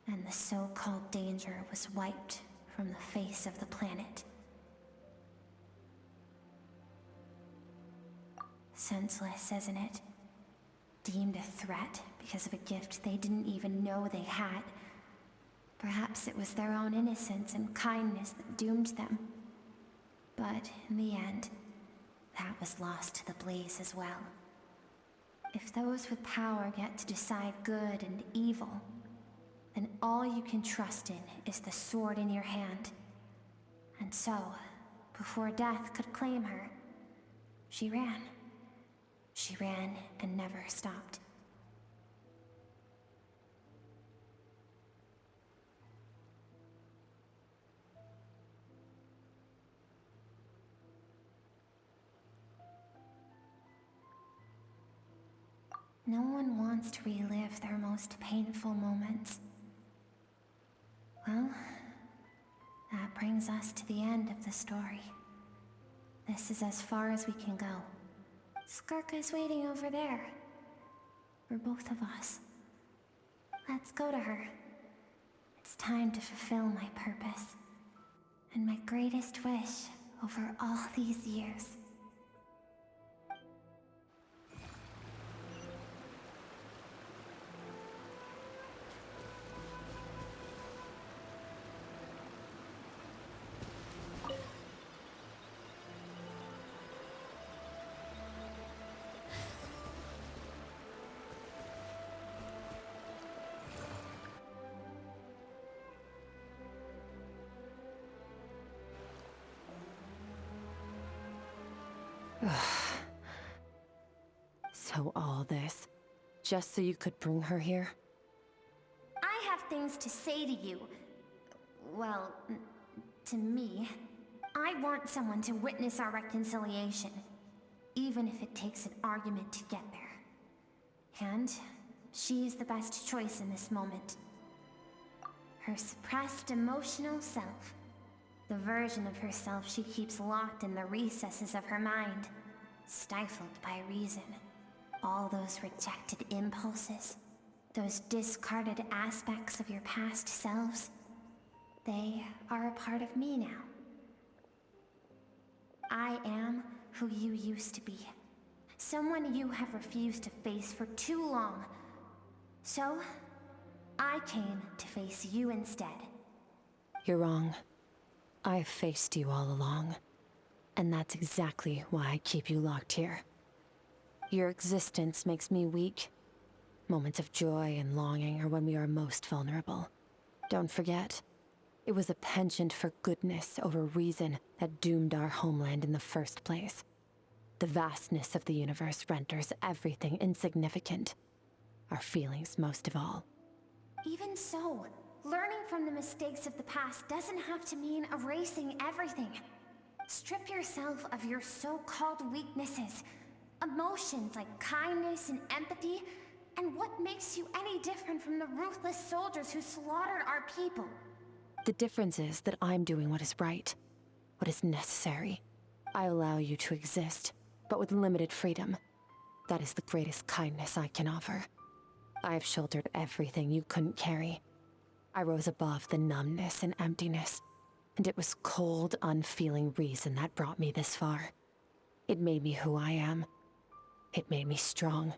and the so-called danger was wiped from the face of the planet. Senseless, isn't it? Deemed a threat because of a gift they didn't even know they had. Perhaps it was their own innocence and kindness that doomed them. But in the end, that was lost to the blaze as well. If those with power get to decide good and evil, then all you can trust in is the sword in your hand. And so, before death could claim her, she ran. She ran and never stopped. No one wants to relive their most painful moments. Well, that brings us to the end of the story. This is as far as we can go. Skirk is waiting over there. For both of us. Let's go to her. It's time to fulfill my purpose. And my greatest wish over all these years. So all this, just so you could bring her here? I have things to say to you. well, to me. I want someone to witness our reconciliation, even if it takes an argument to get there. And she is the best choice in this moment. Her suppressed emotional self, the version of herself she keeps locked in the recesses of her mind, stifled by reason. All those rejected impulses, those discarded aspects of your past selves, they are a part of me now. I am who you used to be. Someone you have refused to face for too long. So, I came to face you instead. You're wrong. I've faced you all along. And that's exactly why I keep you locked here. Your existence makes me weak. Moments of joy and longing are when we are most vulnerable. Don't forget, it was a penchant for goodness over reason that doomed our homeland in the first place. The vastness of the universe renders everything insignificant. Our feelings most of all. Even so, learning from the mistakes of the past doesn't have to mean erasing everything. Strip yourself of your so-called weaknesses, emotions like kindness and empathy, and what makes you any different from the ruthless soldiers who slaughtered our people? The difference is that I'm doing what is right, what is necessary. I allow you to exist, but with limited freedom. That is the greatest kindness I can offer. I have shouldered everything you couldn't carry. I rose above the numbness and emptiness, and it was cold, unfeeling reason that brought me this far. It made me who I am. It made me strong.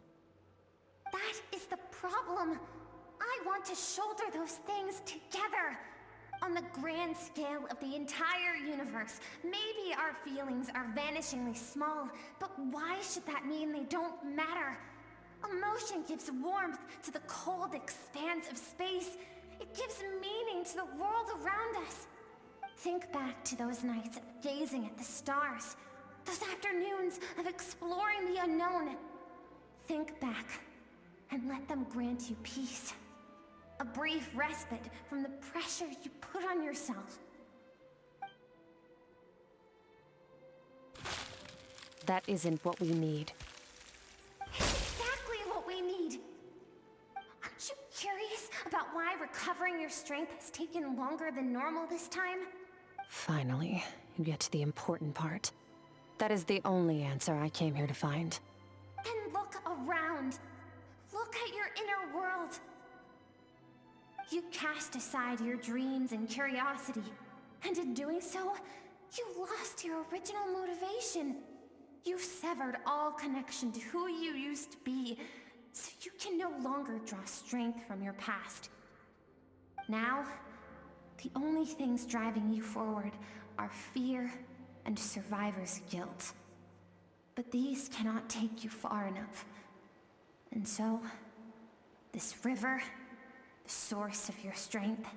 That is the problem. I want to shoulder those things together. On the grand scale of the entire universe, maybe our feelings are vanishingly small, but why should that mean they don't matter? Emotion gives warmth to the cold expanse of space. It gives meaning to the world around us. Think back to those nights of gazing at the stars, those afternoons of exploring the unknown. Think back and let them grant you peace. A brief respite from the pressure you put on yourself. That isn't what we need. It's exactly what we need. Aren't you curious about why recovering your strength has taken longer than normal this time? Finally, you get to the important part. That is the only answer I came here to find. Then look around. Look at your inner world. You cast aside your dreams and curiosity, and in doing so, you lost your original motivation. You severed all connection to who you used to be, so you can no longer draw strength from your past. Now, the only things driving you forward are fear and survivor's guilt. But these cannot take you far enough. And so, this river, the source of your strength,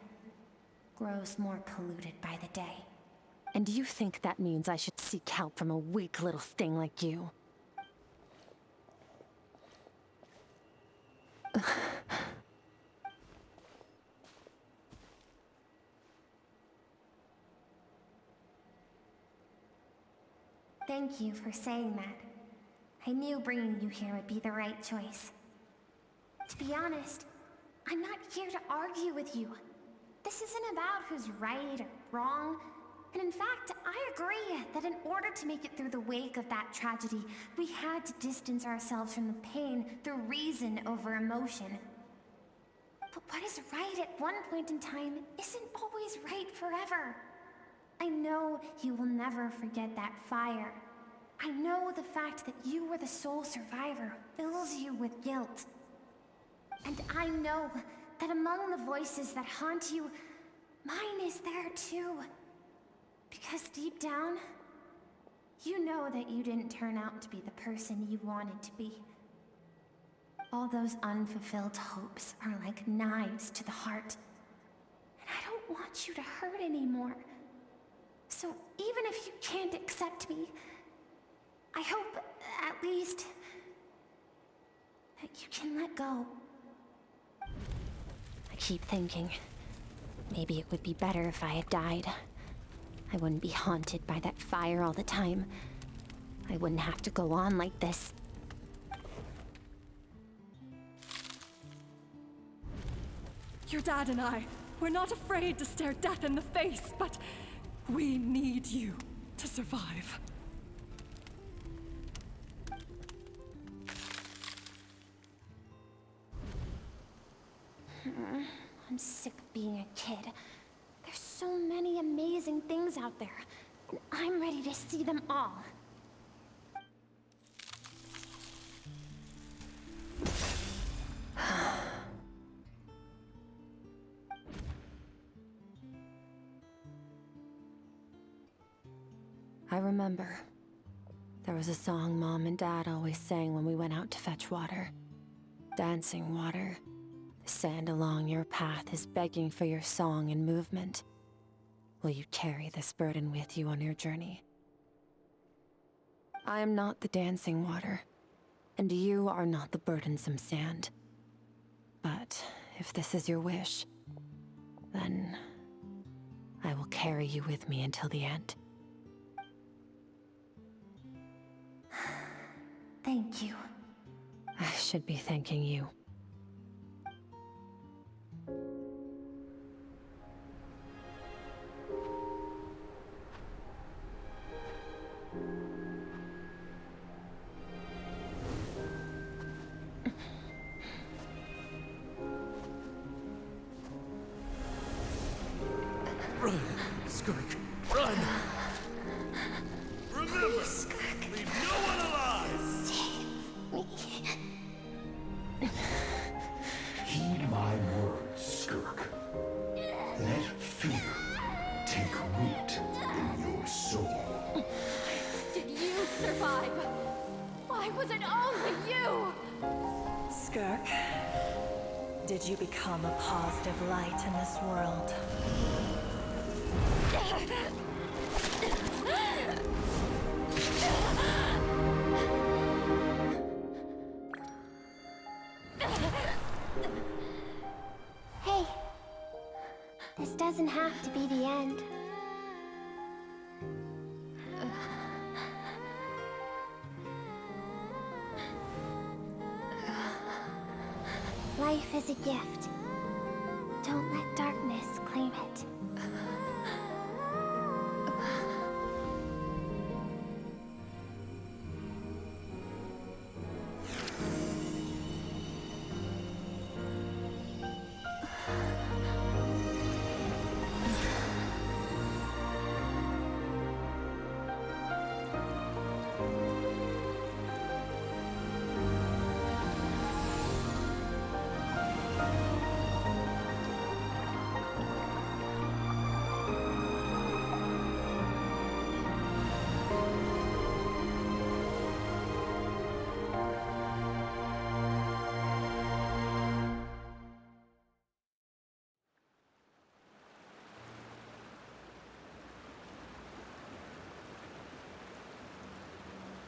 grows more polluted by the day. And you think that means I should seek help from a weak little thing like you? Thank you for saying that. I knew bringing you here would be the right choice. To be honest, I'm not here to argue with you. This isn't about who's right or wrong. And in fact, I agree that in order to make it through the wake of that tragedy, we had to distance ourselves from the pain through reason over emotion. But what is right at one point in time isn't always right forever. I know you will never forget that fire. I know the fact that you were the sole survivor fills you with guilt. And I know that among the voices that haunt you, mine is there too. Because deep down, you know that you didn't turn out to be the person you wanted to be. All those unfulfilled hopes are like knives to the heart. And I don't want you to hurt anymore. So even if you can't accept me, I hope, at least, that you can let go. I keep thinking, Maybe it would be better if I had died. I wouldn't be haunted by that fire all the time. I wouldn't have to go on like this. Your dad and I, we're not afraid to stare death in the face, but we need you to survive. I'm sick of being a kid. There's so many amazing things out there, and I'm ready to see them all. I remember. There was a song Mom and Dad always sang when we went out to fetch water. Dancing water. The sand along your path is begging for your song and movement. Will you carry this burden with you on your journey? I am not the dancing water, and you are not the burdensome sand. But if this is your wish, then I will carry you with me until the end. Thank you. I should be thanking you. Run, Skirk, run! Remember, leave no one alive! Heed my words, Skirk. Let fear take root in your soul. Did you survive? Why was it only you? Skirk, did you become a positive light in this world? Hey, this doesn't have to be the end. Life is a gift. Don't let darkness claim it.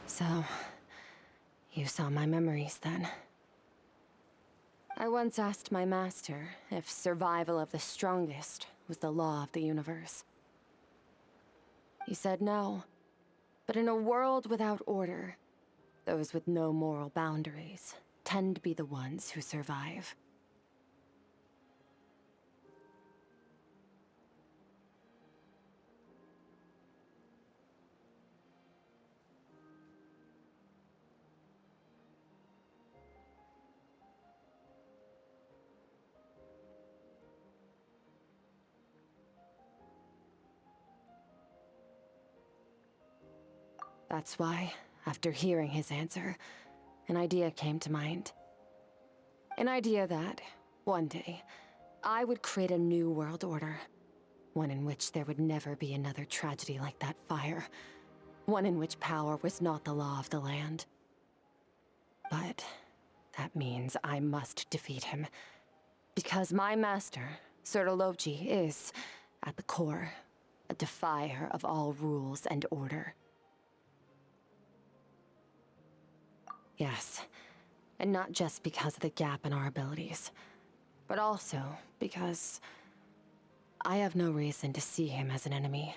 So, you saw my memories then. I once asked my master if survival of the strongest was the law of the universe. He said no, but in a world without order, those with no moral boundaries tend to be the ones who survive. That's why, after hearing his answer, an idea came to mind. An idea that, one day, I would create a new world order. One in which there would never be another tragedy like that fire. One in which power was not the law of the land. But that means I must defeat him. Because my master, Sertologi, is, at the core, a defier of all rules and order. Yes, and not just because of the gap in our abilities, but also because I have no reason to see him as an enemy.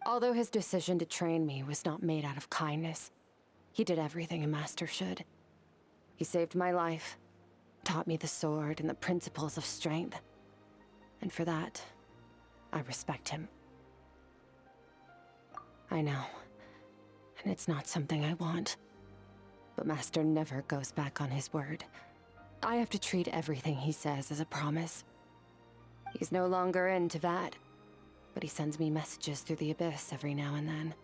Although his decision to train me was not made out of kindness, he did everything a master should. He saved my life, taught me the sword and the principles of strength. And for that, I respect him. I know, and it's not something I want. But Master never goes back on his word. I have to treat everything he says as a promise. He's no longer into that, but he sends me messages through the abyss every now and then.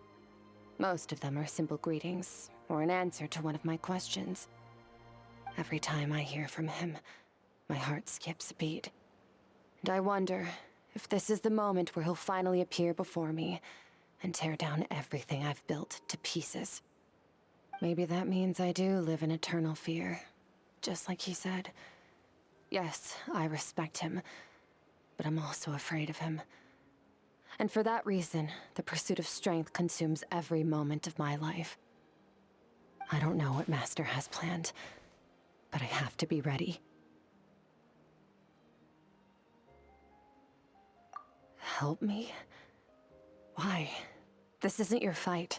Most of them are simple greetings, or an answer to one of my questions. Every time I hear from him, my heart skips a beat. And I wonder if this is the moment where he'll finally appear before me and tear down everything I've built to pieces. Maybe that means I do live in eternal fear, just like he said. Yes, I respect him, but I'm also afraid of him. And for that reason, the pursuit of strength consumes every moment of my life. I don't know what Master has planned, but I have to be ready. Help me? Why? This isn't your fight.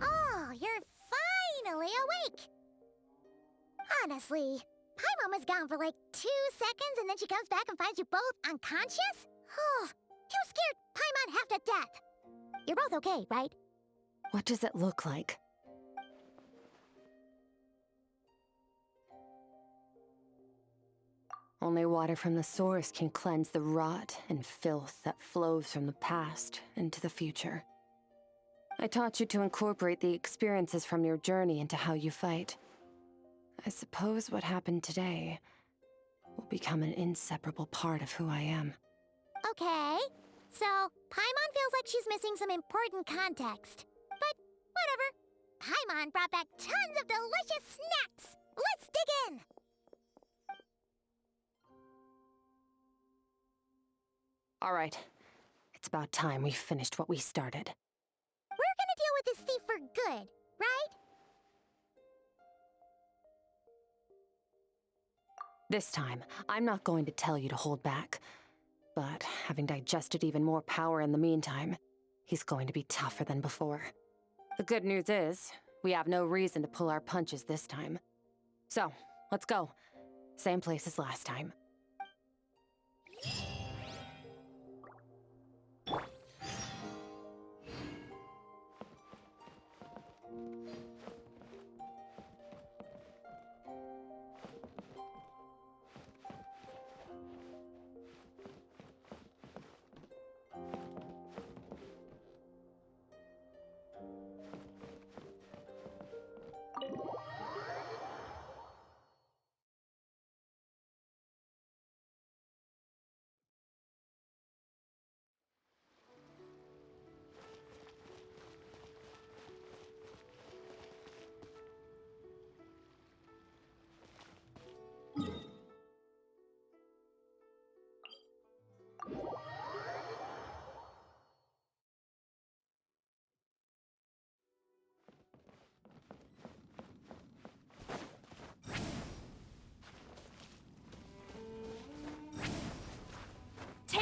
Oh, you're finally awake! Honestly, Paimon was gone for like 2 seconds and then she comes back and finds you both unconscious? Oh, you scared Paimon half to death! You're both okay, right? What does it look like? Only water from the source can cleanse the rot and filth that flows from the past into the future. I taught you to incorporate the experiences from your journey into how you fight. I suppose what happened today will become an inseparable part of who I am. Okay, so Paimon feels like she's missing some important context. But whatever. Paimon brought back tons of delicious snacks! Let's dig in! All right, it's about time we finished what we started. We're gonna deal with this thief for good, right? This time, I'm not going to tell you to hold back. But having digested even more power in the meantime, he's going to be tougher than before. The good news is, we have no reason to pull our punches this time. So, let's go. Same place as last time.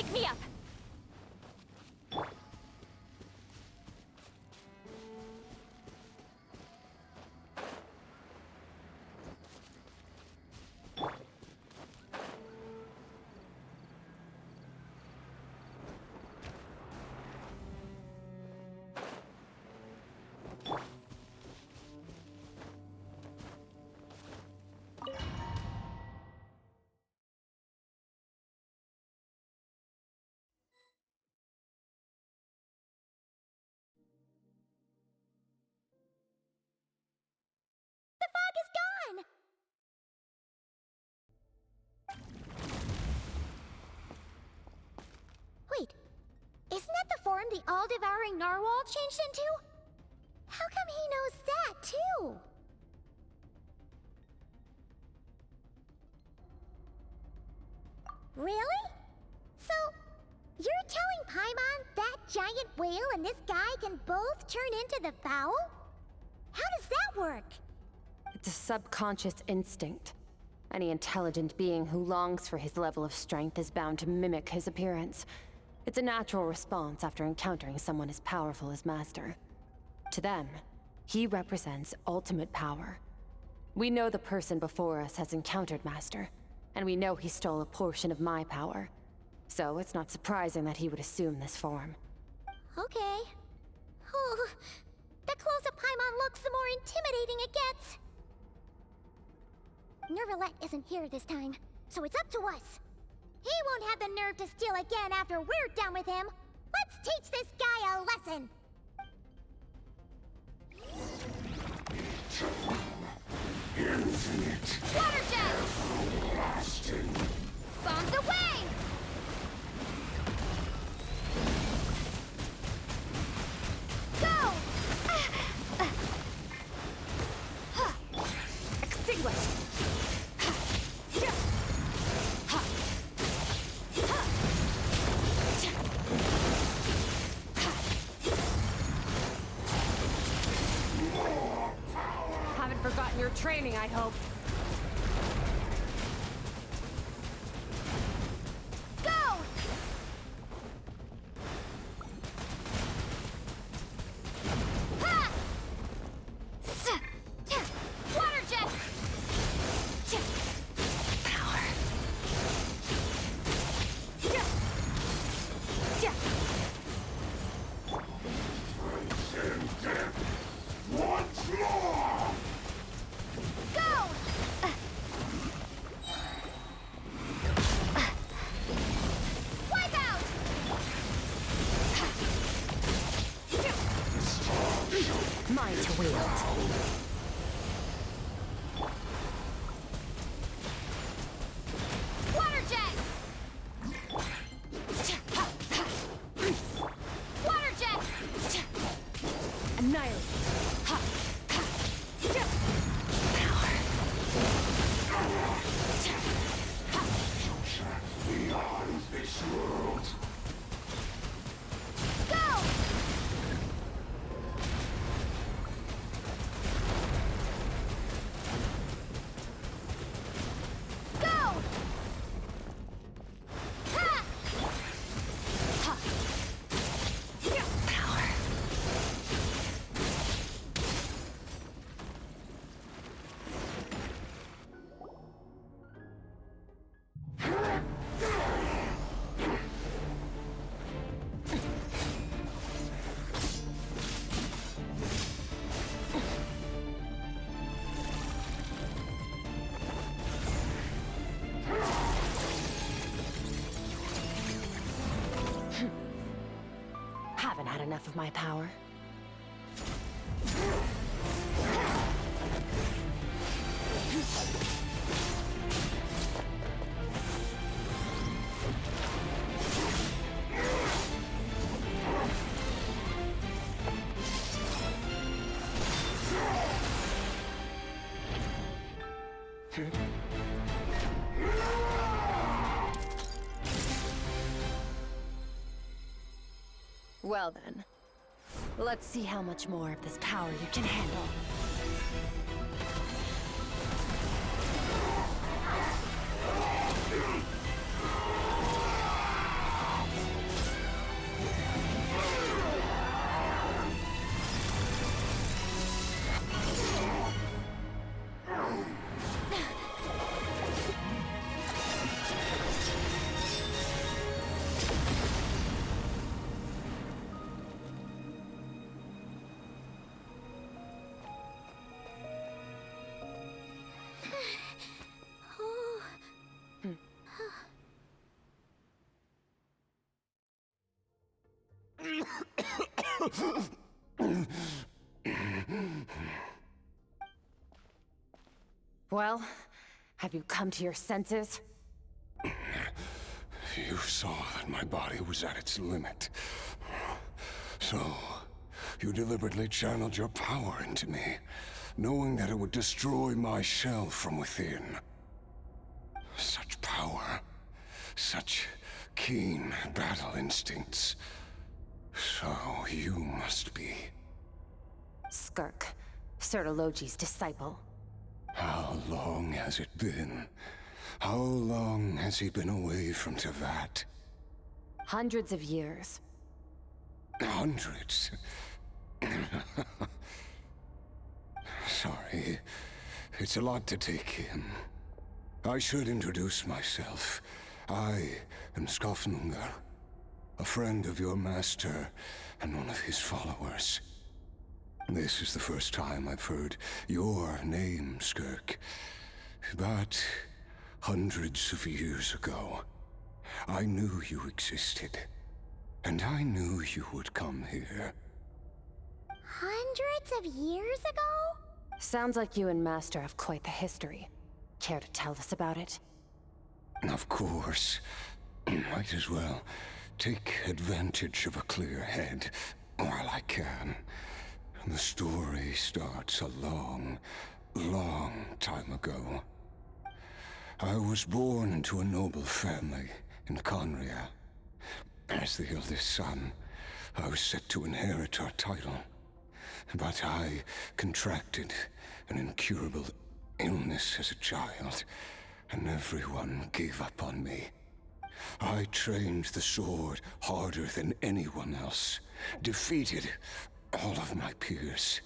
Pick me up! The fog is gone! Wait, isn't that the form the all-devouring narwhal changed into? How come he knows that, too? Really? So, you're telling Paimon that giant whale and this guy can both turn into the fowl? How does that work? It's a subconscious instinct. Any intelligent being who longs for his level of strength is bound to mimic his appearance. It's a natural response after encountering someone as powerful as Master. To them, he represents ultimate power. We know the person before us has encountered Master, and we know he stole a portion of my power. So it's not surprising that he would assume this form. Okay. Oh, the closer Paimon looks, the more intimidating it gets. Nervalette isn't here this time, so it's up to us. He won't have the nerve to steal again after we're done with him. Let's teach this guy a lesson. Infinite. Water jet! Everlasting. Bombs away! Go! Extinguish! Haven't forgotten your training, I hope. Go! Ha! Water jet! Power. Send death once more! Go! Wipe out! Mine to wield. Water jet! Water jet! Annihilate. Beyond this world. Go! Go! Ha! Power. Haven't had enough of my power. Well then, let's see how much more of this power you can handle. Oh. Well, have you come to your senses? You saw that my body was at its limit. So, you deliberately channeled your power into me, knowing that it would destroy my shell from within. Such power, such keen battle instincts. So you must be. Skirk, Sertologi's disciple. How long has it been? How long has he been away from Tevat? Hundreds of years. Hundreds? Sorry, it's a lot to take in. I should introduce myself. I am Skofnungar, a friend of your master and one of his followers. This is the first time I've heard your name, Skirk. But hundreds of years ago, I knew you existed. And I knew you would come here. Hundreds of years ago? Sounds like you and Master have quite the history. Care to tell us about it? Of course. Might as well take advantage of a clear head while I can. The story starts a long, long time ago. I was born into a noble family in Conria. As the eldest son, I was set to inherit our title. But I contracted an incurable illness as a child, and everyone gave up on me. I trained the sword harder than anyone else, defeated all of my peers.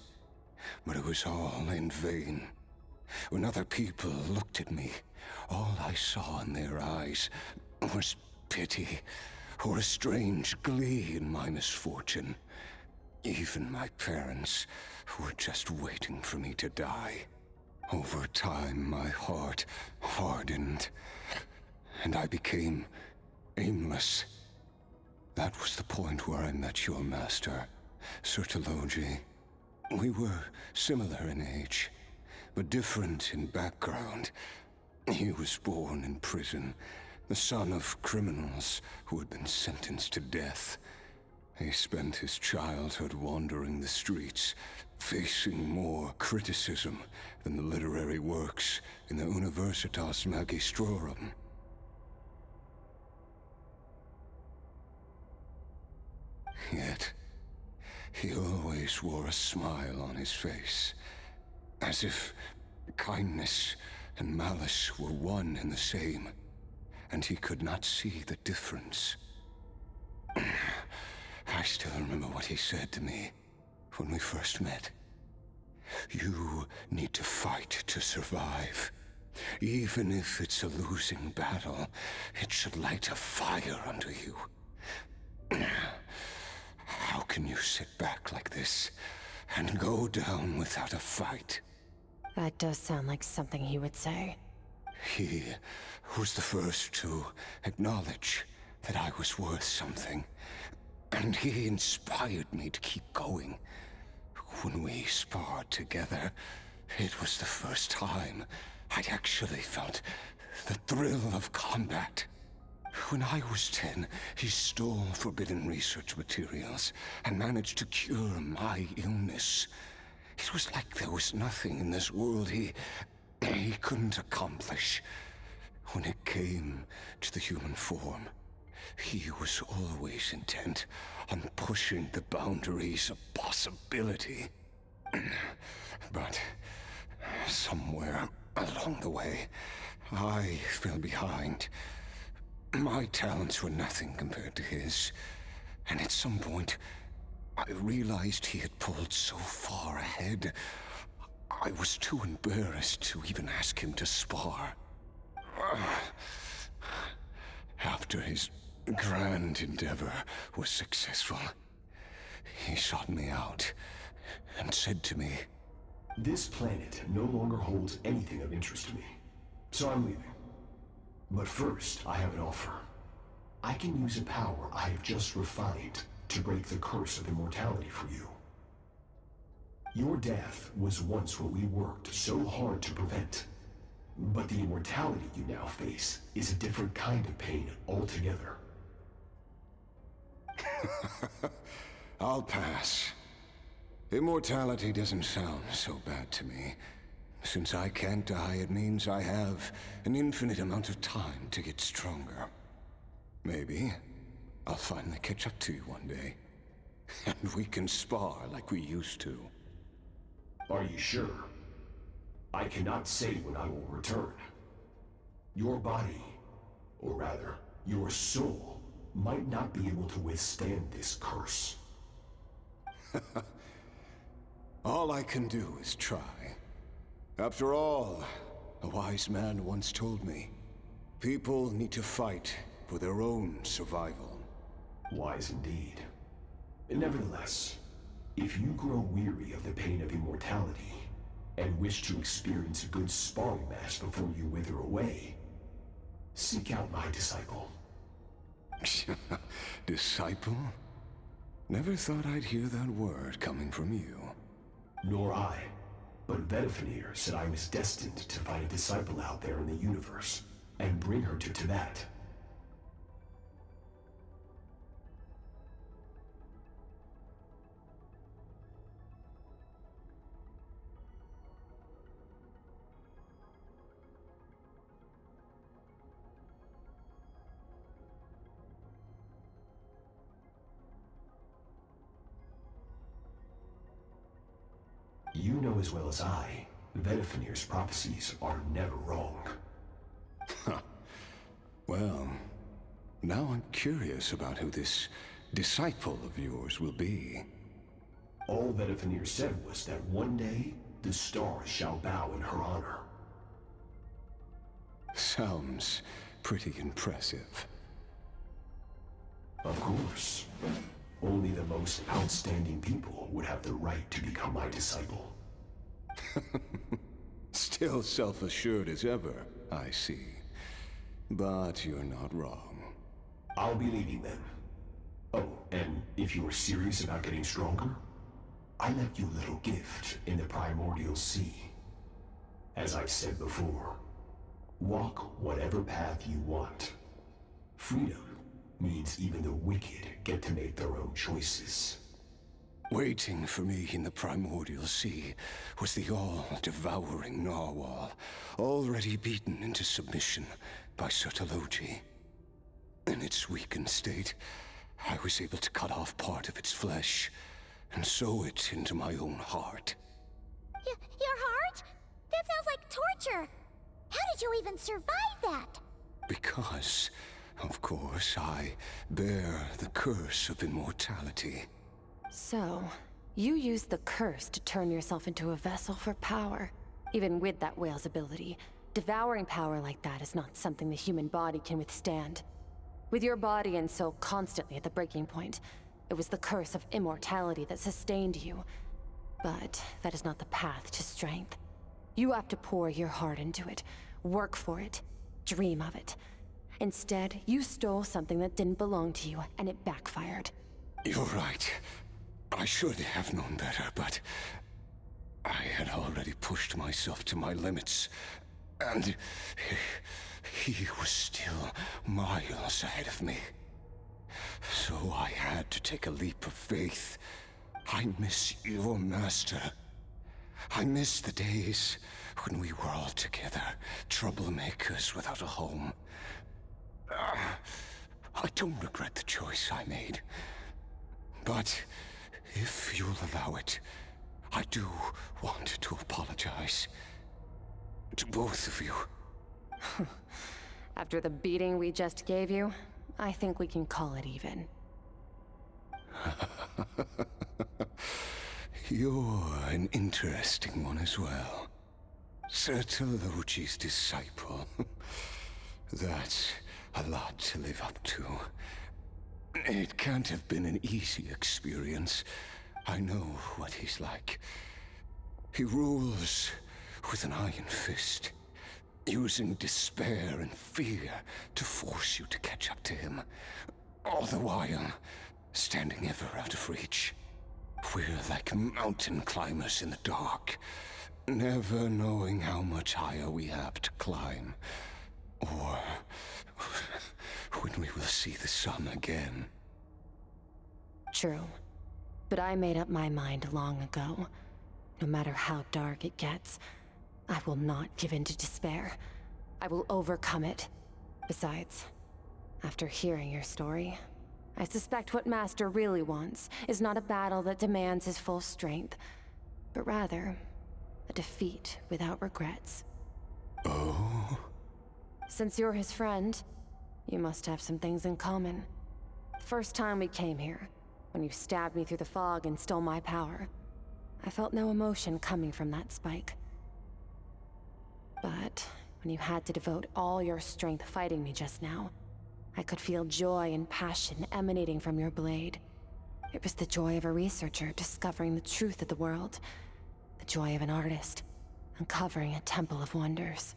But it was all in vain. When other people looked at me, all I saw in their eyes was pity, or a strange glee in my misfortune. Even my parents were just waiting for me to die. Over time, my heart hardened, and I became aimless. That was the point where I met your master, Sertologi. We were similar in age, but different in background. He was born in prison, the son of criminals who had been sentenced to death. He spent his childhood wandering the streets, facing more criticism than the literary works in the Universitas Magistrorum. Yet, he always wore a smile on his face, as if kindness and malice were one and the same, and he could not see the difference. I still remember what he said to me when we first met. You need to fight to survive. Even if it's a losing battle, it should light a fire under you. How can you sit back like this and go down without a fight? That does sound like something he would say. He was the first to acknowledge that I was worth something. And he inspired me to keep going. When we sparred together, it was the first time I'd actually felt the thrill of combat. When I was 10, he stole forbidden research materials and managed to cure my illness. It was like there was nothing in this world he couldn't accomplish. When it came to the human form, he was always intent on pushing the boundaries of possibility. But somewhere along the way, I fell behind. My talents were nothing compared to his, and at some point, I realized he had pulled so far ahead, I was too embarrassed to even ask him to spar. After his grand endeavor was successful, he sought me out and said to me, This planet no longer holds anything of interest to me, so I'm leaving. But first, I have an offer. I can use a power I have just refined to break the curse of immortality for you. Your death was once what we worked so hard to prevent. But the immortality you now face is a different kind of pain altogether. I'll pass. Immortality doesn't sound so bad to me. Since I can't die, it means I have an infinite amount of time to get stronger. Maybe I'll finally catch up to you one day. And we can spar like we used to. Are you sure? I cannot say when I will return. Your body, or rather, your soul, might not be able to withstand this curse. All I can do is try. After all, a wise man once told me, people need to fight for their own survival. Wise indeed. Nevertheless, if you grow weary of the pain of immortality, and wish to experience a good sparring match before you wither away, seek out my disciple. Disciple? Never thought I'd hear that word coming from you. Nor I. But Vedifenir said I was destined to find a disciple out there in the universe, and bring her to Tibet. You know as well as I, Vedifenir's prophecies are never wrong. Well, now I'm curious about who this disciple of yours will be. All Vedifenir said was that one day, the stars shall bow in her honor. Sounds pretty impressive. Of course. Only the most outstanding people would have the right to become my disciple. Still self-assured as ever, I see. But you're not wrong. I'll be leaving then. Oh, and if you are serious about getting stronger, I left you a little gift in the primordial sea. As I've said before, walk whatever path you want. Freedom means even the wicked get to make their own choices. Waiting for me in the primordial sea was the all-devouring narwhal, already beaten into submission by Sertologi. In its weakened state, I was able to cut off part of its flesh and sew it into my own heart. Your heart? That sounds like torture. How did you even survive that? Because, of course, I bear the curse of immortality. So, you used the curse to turn yourself into a vessel for power. Even with that whale's ability, devouring power like that is not something the human body can withstand. With your body and soul constantly at the breaking point, it was the curse of immortality that sustained you. But that is not the path to strength. You have to pour your heart into it, work for it, dream of it. Instead, you stole something that didn't belong to you, and it backfired. You're right. I should have known better, but I had already pushed myself to my limits, and he was still miles ahead of me. So I had to take a leap of faith. I miss your master. I miss the days when we were all together, troublemakers without a home. I don't regret the choice I made. But if you'll allow it, I do want to apologize. To both of you. After the beating we just gave you, I think we can call it even. You're an interesting one as well. Sertologi's disciple. That's a lot to live up to. It can't have been an easy experience. I know what he's like. He rules with an iron fist, using despair and fear to force you to catch up to him, all the while standing ever out of reach. We're like mountain climbers in the dark, never knowing how much higher we have to climb, or when we will see the sun again. True. But I made up my mind long ago. No matter how dark it gets, I will not give in to despair. I will overcome it. Besides, after hearing your story, I suspect what Master really wants is not a battle that demands his full strength, but rather a defeat without regrets. Oh? Since you're his friend, you must have some things in common. The first time we came here, when you stabbed me through the fog and stole my power, I felt no emotion coming from that spike. But when you had to devote all your strength fighting me just now, I could feel joy and passion emanating from your blade. It was the joy of a researcher discovering the truth of the world, the joy of an artist uncovering a temple of wonders.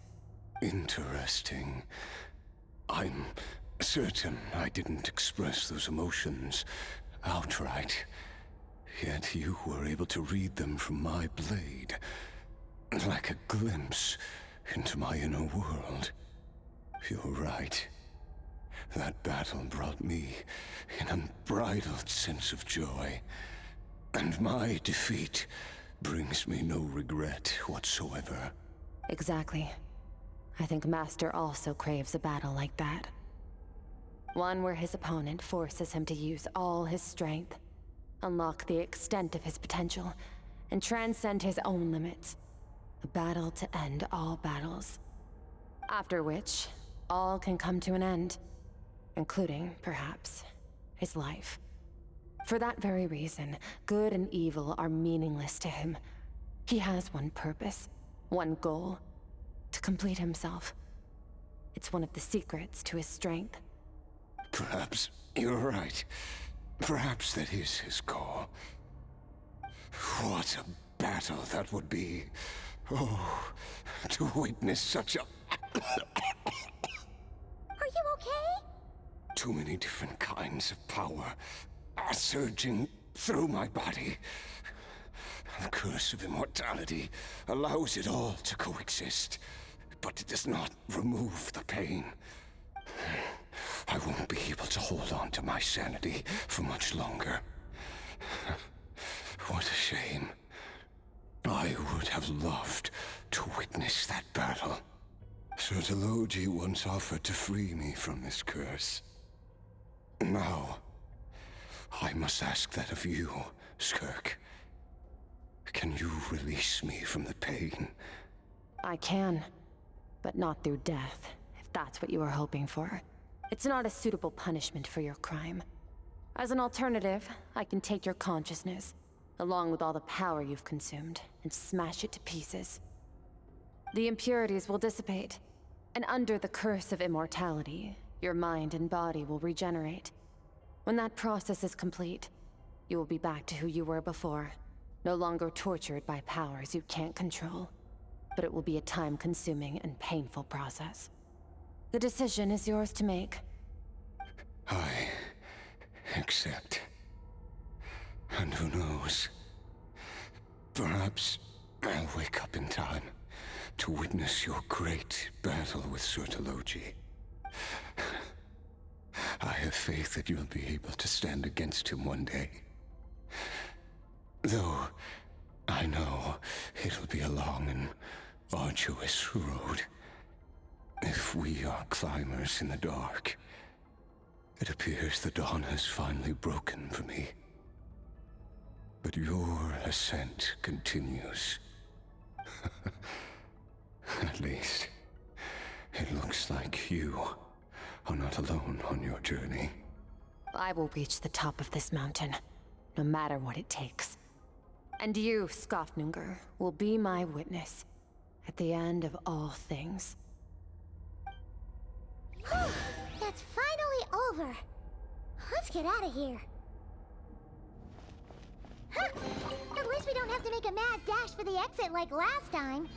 Interesting. I'm certain I didn't express those emotions outright. Yet you were able to read them from my blade, like a glimpse into my inner world. You're right. That battle brought me an unbridled sense of joy, and my defeat brings me no regret whatsoever. Exactly. I think Master also craves a battle like that. One where his opponent forces him to use all his strength, unlock the extent of his potential, and transcend his own limits. A battle to end all battles. After which, all can come to an end, including, perhaps, his life. For that very reason, good and evil are meaningless to him. He has one purpose, one goal: to complete himself. It's one of the secrets to his strength. Perhaps you're right. Perhaps that is his goal. What a battle that would be. Oh, to witness such a... Are you okay? Too many different kinds of power are surging through my body. The curse of immortality allows it all to coexist, but it does not remove the pain. I won't be able to hold on to my sanity for much longer. What a shame. I would have loved to witness that battle. Sertologi once offered to free me from this curse. Now, I must ask that of you, Skirk. Can you release me from the pain? I can, but not through death, if that's what you were hoping for. It's not a suitable punishment for your crime. As an alternative, I can take your consciousness, along with all the power you've consumed, and smash it to pieces. The impurities will dissipate, and under the curse of immortality, your mind and body will regenerate. When that process is complete, you will be back to who you were before, no longer tortured by powers you can't control. But it will be a time-consuming and painful process. The decision is yours to make. I accept. And who knows? Perhaps I'll wake up in time to witness your great battle with Sertologi. I have faith that you'll be able to stand against him one day. Though I know it'll be a long and arduous road. If we are climbers in the dark, it appears the dawn has finally broken for me. But your ascent continues. At least, it looks like you are not alone on your journey. I will reach the top of this mountain, no matter what it takes. And you, Skofnunger, will be my witness at the end of all things. That's finally over. Let's get out of here. Huh! At least we don't have to make a mad dash for the exit like last time.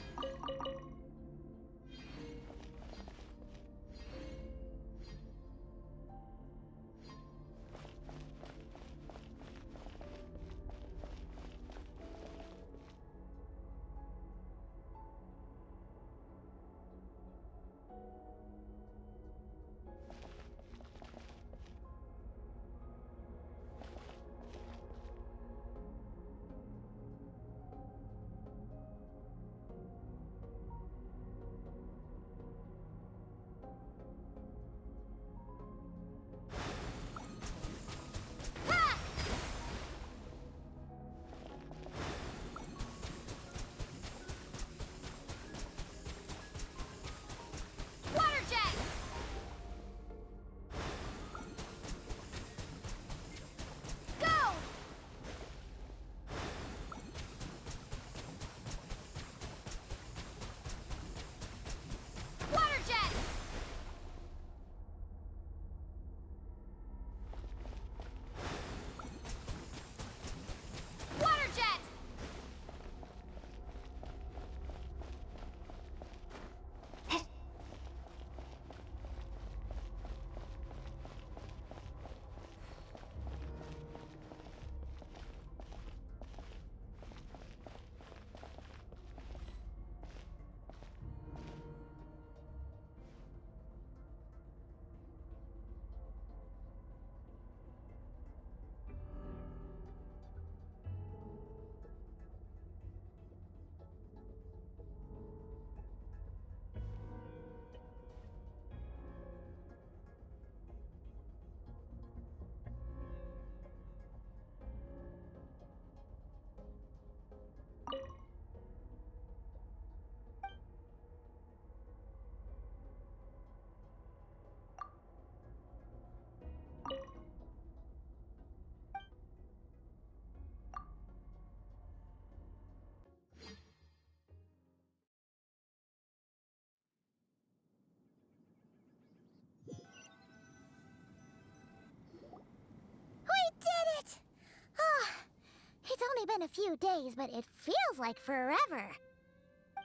It's only been a few days, but it feels like forever.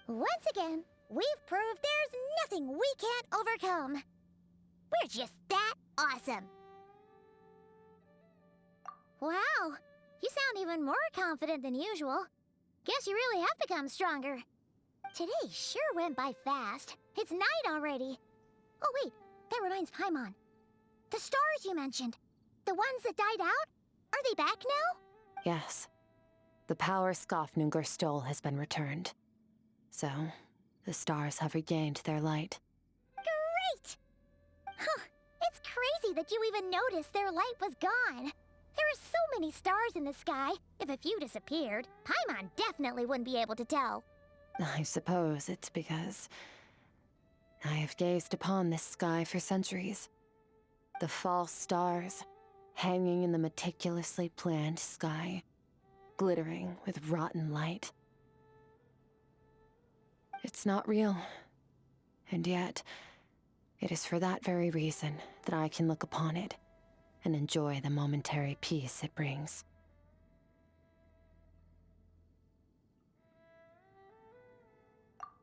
Once again, we've proved there's nothing we can't overcome. We're just that awesome. Wow, you sound even more confident than usual. Guess you really have become stronger. Today sure went by fast. It's night already. Oh wait, that reminds Paimon. The stars you mentioned, the ones that died out, are they back now? Yes. The power Skafnungur stole has been returned. So, the stars have regained their light. Great! Huh, it's crazy that you even noticed their light was gone. There are so many stars in the sky. If a few disappeared, Paimon definitely wouldn't be able to tell. I suppose it's because I have gazed upon this sky for centuries. The false stars, hanging in the meticulously planned sky, glittering with rotten light. It's not real. And yet, it is for that very reason that I can look upon it and enjoy the momentary peace it brings.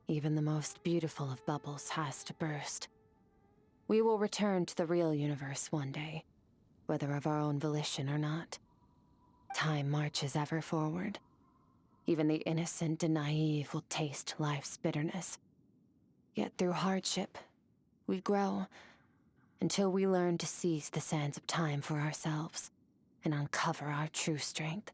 Even the most beautiful of bubbles has to burst. We will return to the real universe one day, whether of our own volition or not. Time marches ever forward. Even the innocent and naive will taste life's bitterness. Yet through hardship, we grow, until we learn to seize the sands of time for ourselves and uncover our true strength.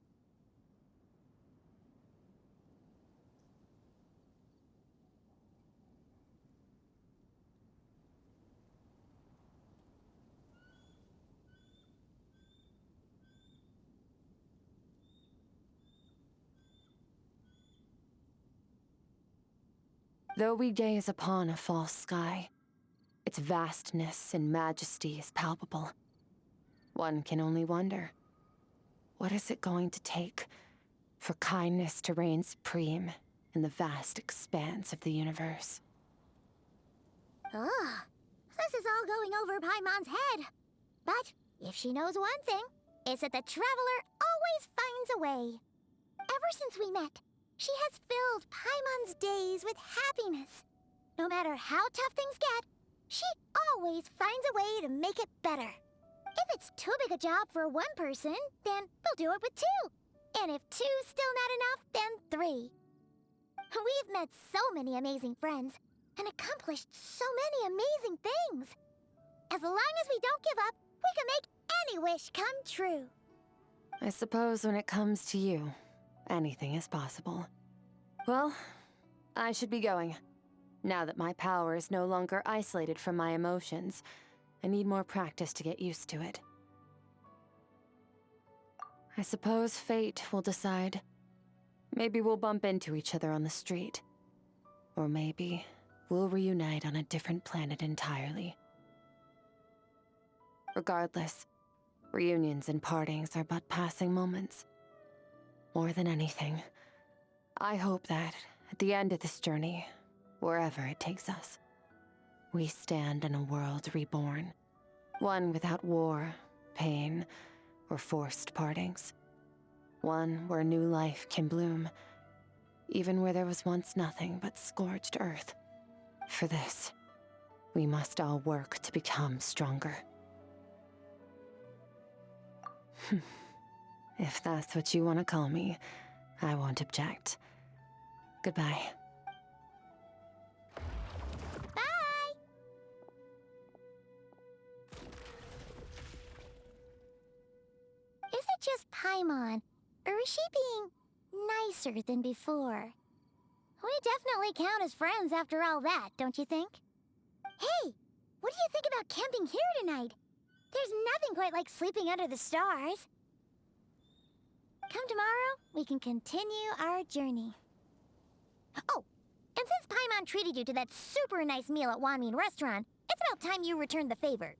Though we gaze upon a false sky, its vastness and majesty is palpable. One can only wonder, what is it going to take for kindness to reign supreme in the vast expanse of the universe? Ugh, this is all going over Paimon's head. But if she knows one thing, it's that the Traveler always finds finds a way. Ever since we met, she has filled Paimon's days with happiness. No matter how tough things get, she always finds a way to make it better. If it's too big a job for one person, then we'll do it with two. And if two's still not enough, then three. We've met so many amazing friends and accomplished so many amazing things. As long as we don't give up, we can make any wish come true. I suppose when it comes to you, anything is possible. Well, I should be going. Now that my power is no longer isolated from my emotions, I need more practice to get used to it. I suppose fate will decide. Maybe we'll bump into each other on the street. Or maybe we'll reunite on a different planet entirely. Regardless, reunions and partings are but passing moments. More than anything, I hope that at the end of this journey, wherever it takes us, we stand in a world reborn. One without war, pain, or forced partings. One where new life can bloom, even where there was once nothing but scorched earth. For this, we must all work to become stronger. If that's what you want to call me, I won't object. Goodbye. Bye! Is it just Paimon, or is she being nicer than before? We definitely count as friends after all that, don't you think? Hey, what do you think about camping here tonight? There's nothing quite like sleeping under the stars. Come tomorrow, we can continue our journey. Oh, and since Paimon treated you to that super nice meal at Wanmin Restaurant, it's about time you returned the favor.